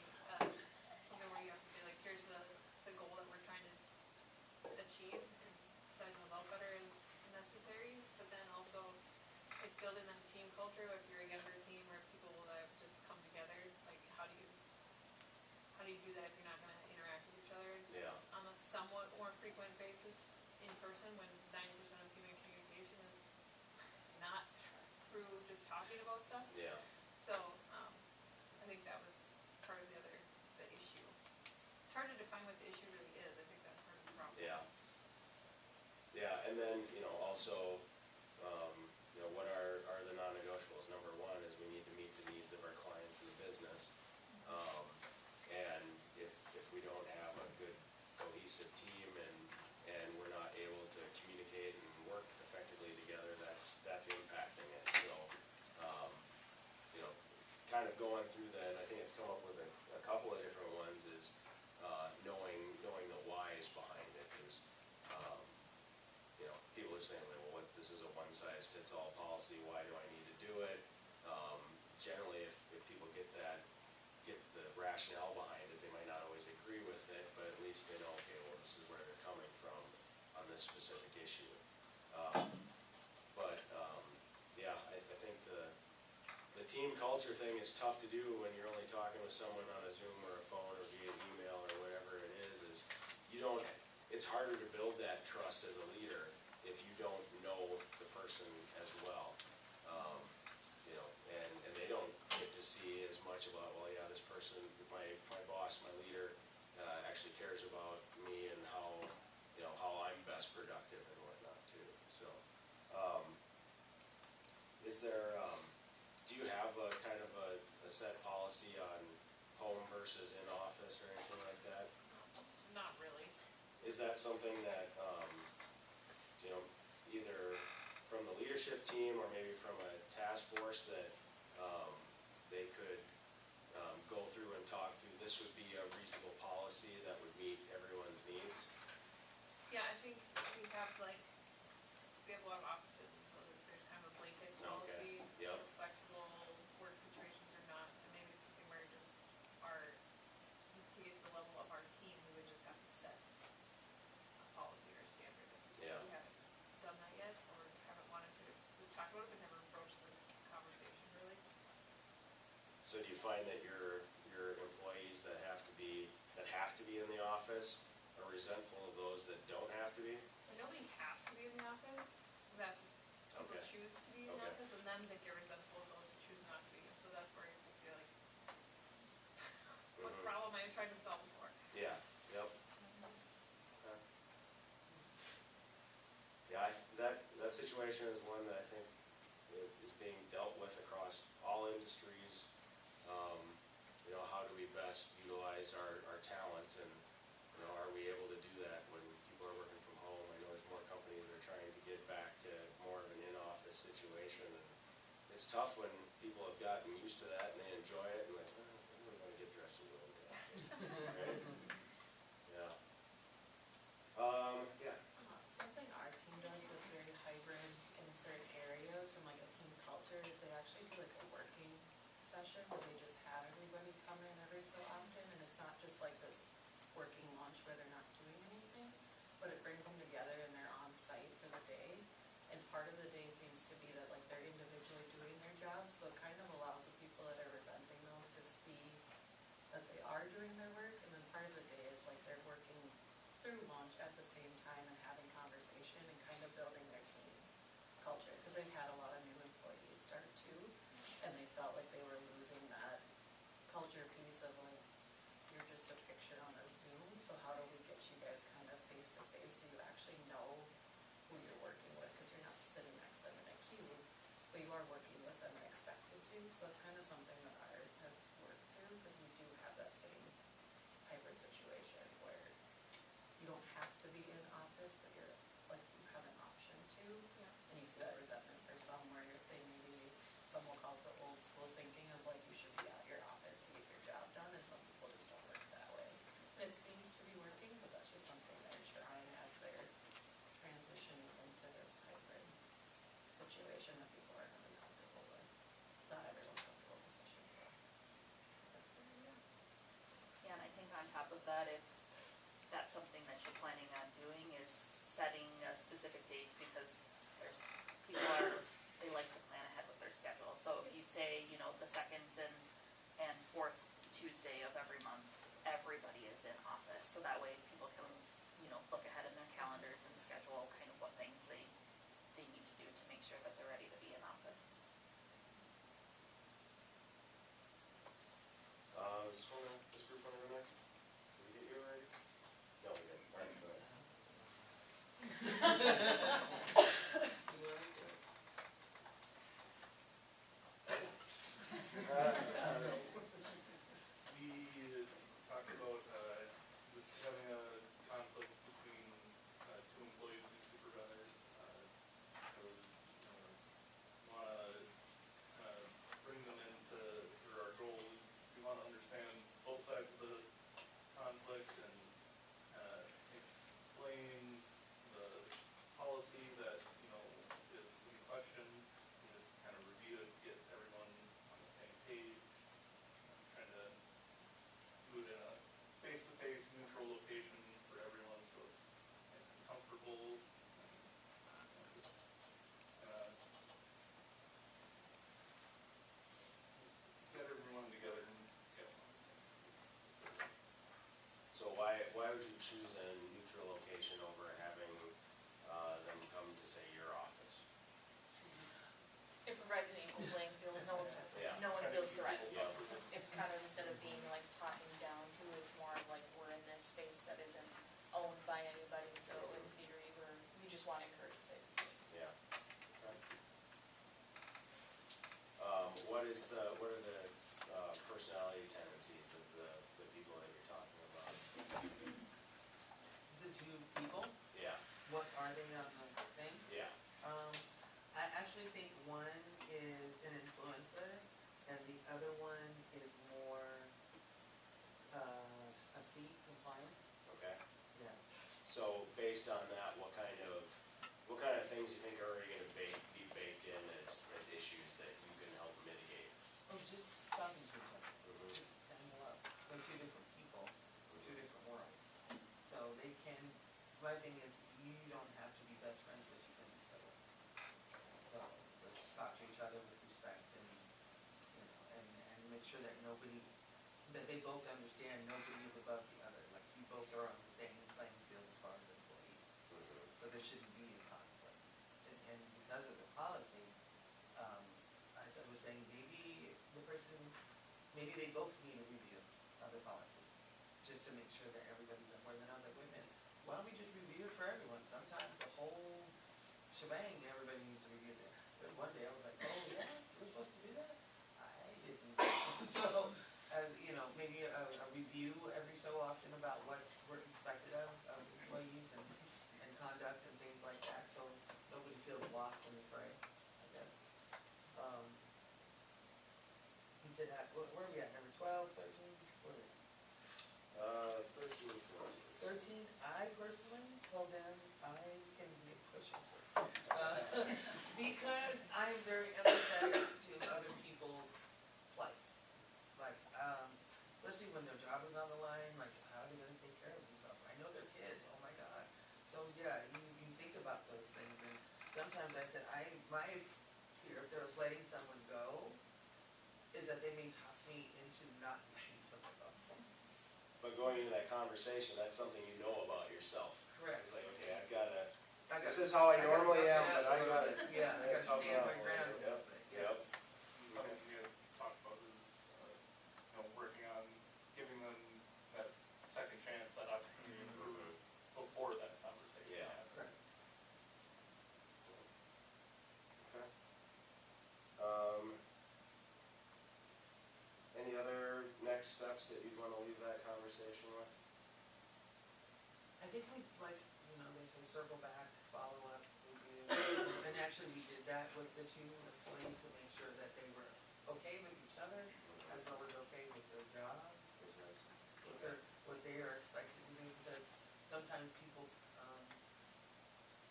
something where you have to say like, here's the goal that we're trying to achieve, and setting those out better is necessary, but then also it's building that team culture. If you're a younger team or people that have just come together, like how do you do that if you're not gonna interact with each other on a somewhat more frequent basis in person, when 90% of human communication is not through just talking about stuff? Yeah. So, I think that was part of the issue. It's hard to define what the issue really is. I think that's part of the problem. Yeah. Yeah, and then, also, what are the non-negotiables? Number one is we need to meet the needs of our clients and the business. And if we don't have a good cohesive team and we're not able to communicate and work effectively together, that's impacting it. So, kind of going through that, I think it's come up with a couple of different ones is, knowing the whys behind it, because, people are saying, well, this is a one-size-fits-all policy, why do I need to do it? Generally, if people get the rationale behind it, they might not always agree with it, but at least they know, okay, well, this is where they're coming from on this specific issue. Yeah, I think the team culture thing is tough to do when you're only talking with someone on a Zoom or a phone or via email or whatever it is it's harder to build that trust as a leader if you don't know the person as well. And they don't get to see as much about, well, yeah, this person, my boss, my leader, actually cares about me and how I'm best productive and whatnot too. So, is there, do you have a kind of a set policy on home versus in office or anything like that? Not really. Is that something that, either from the leadership team or maybe from a task force that they could go through and talk through, this would be a reasonable policy that would meet everyone's needs? Yeah, I think we have we have a lot of offices, and so there's kind of a blanket policy. Yep. Flexible work situations or not, and maybe it's something where just to get to the level of our team, we would just have to set a policy or a standard. Yeah. We haven't done that yet, or haven't wanted to. We've talked about it, but never approached the conversation really. So do you find that your employees that have to be in the office are resentful of those that don't have to be? And nobody has to be in the office. That's people Okay. choose to be in the Okay. office, and then they get resentful of those who choose not to be. And so that's where it's like, what problem am I trying to solve for? Yeah, yep. Okay. Yeah, that situation is one that I think is being dealt with across talent, and, you know, are we able to do that when people are working from home? I know there's more companies that are trying to get back to more of an in-office situation, and it's tough when people have gotten used to that and they enjoy it, and like, oh, I really wanna get dressed and go into the office, right? Yeah. Yeah. Something our team does that's very hybrid in certain areas from like a team culture is they actually do like a working session where they just have everybody come in every so often, and it's not just like this working lunch where they're not doing anything, but it brings them together and they're on site for the day. And part of the day seems to be that like they're individually doing their jobs, so it kind of allows the people that are resenting those to see that they are doing their work, and then part of the day is like they're working through lunch at the same time and having conversation and kind of building their team culture, because they've had a lot of new employees start too, and they felt like they were losing that culture piece of like, you're just a picture on a Zoom, so how do we get you guys kind of face to face so you actually know who you're working with, because you're not sitting next to them in a queue, but you are working with them and expected to, so that's kind of something that ours has worked through, because we do have that same hybrid situation where you don't have to be in office, but you're, like, you have an option to. Yeah. And you see that resentment for some where they maybe, some will call it the old school thinking of like, you should be at your office to get your job done, and some people just don't work that way. And it seems to be working, but that's just something they're trying as they're transitioning into this hybrid situation that people aren't really comfortable with. Not everyone's comfortable with, I should say. That's what we do. Yeah, and I think on top of that, if that's something that you're planning on doing, is setting a specific date, because there's, they like to plan ahead with their schedule. So if you say, you know, the second and fourth Tuesday of every month, everybody is in office, so that way people can, you know, look ahead in their calendars and schedule kind of what things they need to do to make sure that they're ready to be in office. This group wanna go next? Did we get you already? No, we didn't. All right, go ahead. We talked about, just having a conflict between, two employees we supervise. Those, wanna, bring them into, or our goal is we wanna understand both sides of the conflict and, explain the policy that, you know, is in question, and just kind of review it, get everyone on the same page. Trying to do it in a face-to-face neutral location for everyone, so it's nice and comfortable, and, just get everyone together and get them on the same page. So why would you choose a neutral location over having, them come to, say, your office? It provides an equal playing field, no one's, Yeah. no one feels threatened. Yeah. It's kind of, instead of being like talking down to, it's more of like we're in this space that isn't owned by anybody, so in theory, we just want to encourage safety. Yeah. Okay. What are the, personality tendencies of the people that you're talking about? The two people, Yeah, what are they on the thing? yeah, I actually think one is an influencer and the other one is more, a C, compliance. okay. Yeah. So based on that, what kind of things you think are already gonna be baked in as issues that you can help mitigate? Oh, just talking to each other, Mhm. just saying hello. They're two different people, two different worlds. So they can, my thing is, you don't have to be best friends, but you can be civil. So let's talk to each other with respect and, you know, and make sure that nobody, that they both understand nobody is above the other. Like you both are on the same playing field as far as employees. Mhm. So there shouldn't be a conflict. And because of the policy, as I was saying, maybe the person, maybe they both need a review of the policy, just to make sure that everybody's on board. And then I was like, wait a minute, why don't we just review it for everyone? Sometimes the whole shebang, everybody needs to review that. Then one day I was like, oh yeah, we're supposed to do that? I didn't. So, you know, maybe a review every so often about what we're expected of employees and conduct and things like that, so nobody feels lost in the fray, I guess. He said that, where are we at, number 12, 13? Where are we at? 13, 13, I personally told them I can be a pushover. Because I'm very empathetic to other people's plights. Like, especially when their job is on the line, like, how are they gonna take care of themselves? I know they're kids, oh my God. So, yeah, you think about those things, and sometimes I said, my fear if they're letting someone go is that they may talk me into not letting them go. But going into that conversation, that's something you know about yourself. Correct. It's like, okay, this is how I normally am, but I gotta, yeah, I gotta toughen stand up my a ground a little little bit. bit, yeah. Yep. Something we had talked about is, working on giving them that second chance, that opportunity to improve before that conversation Yeah. happens. Correct. Okay. Any other next steps that you'd wanna leave that conversation with? I think we'd like, they say circle back, follow up, review. And actually, we did that with the two employees to make sure that they were okay with each other, as well as okay with their job situation, what they are expected to do, because sometimes people,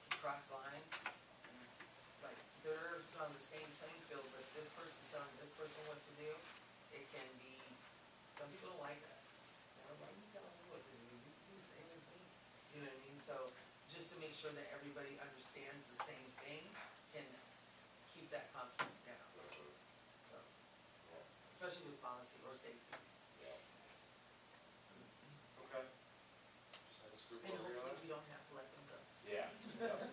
can cross lines, and like, they're on the same playing field, but this person's telling this person what to do, it can be, some people don't like that. Why are you telling me what to do? You can do the same as me. You know what I mean? So just to make sure that everybody understands the same thing can keep that conflict down. So, especially with policy or safety. Yeah. Okay. Sounds good. And hopefully we don't have to let them go. Yeah. Yep.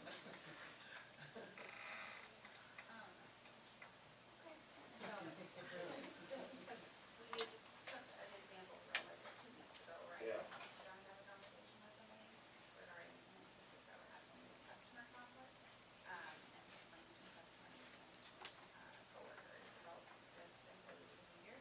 Just because we took an example from like 2 weeks ago, right? Yeah. Trying to have a conversation with somebody regarding some instances that were happening with customer conflict, and complaints from customers and coworkers about this employee behavior.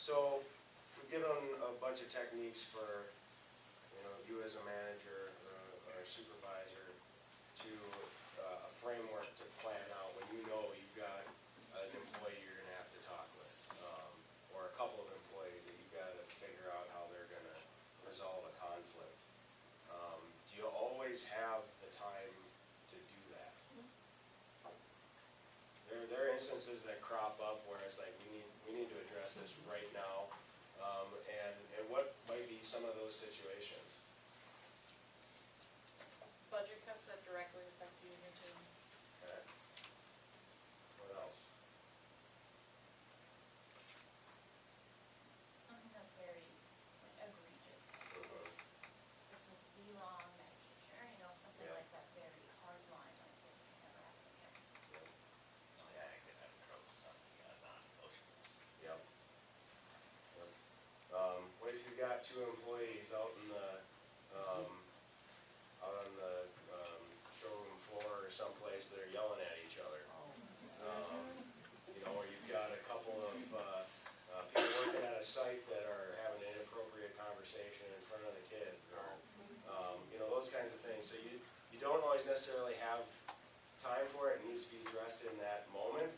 So we've given a bunch of techniques for, you as a manager or a supervisor to a framework to plan out when you know you've got an employee you're gonna have to talk with, or a couple of employees that you've gotta figure out how they're gonna resolve a conflict. Do you always have the time to do that? There are instances that crop up where it's like, we need to address this right now, and what might be some of those situations? Budget cuts that directly affect you and your team. Okay. What else? Something that's very egregious, this was the wrong medication, or, something Yeah. like that, very hard line, like this can never happen again. Yeah, I could have trouble with something, non-negotiable. Yep. Yep. What if you've got two employees out in the, out on the, showroom floor or someplace that are yelling at each other? Or you've got a couple of, people working at a site that are having an inappropriate conversation in front of the kids, or, those kinds of things. So you don't always necessarily have time for it. It needs to be addressed in that moment.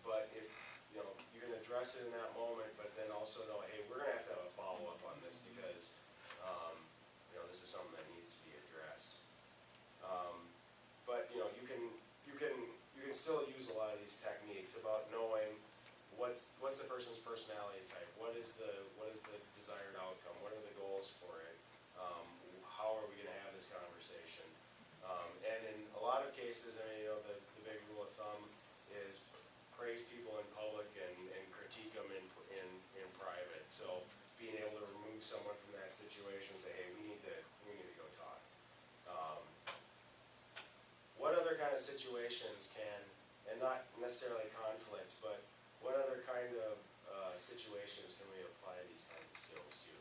But if, you can address it in that moment, but then also know, hey, we're gonna have to have a follow-up on this because, this is something that needs to be addressed. But, you can still use a lot of these techniques about knowing what's the person's personality type, what is the desired outcome, what are the goals for it, how are we gonna have this conversation. And in a lot of cases, the big rule of thumb is praise people in public and critique them in private. So being able to remove someone from that situation, say, hey, we need to go talk. What other kind of situations and not necessarily conflict, but what other kind of situations can we apply these kinds of skills to?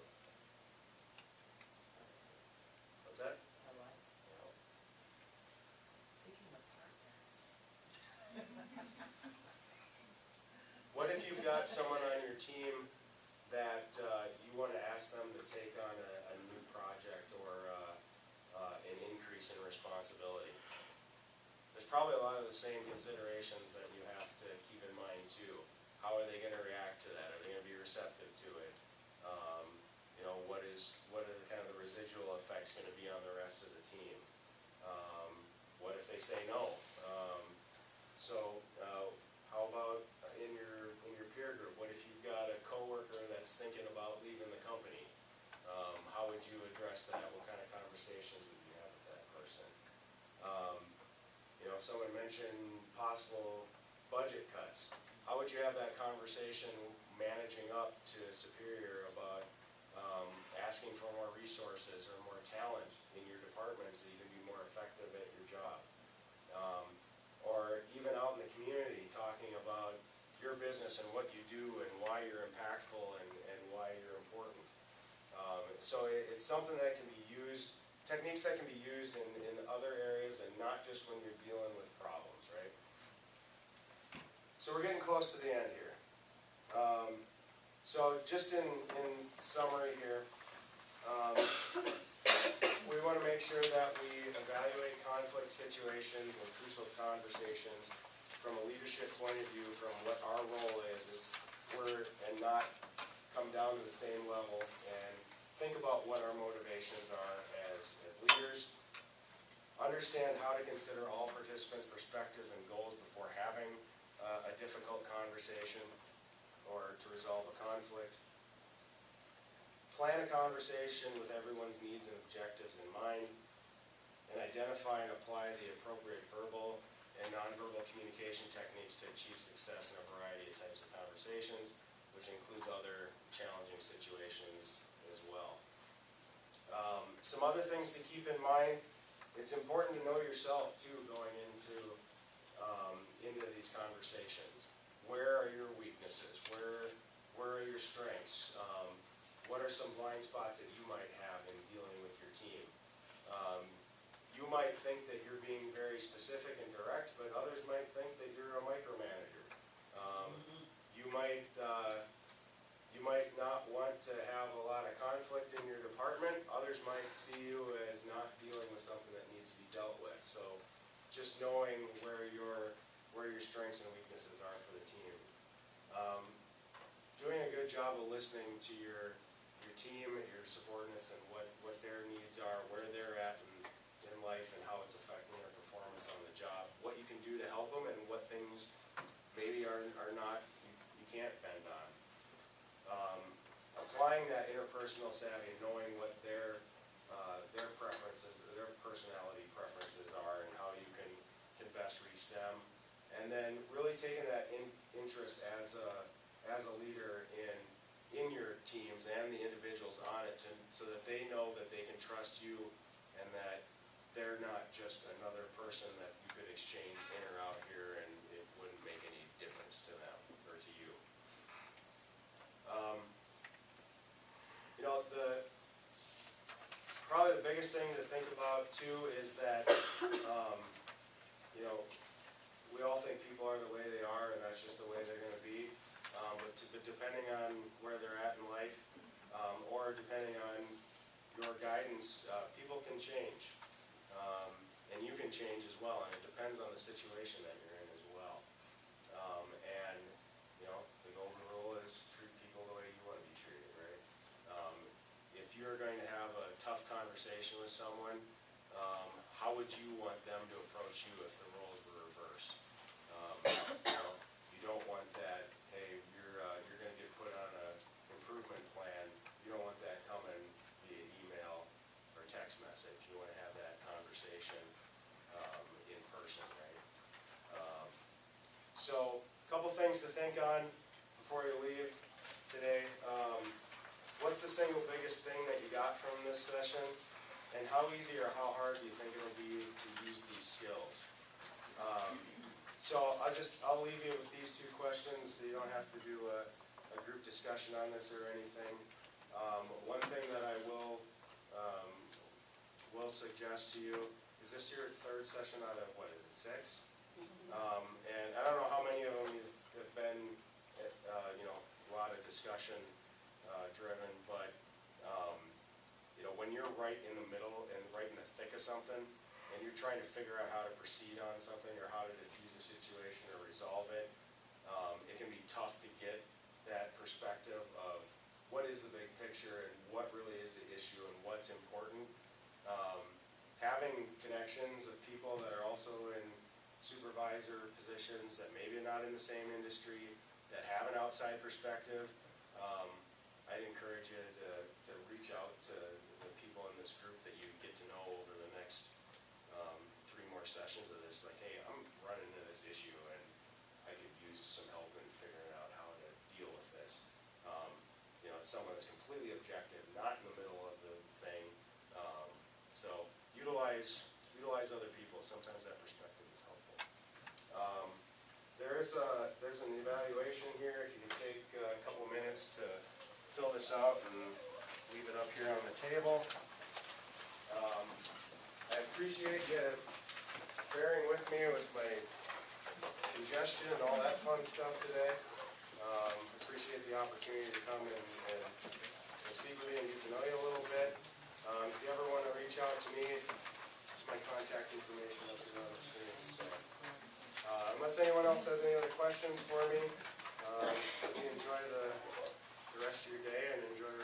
What's that? I like picking a partner. What if you've got someone on your team that you want to ask them to take on a new project or an increase in responsibility? There's probably a lot of the same considerations that you have to keep in mind too. How are they going to react to that? Are they going to be receptive to it? What are the kind of the residual effects going to be on the rest of the team? What if they say no? How about in your peer group? What if you've got a coworker that's thinking about leaving the company? How would you address that? What kind of conversations would you have with that person? Someone mentioned possible budget cuts. How would you have that conversation managing up to a superior about asking for more resources or more talent in your department so you can be more effective at your job? Or even out in the community, talking about your business and what you do and why you're impactful and why you're important. So it's something that can be used, techniques that can be used in other areas and not just when you're dealing with problems, right? So we're getting close to the end here. So just in summary here, we want to make sure that we evaluate conflict situations and crucial conversations from a leadership point of view, from what our role is and not come down to the same level and think about what our motivations are as leaders. Understand how to consider all participants' perspectives and goals before having a difficult conversation or to resolve a conflict. Plan a conversation with everyone's needs and objectives in mind, and identify and apply the appropriate verbal and nonverbal communication techniques to achieve success in a variety of types of conversations, which includes other challenging situations as well. Some other things to keep in mind: it's important to know yourself too going into these conversations. Where are your weaknesses? Where are your strengths? What are some blind spots that you might have in dealing with your team? You might think that you're being very specific and direct, but others might think that you're a micromanager. You might you might not want to have a lot of conflict in your department. Others might see you as not dealing with something that needs to be dealt with. So just knowing where your strengths and weaknesses are for the team. Doing a good job of listening to your team, your subordinates, and what their needs are, where they're at in life, and how it's affecting their performance on the job. What you can do to help them, and what things maybe are not, you can't bend on. Applying that interpersonal savvy, knowing what their preferences, their personality preferences are, and how you can best reach them. And then really taking that interest as a leader in your teams and the individuals on it, so that they know that they can trust you, and that they're not just another person that you could exchange in or out here, and it wouldn't make any difference to them or to you. Probably the biggest thing to think about too is that, we all think people are the way they are, and that's just the way they're gonna be. But depending on where they're at in life, or depending on your guidance, people can change. And you can change as well, and it depends on the situation that you're in as well. The golden rule is treat people the way you want to be treated, right? If you're going to have a tough conversation with someone, how would you want them to approach you if the roles were reversed? You don't want that, hey, you're gonna get put on an improvement plan. You don't want that coming via email or text message. You wanna have that conversation, in person, right? So, a couple things to think on before you leave today. What's the single biggest thing that you got from this session? And how easy or how hard do you think it'll be to use these skills? So I'll leave you with these two questions. So you don't have to do a group discussion on this or anything. One thing that I will suggest to you, is this your third session out of, what is it, 6? And I don't know how many of them have been, a lot of discussion driven, but when you're right in the middle and right in the thick of something, and you're trying to figure out how to proceed on something or how to diffuse a situation or resolve it, it can be tough to get that perspective of what is the big picture and what really is the issue and what's important. Having connections of people that are also in supervisor positions that maybe are not in the same industry, that have an outside perspective, I'd encourage you to reach out to the people in this group that you get to know over the next 3 more sessions of this. Like, hey, I'm running into this issue and I could use some help in figuring out how to deal with this. It's someone that's completely objective, not in the middle of the thing. So utilize other people. Sometimes that perspective is helpful. There's an evaluation here. If you can take a couple minutes to fill this out and leave it up here on the table. I appreciate you bearing with me with my congestion and all that fun stuff today. Appreciate the opportunity to come and speak with you and get to know you a little bit. If you ever want to reach out to me, it's my contact information up there on the screen. So, unless anyone else has any other questions for me, hope you enjoy the rest of your day and enjoy the